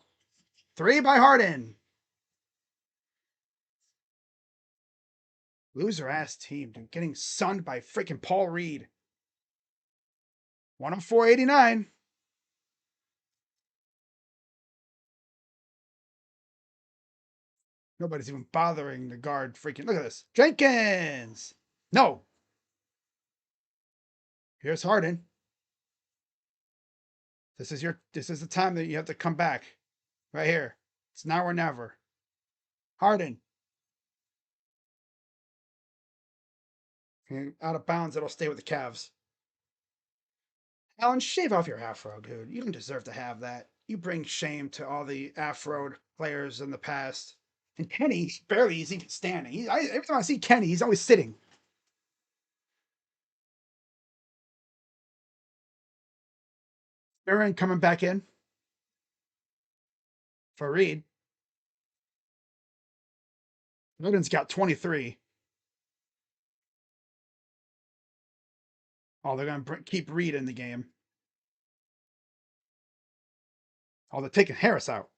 3 by Harden. Loser ass team, dude. Getting sunned by freaking Paul Reed. 104.89. Nobody's even bothering the guard. Freaking look at this. Jenkins. No. Here's Harden. This is the time that you have to come back. Right here. It's now or never. Harden. Out of bounds, it'll stay with the Cavs. Alan, shave off your afro, dude. You don't deserve to have that. You bring shame to all the afro players in the past. And Kenny, barely is even standing. Every time I see Kenny, he's always sitting. Aaron coming back in for Reed. Logan's got 23. Oh, they're going to keep Reed in the game. Oh, they're taking Harris out.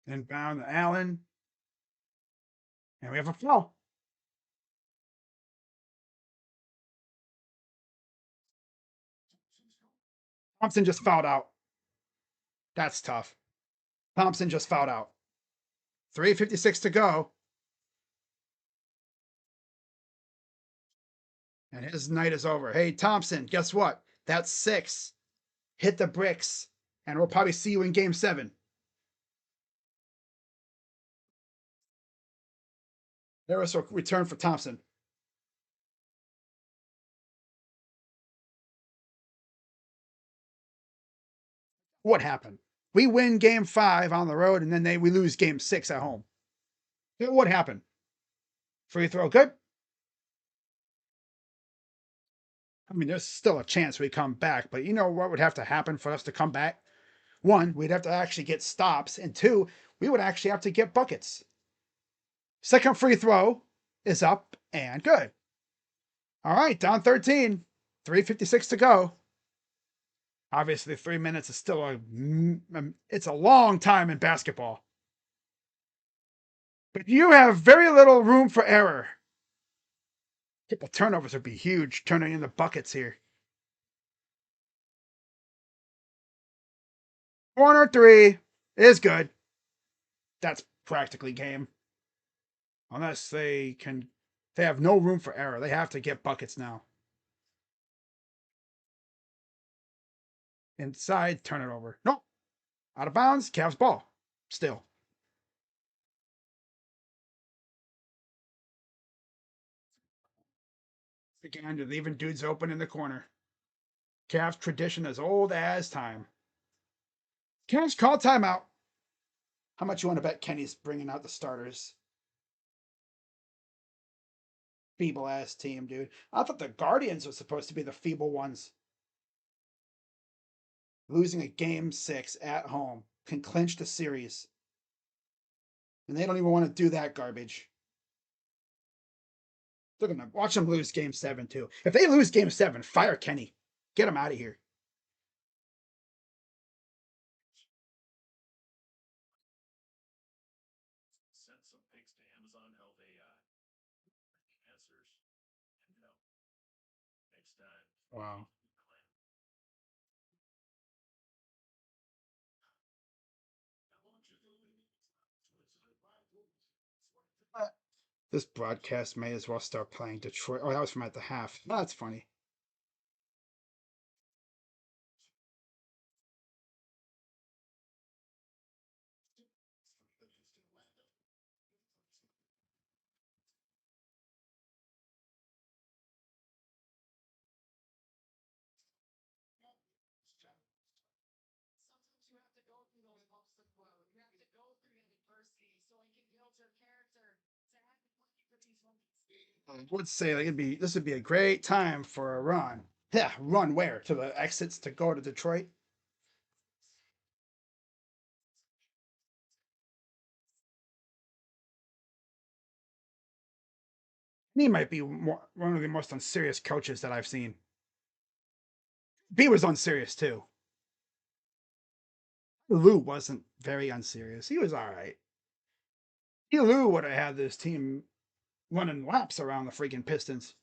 Inbound to Allen. And we have a foul. Thompson just fouled out. That's tough. Thompson just fouled out. 3:56 to go. And his night is over. Hey, Thompson, guess what? That's 6. Hit the bricks. And we'll probably see you in game 7. There was a return for Thompson. What happened? We win game 5 on the road, and then we lose game 6 at home. What happened? Free throw, good. I mean, there's still a chance we come back, but you know what would have to happen for us to come back? 1, we'd have to actually get stops, and 2, we would actually have to get buckets. Second free throw is up and good. All right, down 13. 3:56 to go. Obviously, 3 minutes is still it's a long time in basketball. But you have very little room for error. Couple turnovers would be huge, turning into buckets here. Corner 3 is good. That's practically game. Unless they have no room for error. They have to get buckets now. Inside, turn it over. Nope. Out of bounds, Cavs ball. Still. Again, they're leaving dudes open in the corner. Cavs tradition as old as time. Cavs call timeout. How much you want to bet Kenny's bringing out the starters? Feeble ass team, dude. I thought the Guardians were supposed to be the feeble ones. Losing a game 6 at home can clinch the series. And they don't even want to do that garbage. They're going to watch them lose game 7, too. If they lose game 7, fire Kenny. Get him out of here. Send some pics to Amazon Health AI. Answers. And next time. Wow. This broadcast may as well start playing Detroit. Oh, that was from at the half. That's funny. I would say like this would be a great time for a run. Yeah, run where? To the exits to go to Detroit? He might be one of the most unserious coaches that I've seen. B was unserious too. Lou wasn't very unserious. He was all right. Lou would have had this team running laps around the freaking Pistons.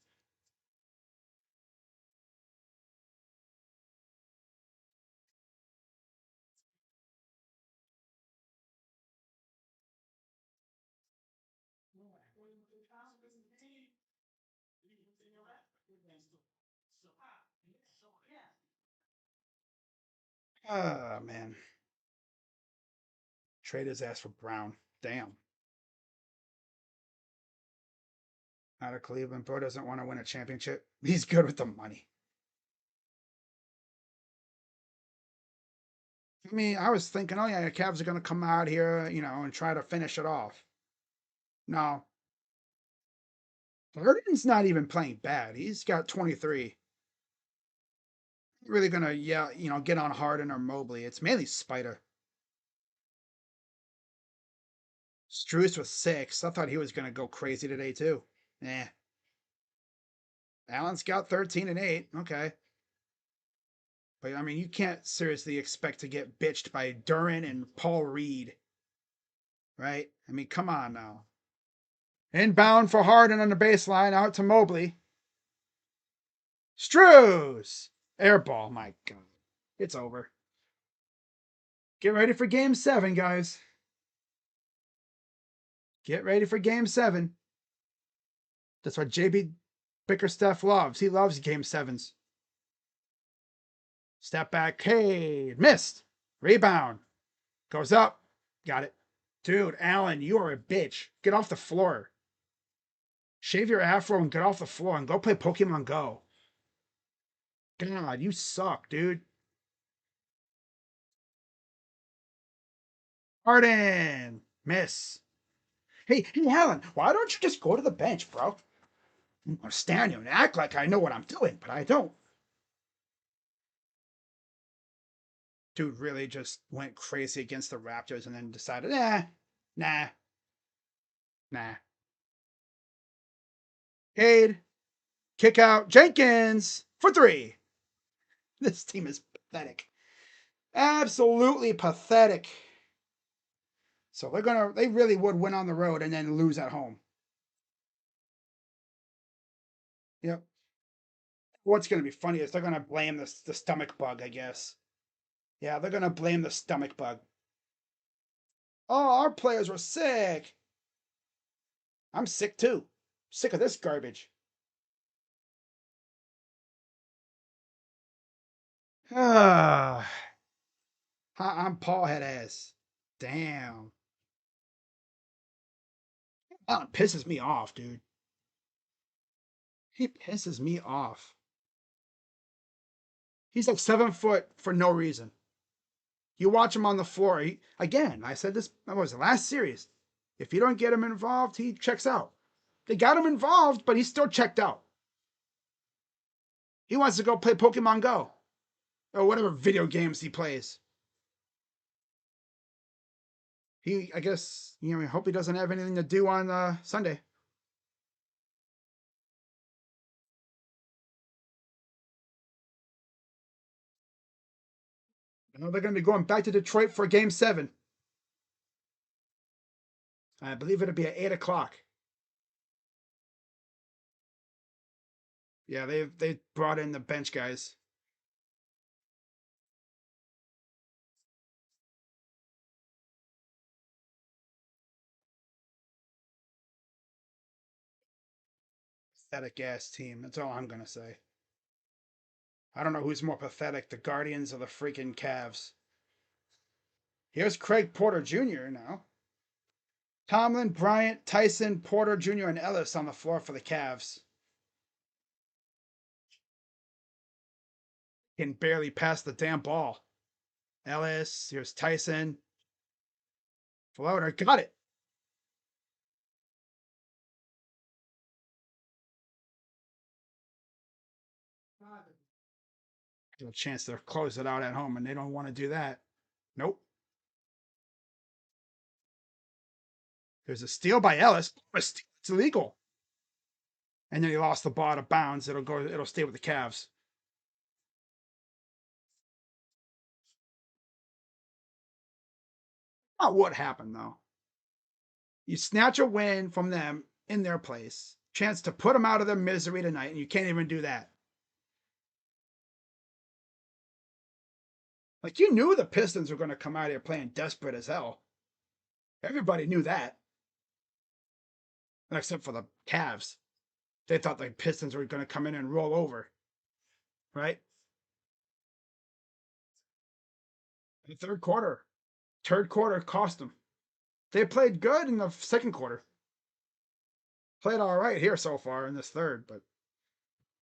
Ah, man. Trade his ass for Brown. Damn. Out of Cleveland. Bro doesn't want to win a championship. He's good with the money. I mean, I was thinking, oh yeah, the Cavs are going to come out here, and try to finish it off. No. Harden's not even playing bad. He's got 23. Really going to, get on Harden or Mobley. It's mainly Spider. Struess with 6. I thought he was going to go crazy today, too. Eh. Allen's got 13 and 8. Okay. But, I mean, you can't seriously expect to get bitched by Duran and Paul Reed. Right? I mean, come on now. Inbound for Harden on the baseline, out to Mobley. Strus! Airball, my God. It's over. Get ready for game 7, guys. Get ready for game 7. That's what JB Bickerstaff loves. He loves game 7s. Step back, Cade. Missed. Rebound. Goes up. Got it. Dude, Allen, you are a bitch. Get off the floor. Shave your afro and get off the floor and go play Pokemon Go. God, you suck, dude. Harden. Miss. Hey, Allen, why don't you just go to the bench, bro? I'm gonna stand here and act like I know what I'm doing, but I don't. Dude really just went crazy against the Raptors and then decided, nah. Cade, kick out Jenkins for 3. This team is pathetic. Absolutely pathetic. So they really would win on the road and then lose at home. Yep. What's going to be funny is they're going to blame the stomach bug, I guess. Yeah, they're going to blame the stomach bug. Oh, our players were sick. I'm sick too. Sick of this garbage. Ah, I'm Paul head ass. Damn. That pisses me off, dude. He pisses me off. He's like 7 foot for no reason. You watch him on the floor. Again, I said this, what was the last series? If you don't get him involved, he checks out. They got him involved, but he's still checked out. He wants to go play Pokemon Go or whatever video games he plays. I guess, I hope he doesn't have anything to do on Sunday. They're going to be going back to Detroit for Game 7. I believe it'll be at 8 o'clock. Yeah, they brought in the bench guys. Pathetic ass team. That's all I'm gonna say. I don't know who's more pathetic, the Guardians or the freaking Cavs. Here's Craig Porter Jr. now. Tomlin, Bryant, Tyson, Porter Jr., and Ellis on the floor for the Cavs. Can barely pass the damn ball. Ellis, here's Tyson. Floater, got it. There's a chance to close it out at home, and they don't want to do that. Nope. There's a steal by Ellis. It's illegal. And then he lost the ball out of bounds. It'll stay with the Cavs. Not what happened though. You snatch a win from them in their place, chance to put them out of their misery tonight, and you can't even do that. Like, you knew the Pistons were going to come out here playing desperate as hell. Everybody knew that. Except for the Cavs. They thought the Pistons were going to come in and roll over. Right? The third quarter cost them. They played good in the second quarter. Played all right here so far in this third, but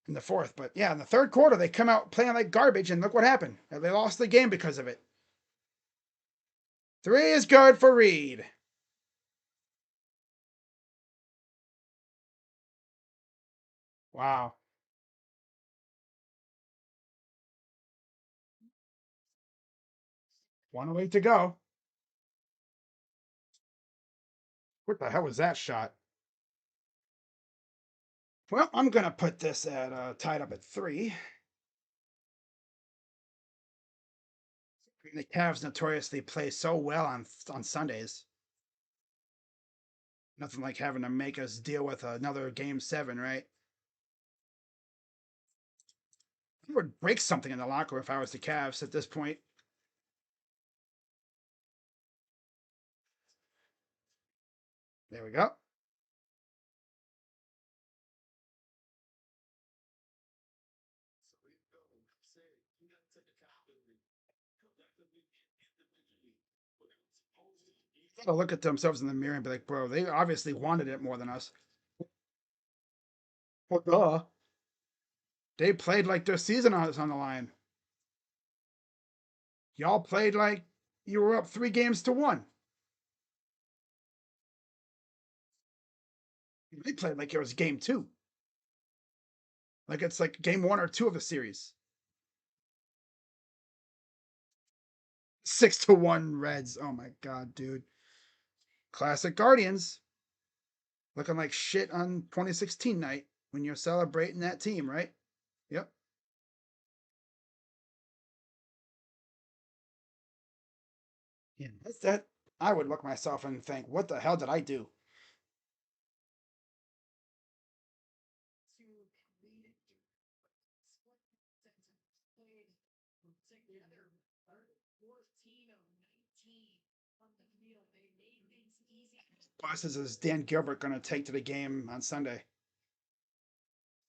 in the fourth. But yeah, in the third quarter, they come out playing like garbage, and look what happened. They lost the game because of it. 3 is good for Reed. Wow. One away to go. What the hell was that shot? Well, I'm going to put this at tied up at 3. The Cavs notoriously play so well on Sundays. Nothing like having to make us deal with another Game 7, right? I would break something in the locker room if I was the Cavs at this point. There we go. They'll look at themselves in the mirror and be like, bro, they obviously wanted it more than us. Well, duh. They played like their season was on the line. Y'all played like you were up 3 games to 1. They played like it was game 2. Like it's like game 1 or 2 of a series. 6-1 Reds. Oh my god, dude. Classic Guardians. Looking like shit on 2016 night when you're celebrating that team, right? Yep. Yeah, that's that. I would look myself and think, what the hell did I do? Buses is Dan Gilbert going to take to the game on Sunday?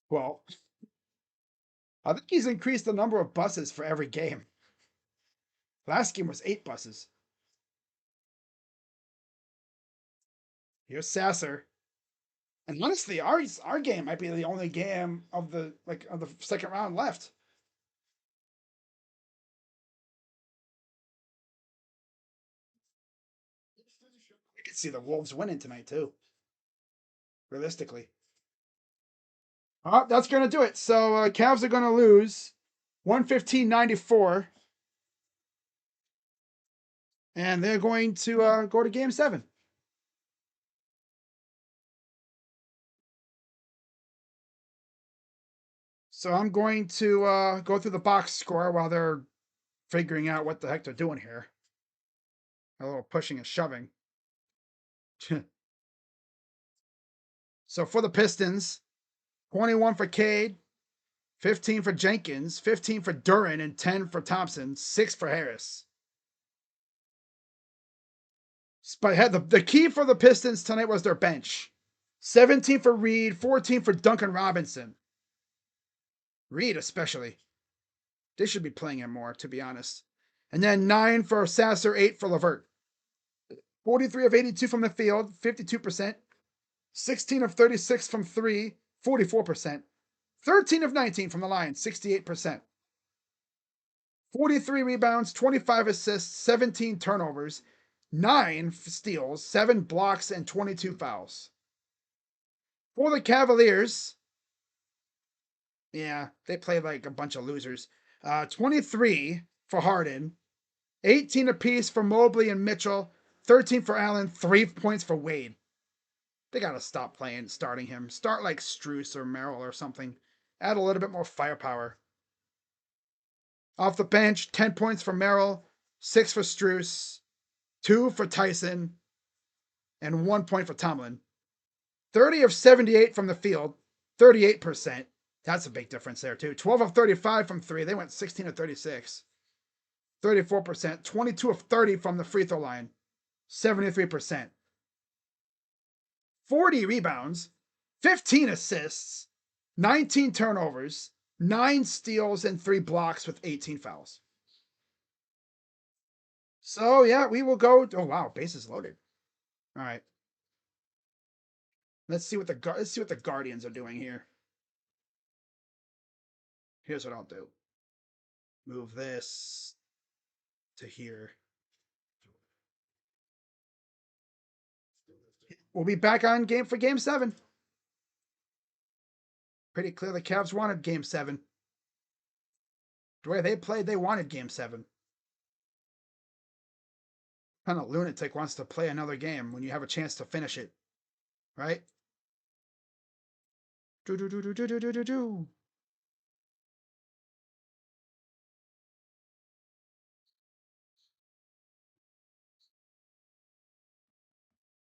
Well, I think he's increased the number of buses for every game. Last game was 8 buses. Here's Sasser. And honestly, our game might be the only game of the second round left. I could see the Wolves winning tonight too. Realistically. That's going to do it. So Cavs are going to lose 115-94. And they're going to go to game 7. So I'm going to go through the box score while they're figuring out what the heck they're doing here. A little pushing and shoving. So for the Pistons, 21 for Cade, 15 for Jenkins, 15 for Duran, and 10 for Thompson, 6 for Harris. But the key for the Pistons tonight was their bench. 17 for Reed, 14 for Duncan Robinson. Reed especially. They should be playing him more, to be honest. And then 9 for Sasser, 8 for LeVert. 43 of 82 from the field, 52%. 16 of 36 from 3, 44%. 13 of 19 from the line, 68%. 43 rebounds, 25 assists, 17 turnovers, 9 steals, 7 blocks, and 22 fouls. For the Cavaliers, yeah, they play like a bunch of losers. 23 for Harden, 18 apiece for Mobley and Mitchell, 13 for Allen, 3 points for Wade. They got to stop starting him. Start like Strus or Merrill or something. Add a little bit more firepower. Off the bench, 10 points for Merrill, 6 for Strus, 2 for Tyson, and 1 point for Tomlin. 30 of 78 from the field, 38%. That's a big difference there, too. 12 of 35 from 3. They went 16 of 36. 34%. 22 of 30 from the free throw line, 73%. 40 rebounds, 15 assists, 19 turnovers, 9 steals, and 3 blocks with 18 fouls. So, yeah, we will go. Oh, wow. Bases loaded. All right. Let's see what the Guardians are doing here. Here's what I'll do. Move this to here. We'll be back on game for game 7. Pretty clear the Cavs wanted game 7. The way they played, they wanted game 7. Kind of lunatic wants to play another game when you have a chance to finish it, right? Do do do do do do do do.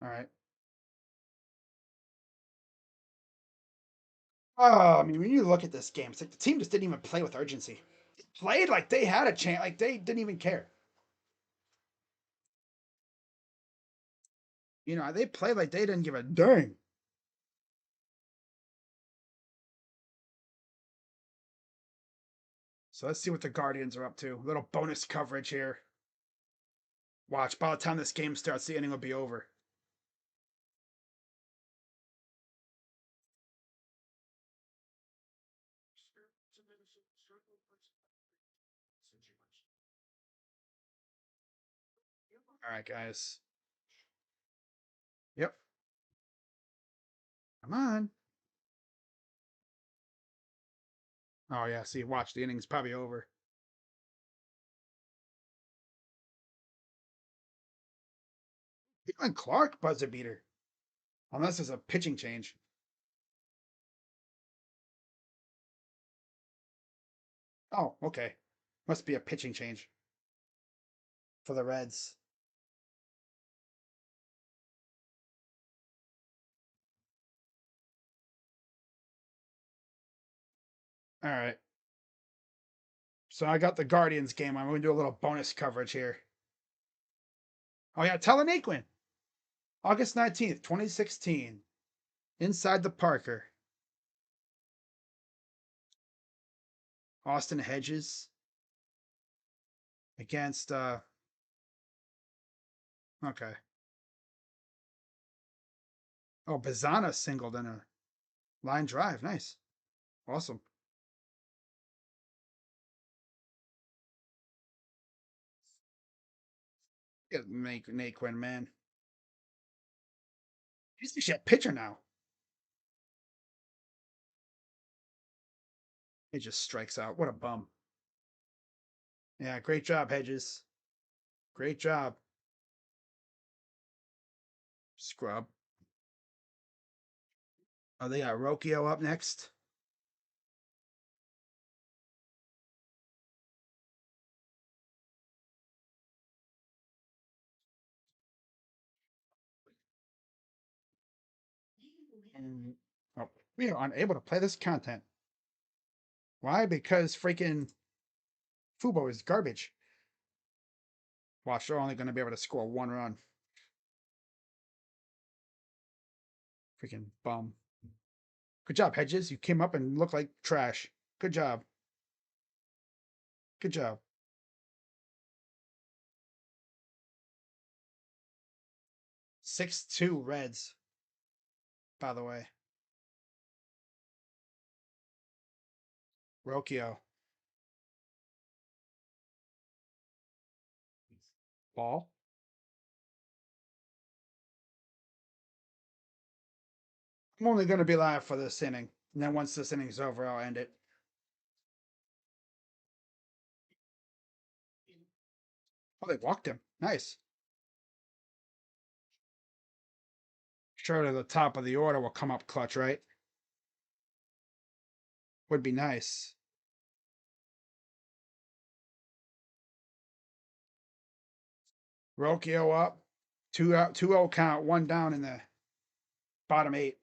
All right. Oh, I mean, when you look at this game, it's like the team just didn't even play with urgency. They played like they had a chance, like they didn't even care. You know, they played like they didn't give a dang. So let's see what the Guardians are up to. A little bonus coverage here. Watch, by the time this game starts, the inning will be over. All right, guys. Yep. Come on. Oh, yeah. See, watch. The inning's probably over. Cleveland Clark buzzer beater. Unless there's a pitching change. Oh, okay. Must be a pitching change for the Reds. All right. So I got the Guardians game. I'm going to do a little bonus coverage here. Oh, yeah. Telenaquin. August 19th, 2016. Inside the Parker. Austin Hedges against okay. Oh, Bazana singled in a line drive. Nice. Awesome. Get Naquin, man. He's actually a pitcher now. He just strikes out. What a bum. Yeah, great job, Hedges. Great job. Scrub. Oh, they got Rocchio up next. And oh, we are unable to play this content. Why? Because freaking Fubo is garbage. Watch, they're only going to be able to score 1 run. Freaking bum. Good job, Hedges. You came up and looked like trash. Good job. Good job. 6-2 Reds, by the way. Rocchio. Ball. I'm only going to be live for this inning. And then once this inning's over, I'll end it. Oh, they walked him. Nice. Surely the top of the order will come up clutch, right? Would be nice. Rocchio up. 2 out, 2-0 count, 1 down in the bottom 8.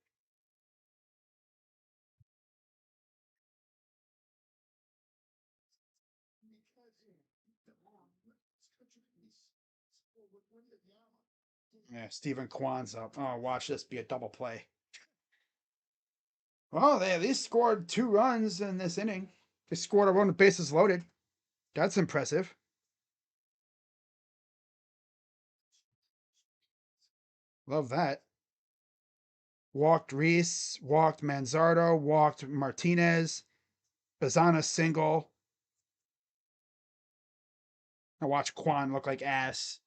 Yeah, Stephen Kwan's up. Oh, watch this be a double play. Well, they at least scored 2 runs in this inning. They scored a run with bases loaded. That's impressive. Love that. Walked Reese, walked Manzardo, walked Martinez, Bazana single. I watch Kwan look like ass.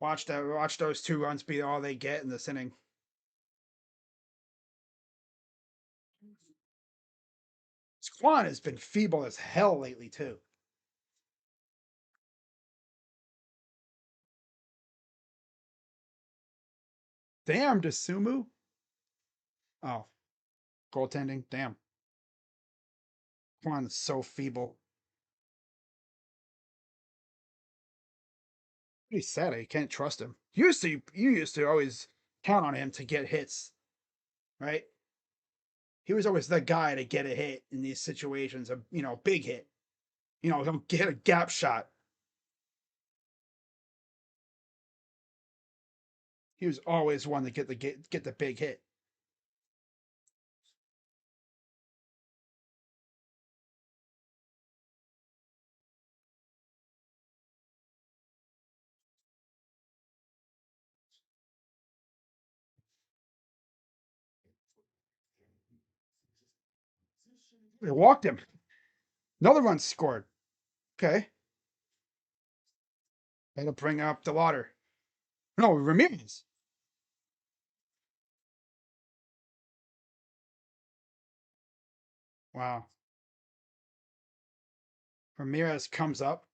Watch that. Watch those 2 runs be all they get in this inning. Kwan has been feeble as hell lately too. Damn, Desumu. Oh, goaltending. Damn. Kwan's so feeble. Pretty sad. You can't trust him. You used to always count on him to get hits, right? He was always the guy to get a hit in these situations. A big hit. He'll get a gap shot. He was always one to get the big hit. They walked him. Another run scored. Okay. That'll bring up the water. No, Ramirez. Wow. Ramirez comes up.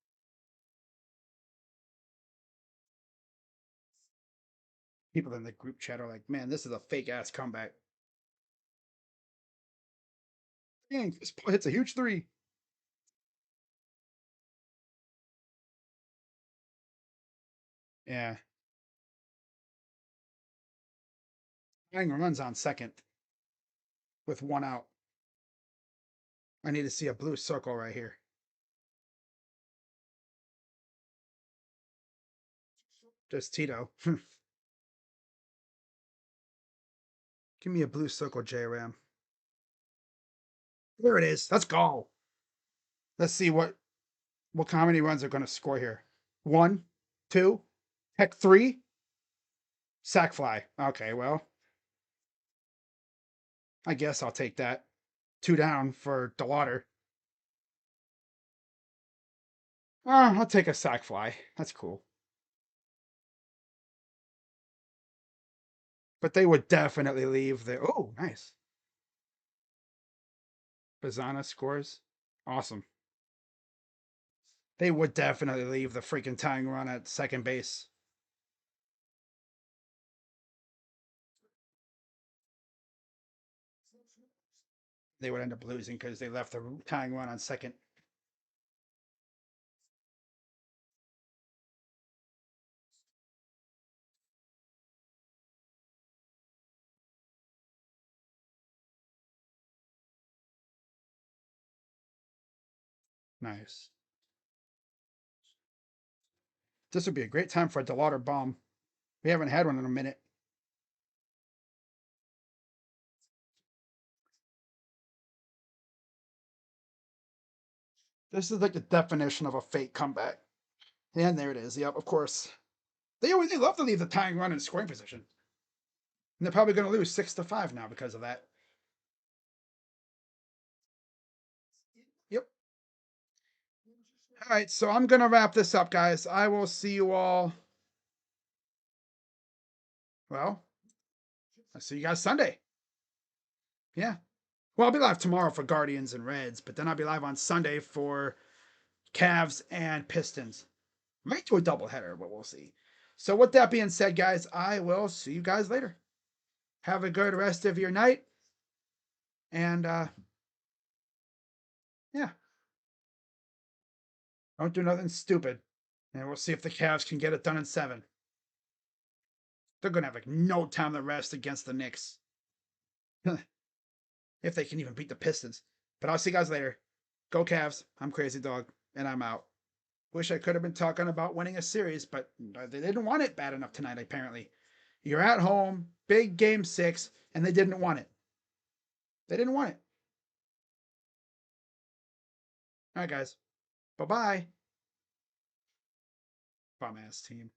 People in the group chat are like, man, this is a fake ass comeback. Dang, this hits a huge 3. Yeah. Tying runs on second with 1 out. I need to see a blue circle right here. Just Tito. Give me a blue circle, JRAM. There it is. Let's go. Let's see how many runs are going to score here. 1, 2, heck 3. Sack fly. Okay, well, I guess I'll take that. 2 down for DeWater. I'll take a sack fly. That's cool. But they would definitely leave the. Oh, nice. Bazana scores. Awesome. They would definitely leave the freaking tying run at second base. They would end up losing because they left the tying run on second. Nice. This would be a great time for a DeLauder bomb. We haven't had one in a minute. This is like the definition of a fake comeback. And there it is. Yep, of course. They love to leave the tying run in scoring position. And they're probably going to lose 6-5 now because of that. Yep. All right, so I'm going to wrap this up, guys. I will see you all. Well, I'll see you guys Sunday. Yeah. Well, I'll be live tomorrow for Guardians and Reds, but then I'll be live on Sunday for Cavs and Pistons. Might do a doubleheader, but we'll see. So with that being said, guys, I will see you guys later. Have a good rest of your night. And yeah. Don't do nothing stupid. And we'll see if the Cavs can get it done in 7. They're gonna have like no time to rest against the Knicks. If they can even beat the Pistons. But I'll see you guys later. Go Cavs. I'm Crazy Dog, and I'm out. Wish I could have been talking about winning a series, but they didn't want it bad enough tonight, apparently. You're at home, big game 6, and they didn't want it. They didn't want it. All right, guys. Bye-bye. Bum ass team.